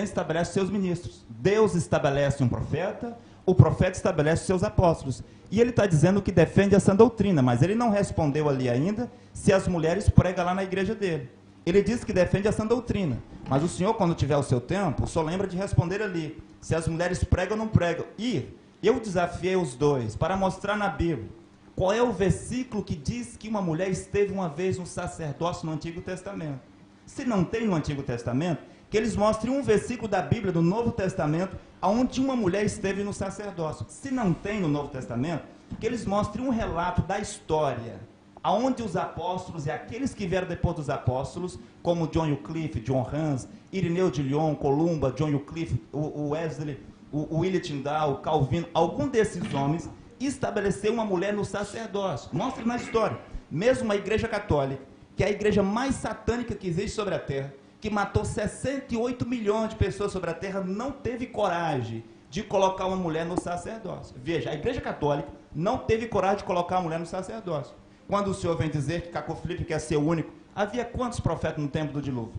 estabelece seus ministros. Deus estabelece um profeta, o profeta estabelece seus apóstolos. E ele está dizendo que defende a sã doutrina, mas ele não respondeu ali ainda se as mulheres pregam lá na igreja dele. Ele diz que defende a sã doutrina, mas o senhor, quando tiver o seu tempo, só lembra de responder ali, se as mulheres pregam ou não pregam. E eu desafiei os dois para mostrar na Bíblia qual é o versículo que diz que uma mulher esteve uma vez no sacerdócio no Antigo Testamento. Se não tem no Antigo Testamento, que eles mostrem um versículo da Bíblia, do Novo Testamento, onde uma mulher esteve no sacerdócio. Se não tem no Novo Testamento, que eles mostrem um relato da história, aonde os apóstolos e aqueles que vieram depois dos apóstolos, como John Wycliffe, John Hus, Irineu de Lyon, Columba, John Wycliffe, o Wesley, o William Tyndale, o Calvino, algum desses homens estabeleceu uma mulher no sacerdócio. Mostre na história. Mesmo a Igreja Católica, que é a igreja mais satânica que existe sobre a terra, que matou 68 milhões de pessoas sobre a terra, não teve coragem de colocar uma mulher no sacerdócio. Veja, a Igreja Católica não teve coragem de colocar uma mulher no sacerdócio. Quando o senhor vem dizer que Cacofilipe quer ser o único, havia quantos profetas no tempo do dilúvio?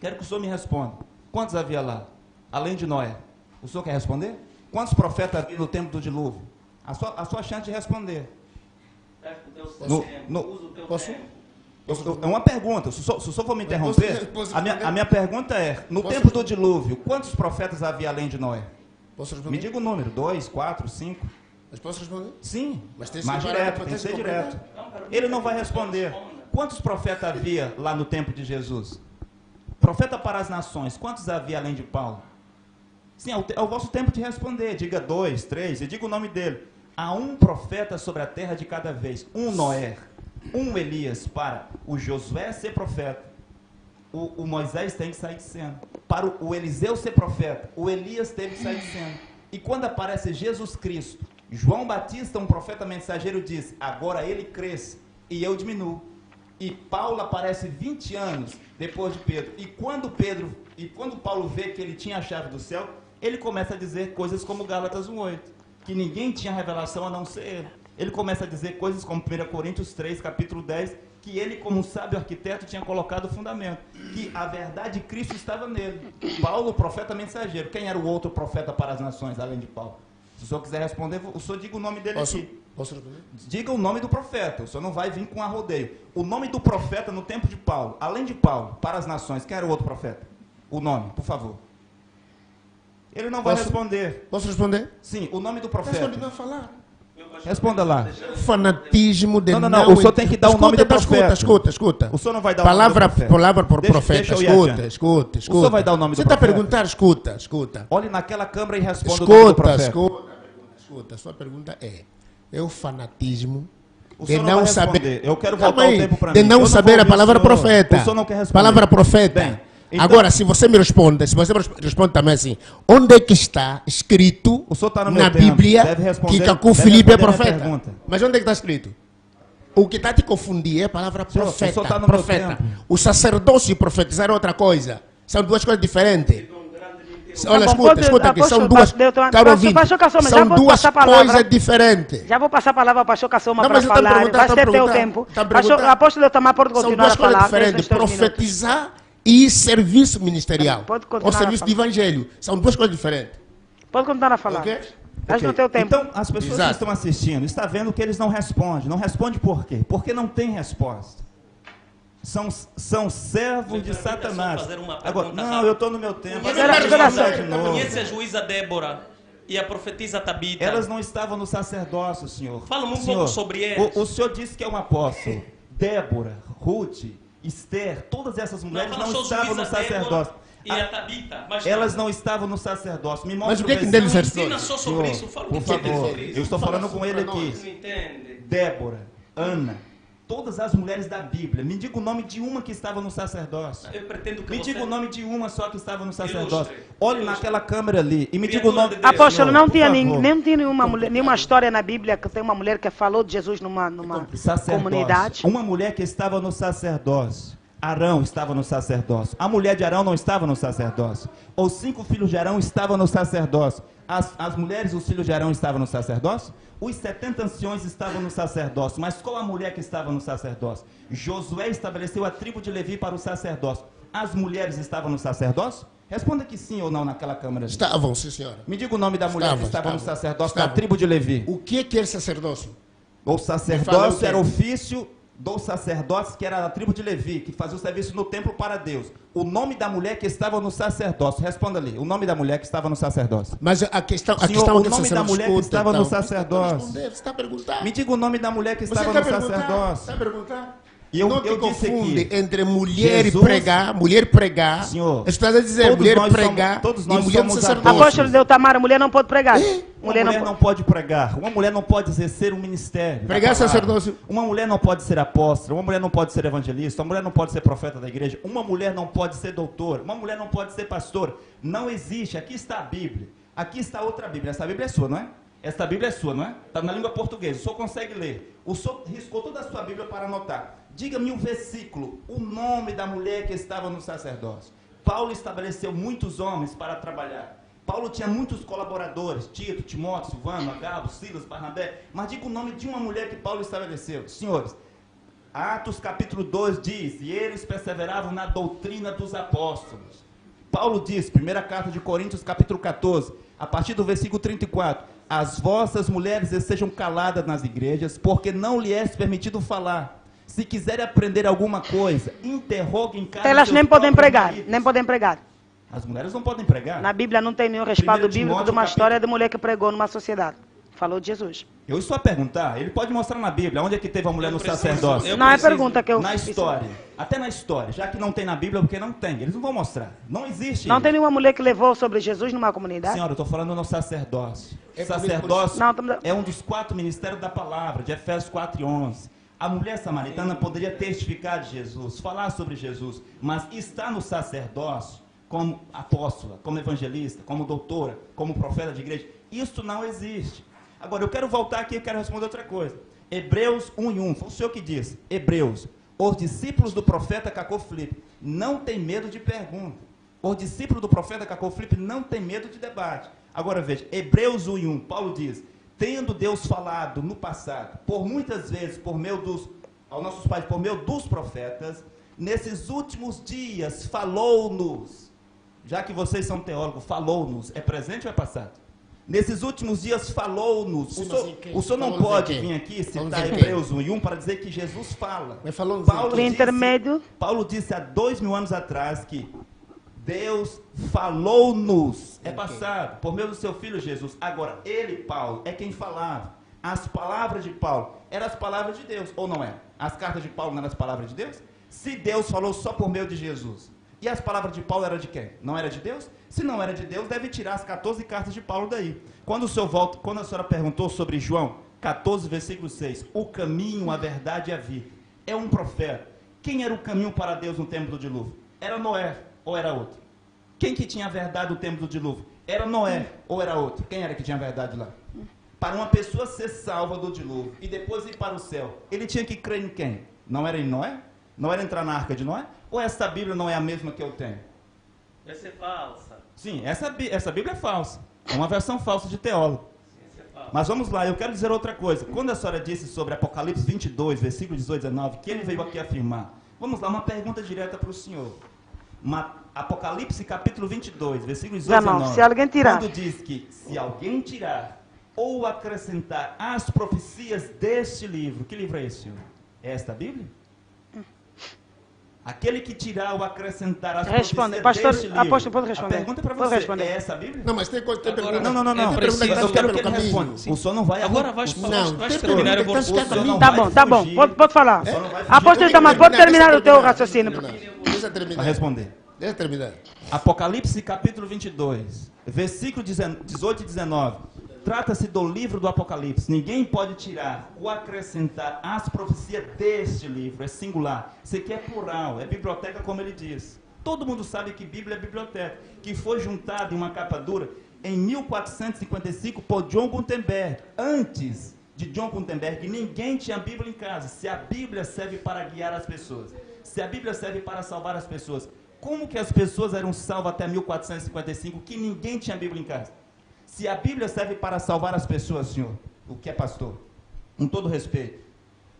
Quero que o senhor me responda. Quantos havia lá? Além de Noé. O senhor quer responder? Quantos profetas havia no tempo do dilúvio? A sua chance de responder. Posso? É uma pergunta, se o senhor for me interromper, a minha pergunta é, no tempo do dilúvio, quantos profetas havia além de Noé? Posso responder? Me diga o número, 2, 4, 5. Mas posso responder? Sim, mas direto, tem que ser direto. Ele não vai responder. Quantos profetas havia lá no tempo de Jesus? Profeta para as nações, quantos havia além de Paulo? Sim, é o vosso tempo de responder, diga 2, 3, e diga o nome dele. Há um profeta sobre a terra de cada vez, um Noé, um Elias, para o Josué ser profeta, o Moisés tem que sair de cena. Para o Eliseu ser profeta, o Elias teve que sair de cena. E quando aparece Jesus Cristo, João Batista, um profeta mensageiro, diz, agora ele cresce e eu diminuo. E Paulo aparece 20 anos depois de Pedro. E quando Paulo vê que ele tinha a chave do céu, ele começa a dizer coisas como Gálatas 1:8, que ninguém tinha revelação a não ser ele. Ele começa a dizer coisas como 1 Coríntios 3, capítulo 10, que ele, como um sábio arquiteto, tinha colocado o fundamento, que a verdade de Cristo estava nele. Paulo, profeta mensageiro. Quem era o outro profeta para as nações, além de Paulo? Se o senhor quiser responder, o senhor diga o nome dele aqui. Posso responder? Diga o nome do profeta, o senhor não vai vir com arrodeio. O nome do profeta no tempo de Paulo, além de Paulo, para as nações, quem era o outro profeta? O nome, por favor. Ele não vai responder. Posso responder? Sim, o nome do profeta. Mas não falar. Responda lá. Fanatismo de não. O senhor tem que dar o nome do profeta. Escuta. O senhor não vai dar palavra, o nome do profeta. Palavra por profeta. Escuta. O senhor vai dar o nome do profeta. Você está está a perguntar? Escuta. Olhe naquela câmera e responda o nome do profeta. Escuta. Sua pergunta é o fanatismo o de não saber. Eu quero voltar o tempo para mim. De não saber a palavra profeta. O senhor não quer responder. Palavra profeta. Bem, então, agora, se você me responde também assim, onde é que está escrito na Bíblia que Cacofilipe é profeta? Mas onde é que está escrito? O que está te confundir é a palavra profeta. O sacerdócio e profetizar é outra coisa. São duas coisas diferentes. Olha, escuta aqui, são duas, são duas coisas diferentes. Já vou passar a palavra para o pastor Cassoma para falar. Vai ser teu tempo. Apóstolo Eutamar pode continuar a falar. São duas coisas diferentes, profetizar e serviço ministerial, ou serviço de evangelho, são duas coisas diferentes. Pode continuar a falar. Okay? No teu tempo. Então, as pessoas que estão assistindo, estão vendo que eles não respondem. Não respondem por quê? Porque não tem resposta. São servos de Satanás. Fazer uma Agora, pergunta não, rápida. eu estou no meu tempo. Conhece a juíza Débora e a profetisa Tabita? Elas não estavam no sacerdócio, senhor. Fala-me um pouco sobre eles. O senhor disse que é um apóstolo. Débora, Ruth, Esther, todas essas mulheres não estavam no sacerdócio. E a Tabita, elas não estavam no sacerdócio. Me mostra mas o que é que dele não ensina só sobre senhor, isso. Fala por favor, eu estou falando com ele aqui. Não entende. Débora, Ana, todas as mulheres da Bíblia. Me diga o nome de uma que estava no sacerdócio. Eu pretendo que Me diga o nome de uma só que estava no sacerdócio. Ilustre. Olhe naquela câmera ali e me diga o nome. Apóstolo, Senhor, não por tinha, favor. nem tinha nenhuma história na Bíblia que tem uma mulher que falou de Jesus numa Sacerdócio. comunidade? Uma mulher que estava no sacerdócio. Arão estava no sacerdócio. A mulher de Arão não estava no sacerdócio. Os 5 filhos de Arão estavam no sacerdócio. As mulheres, os filhos de Arão estavam no sacerdócio? Os 70 anciões estavam no sacerdócio. Mas qual a mulher que estava no sacerdócio? Josué estabeleceu a tribo de Levi para o sacerdócio. As mulheres estavam no sacerdócio? Responda que sim ou não naquela câmara. Estavam, sim, senhora. Me diga o nome da mulher que estava no sacerdócio da tribo de Levi. O que é sacerdócio? O sacerdócio era ofício dos sacerdotes, que era da tribo de Levi, que fazia o serviço no templo para Deus. O nome da mulher que estava no sacerdócio, responda ali, o nome da mulher que estava no sacerdócio. Mas a questão, Senhor, o nome da mulher que estava no sacerdócio. Você está perguntando. Me diga o nome da mulher que estava no sacerdócio. Está perguntando? E eu disse confunde aqui, entre mulher Jesus, e pregar, mulher pregar. Senhor, estás a dizer mulher pregar todos e nós mulher somos sacerdócio. Apóstolo Deutamar, a mulher não pode pregar. Uma mulher não pode pregar, uma mulher não pode exercer um ministério. Pregar sacerdócio. Uma mulher não pode ser apóstola, uma mulher não pode ser evangelista, uma mulher não pode ser profeta da igreja, uma mulher não pode ser doutora, uma mulher não pode ser pastor. Não existe. Aqui está a Bíblia. Aqui está outra Bíblia. Essa Bíblia é sua, não é? Esta Bíblia é sua, não é? Está na língua portuguesa. O senhor consegue ler. O senhor riscou toda a sua Bíblia para anotar. Diga-me um versículo, o nome da mulher que estava no sacerdócio. Paulo estabeleceu muitos homens para trabalhar. Paulo tinha muitos colaboradores, Tito, Timóteo, Silvano, Agabo, Silas, Barnabé. Mas diga o nome de uma mulher que Paulo estabeleceu. Senhores, Atos capítulo 2 diz, e eles perseveravam na doutrina dos apóstolos. Paulo diz, primeira carta de Coríntios capítulo 14, a partir do versículo 34, as vossas mulheres sejam caladas nas igrejas, porque não lhe é permitido falar. Se quiserem aprender alguma coisa, interroguem cada Elas nem podem pregar, nem podem pregar. As mulheres não podem pregar. Na Bíblia não tem nenhum respaldo bíblico de uma história de mulher que pregou numa sociedade. Falou de Jesus. Eu estou a perguntar, ele pode mostrar na Bíblia onde é que teve a mulher no sacerdócio. Não é pergunta que eu na história, até na história, já que não tem na Bíblia, porque não tem, eles não vão mostrar. Não existe. Não tem nenhuma mulher que levou sobre Jesus numa comunidade? Senhora, eu estou falando no sacerdócio. Sacerdócio é um dos 4 ministérios da palavra, de Efésios 4:11. A mulher samaritana poderia testificar de Jesus, falar sobre Jesus, mas está no sacerdócio como apóstola, como evangelista, como doutora, como profeta de igreja. Isso não existe. Agora, eu quero voltar aqui e quero responder outra coisa. Hebreus 1:1, foi o senhor que disse. Hebreus, os discípulos do profeta Cacô Filipe não têm medo de pergunta. Os discípulos do profeta Cacô Filipe não têm medo de debate. Agora veja, Hebreus 1:1, Paulo diz, tendo Deus falado no passado, por muitas vezes, por meio aos nossos pais, por meio dos profetas, nesses últimos dias falou-nos, já que vocês são teólogos, falou-nos, é presente ou é passado? Nesses últimos dias falou-nos. O senhor não pode vir aqui citar Hebreus 1:1 para dizer que Jesus fala. Paulo disse há 2000 anos atrás que Deus falou-nos, é passado, por meio do seu Filho Jesus. Agora, ele, Paulo, é quem falava. As palavras de Paulo eram as palavras de Deus, ou não é? As cartas de Paulo não eram as palavras de Deus? Se Deus falou só por meio de Jesus, e as palavras de Paulo eram de quem? Não era de Deus? Se não era de Deus, deve tirar as 14 cartas de Paulo daí. Quando a senhora perguntou sobre João 14, versículo 6, o caminho, a verdade e a vida, é um profeta. Quem era o caminho para Deus no tempo do dilúvio? Era Noé. Ou era outro? Quem que tinha a verdade no tempo do dilúvio? Era Noé ou era outro? Quem era que tinha a verdade lá? Para uma pessoa ser salva do dilúvio e depois ir para o céu, ele tinha que crer em quem? Não era em Noé? Não era entrar na arca de Noé? Ou essa Bíblia não é a mesma que eu tenho? Essa é falsa. Sim, essa Bíblia é falsa. É uma versão falsa de teólogo. Mas vamos lá, eu quero dizer outra coisa. Quando a senhora disse sobre Apocalipse 22, versículo 18 e 19, que ele veio aqui afirmar. Vamos lá, uma pergunta direta para o senhor. Apocalipse capítulo 22, versículo 18 e 19. Se alguém tirar. Quando diz que se alguém tirar ou acrescentar as profecias deste livro, que livro é esse, senhor? É esta Bíblia? Aquele que tirar ou acrescentar as Responde, profecias pastor, deste livro. apóstolo, pode responder. A pergunta é para Pode você, responder. é essa a Bíblia? Não, mas tem coisa. Tem Agora, pergunta. Não. É preciso- Eu quero que ele pelo responda. caminho. O senhor não vai Agora arrumar. vais terminar, eu vou tem que responder. caminho. Tá bom, tá bom. fugir. Pode falar. Só não vai fugir. Apóstolo Itamar, pode terminar o teu raciocínio. Deixa eu terminar. Para responder. Deixa eu terminar. Apocalipse capítulo 22, versículo 18 e 19. Trata-se do livro do Apocalipse. Ninguém pode tirar ou acrescentar as profecias deste livro. É singular. Isso aqui é plural, é biblioteca como ele diz. Todo mundo sabe que Bíblia é biblioteca, que foi juntada em uma capa dura em 1455 por John Gutenberg. Antes de John Gutenberg, ninguém tinha Bíblia em casa. Se a Bíblia serve para guiar as pessoas, se a Bíblia serve para salvar as pessoas, como que as pessoas eram salvas até 1455 que ninguém tinha Bíblia em casa? Se a Bíblia serve para salvar as pessoas, senhor, o que é pastor? Com todo respeito.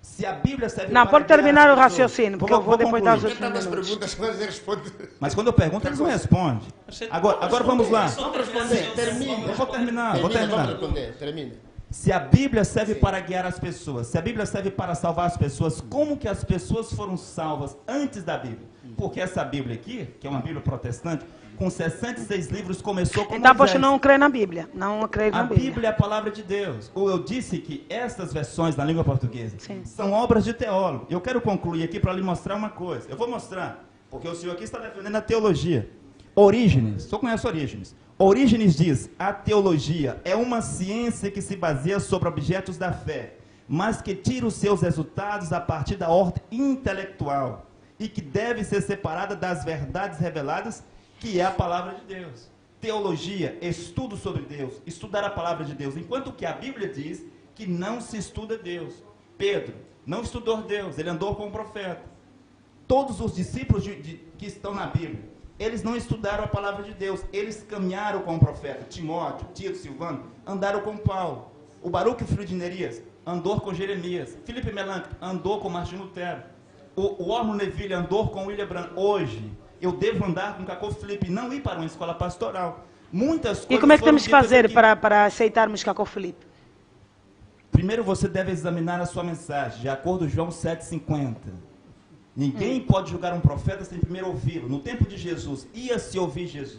Se a Bíblia serve Não, para pode guiar terminar as o pessoas- raciocínio, porque eu vou depois dar os concluir. outros Tantas minutos. perguntas, mas responde. Mas quando eu pergunto, eles não respondem. Agora vamos lá. Vamos responder. Termina. Eu vou terminar, vou Termina, terminar. vamos responder. Termina. Se a Bíblia serve para guiar as pessoas, se a Bíblia serve para salvar as pessoas, como que as pessoas foram salvas antes da Bíblia? Porque essa Bíblia aqui, que é uma Bíblia protestante, com 66 livros, começou com Então, apóstolo, Moisés. não crê na Bíblia. Não crê A na Bíblia. Bíblia é a palavra de Deus. Ou eu disse que estas versões na língua portuguesa Sim. são obras de teólogo. Eu quero concluir aqui para lhe mostrar uma coisa. Eu vou mostrar, porque o senhor aqui está defendendo a teologia. Orígenes, o senhor conhece Orígenes? Orígenes diz: a teologia é uma ciência que se baseia sobre objetos da fé, mas que tira os seus resultados a partir da ordem intelectual e que deve ser separada das verdades reveladas, que é a palavra de Deus. Teologia, estudo sobre Deus, estudar a palavra de Deus, enquanto que a Bíblia diz que não se estuda Deus. Pedro não estudou Deus, ele andou com o profeta. Todos os discípulos que estão na Bíblia, eles não estudaram a palavra de Deus, eles caminharam com o profeta. Timóteo, Tito, Silvano, andaram com Paulo. O Baruque, filho de Nerias, andou com Jeremias. Filipe Melanc andou com Martinho Lutero. O Ormo Neville andou com William Branham. Hoje, eu devo andar com Cacô Felipe, não ir para uma escola pastoral. Muitas coisas. E como é que foram temos que ditas fazer aqui. para aceitarmos Cacô Felipe? Primeiro você deve examinar a sua mensagem, de acordo com João 7,50. Ninguém pode julgar um profeta sem primeiro ouvi-lo. No tempo de Jesus, ia-se ouvir Jesus.